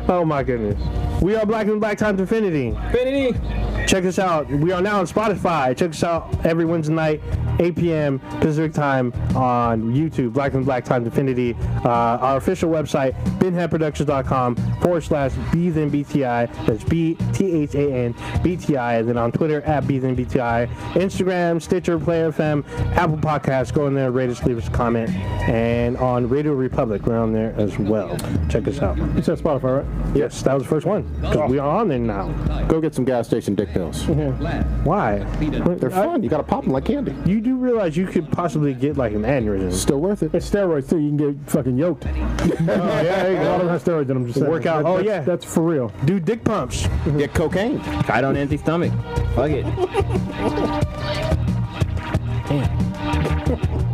Oh my goodness. We are Black and Black Times Infinity. Check us out. We are now on Spotify. Check us out every Wednesday night, 8 p.m. Pacific time on YouTube, Black and Black Times Infinity. Our official website, BThanBTI. That's BTHAN BTI. And then on Twitter, @BThanBTI. Instagram, Stitcher, Player FM, Apple Podcasts. Go in there, rate us, leave us a comment. And on Radio Republic, we're on there as well. Check us out. You said Spotify, right? Yes, that was the first one. Because we are on there now. Go get some gas station dick pills. Why? They're fun. You gotta pop them like candy. You do realize you could possibly get like an aneurysm. Still worth it. It's steroids too. You can get fucking yoked. Oh, yeah, there you A lot of them go. have steroids in them. Just saying. Workout. Oh, yeah. That's for real. Do dick pumps. Get cocaine. Try it on empty stomach. Fuck it. Damn.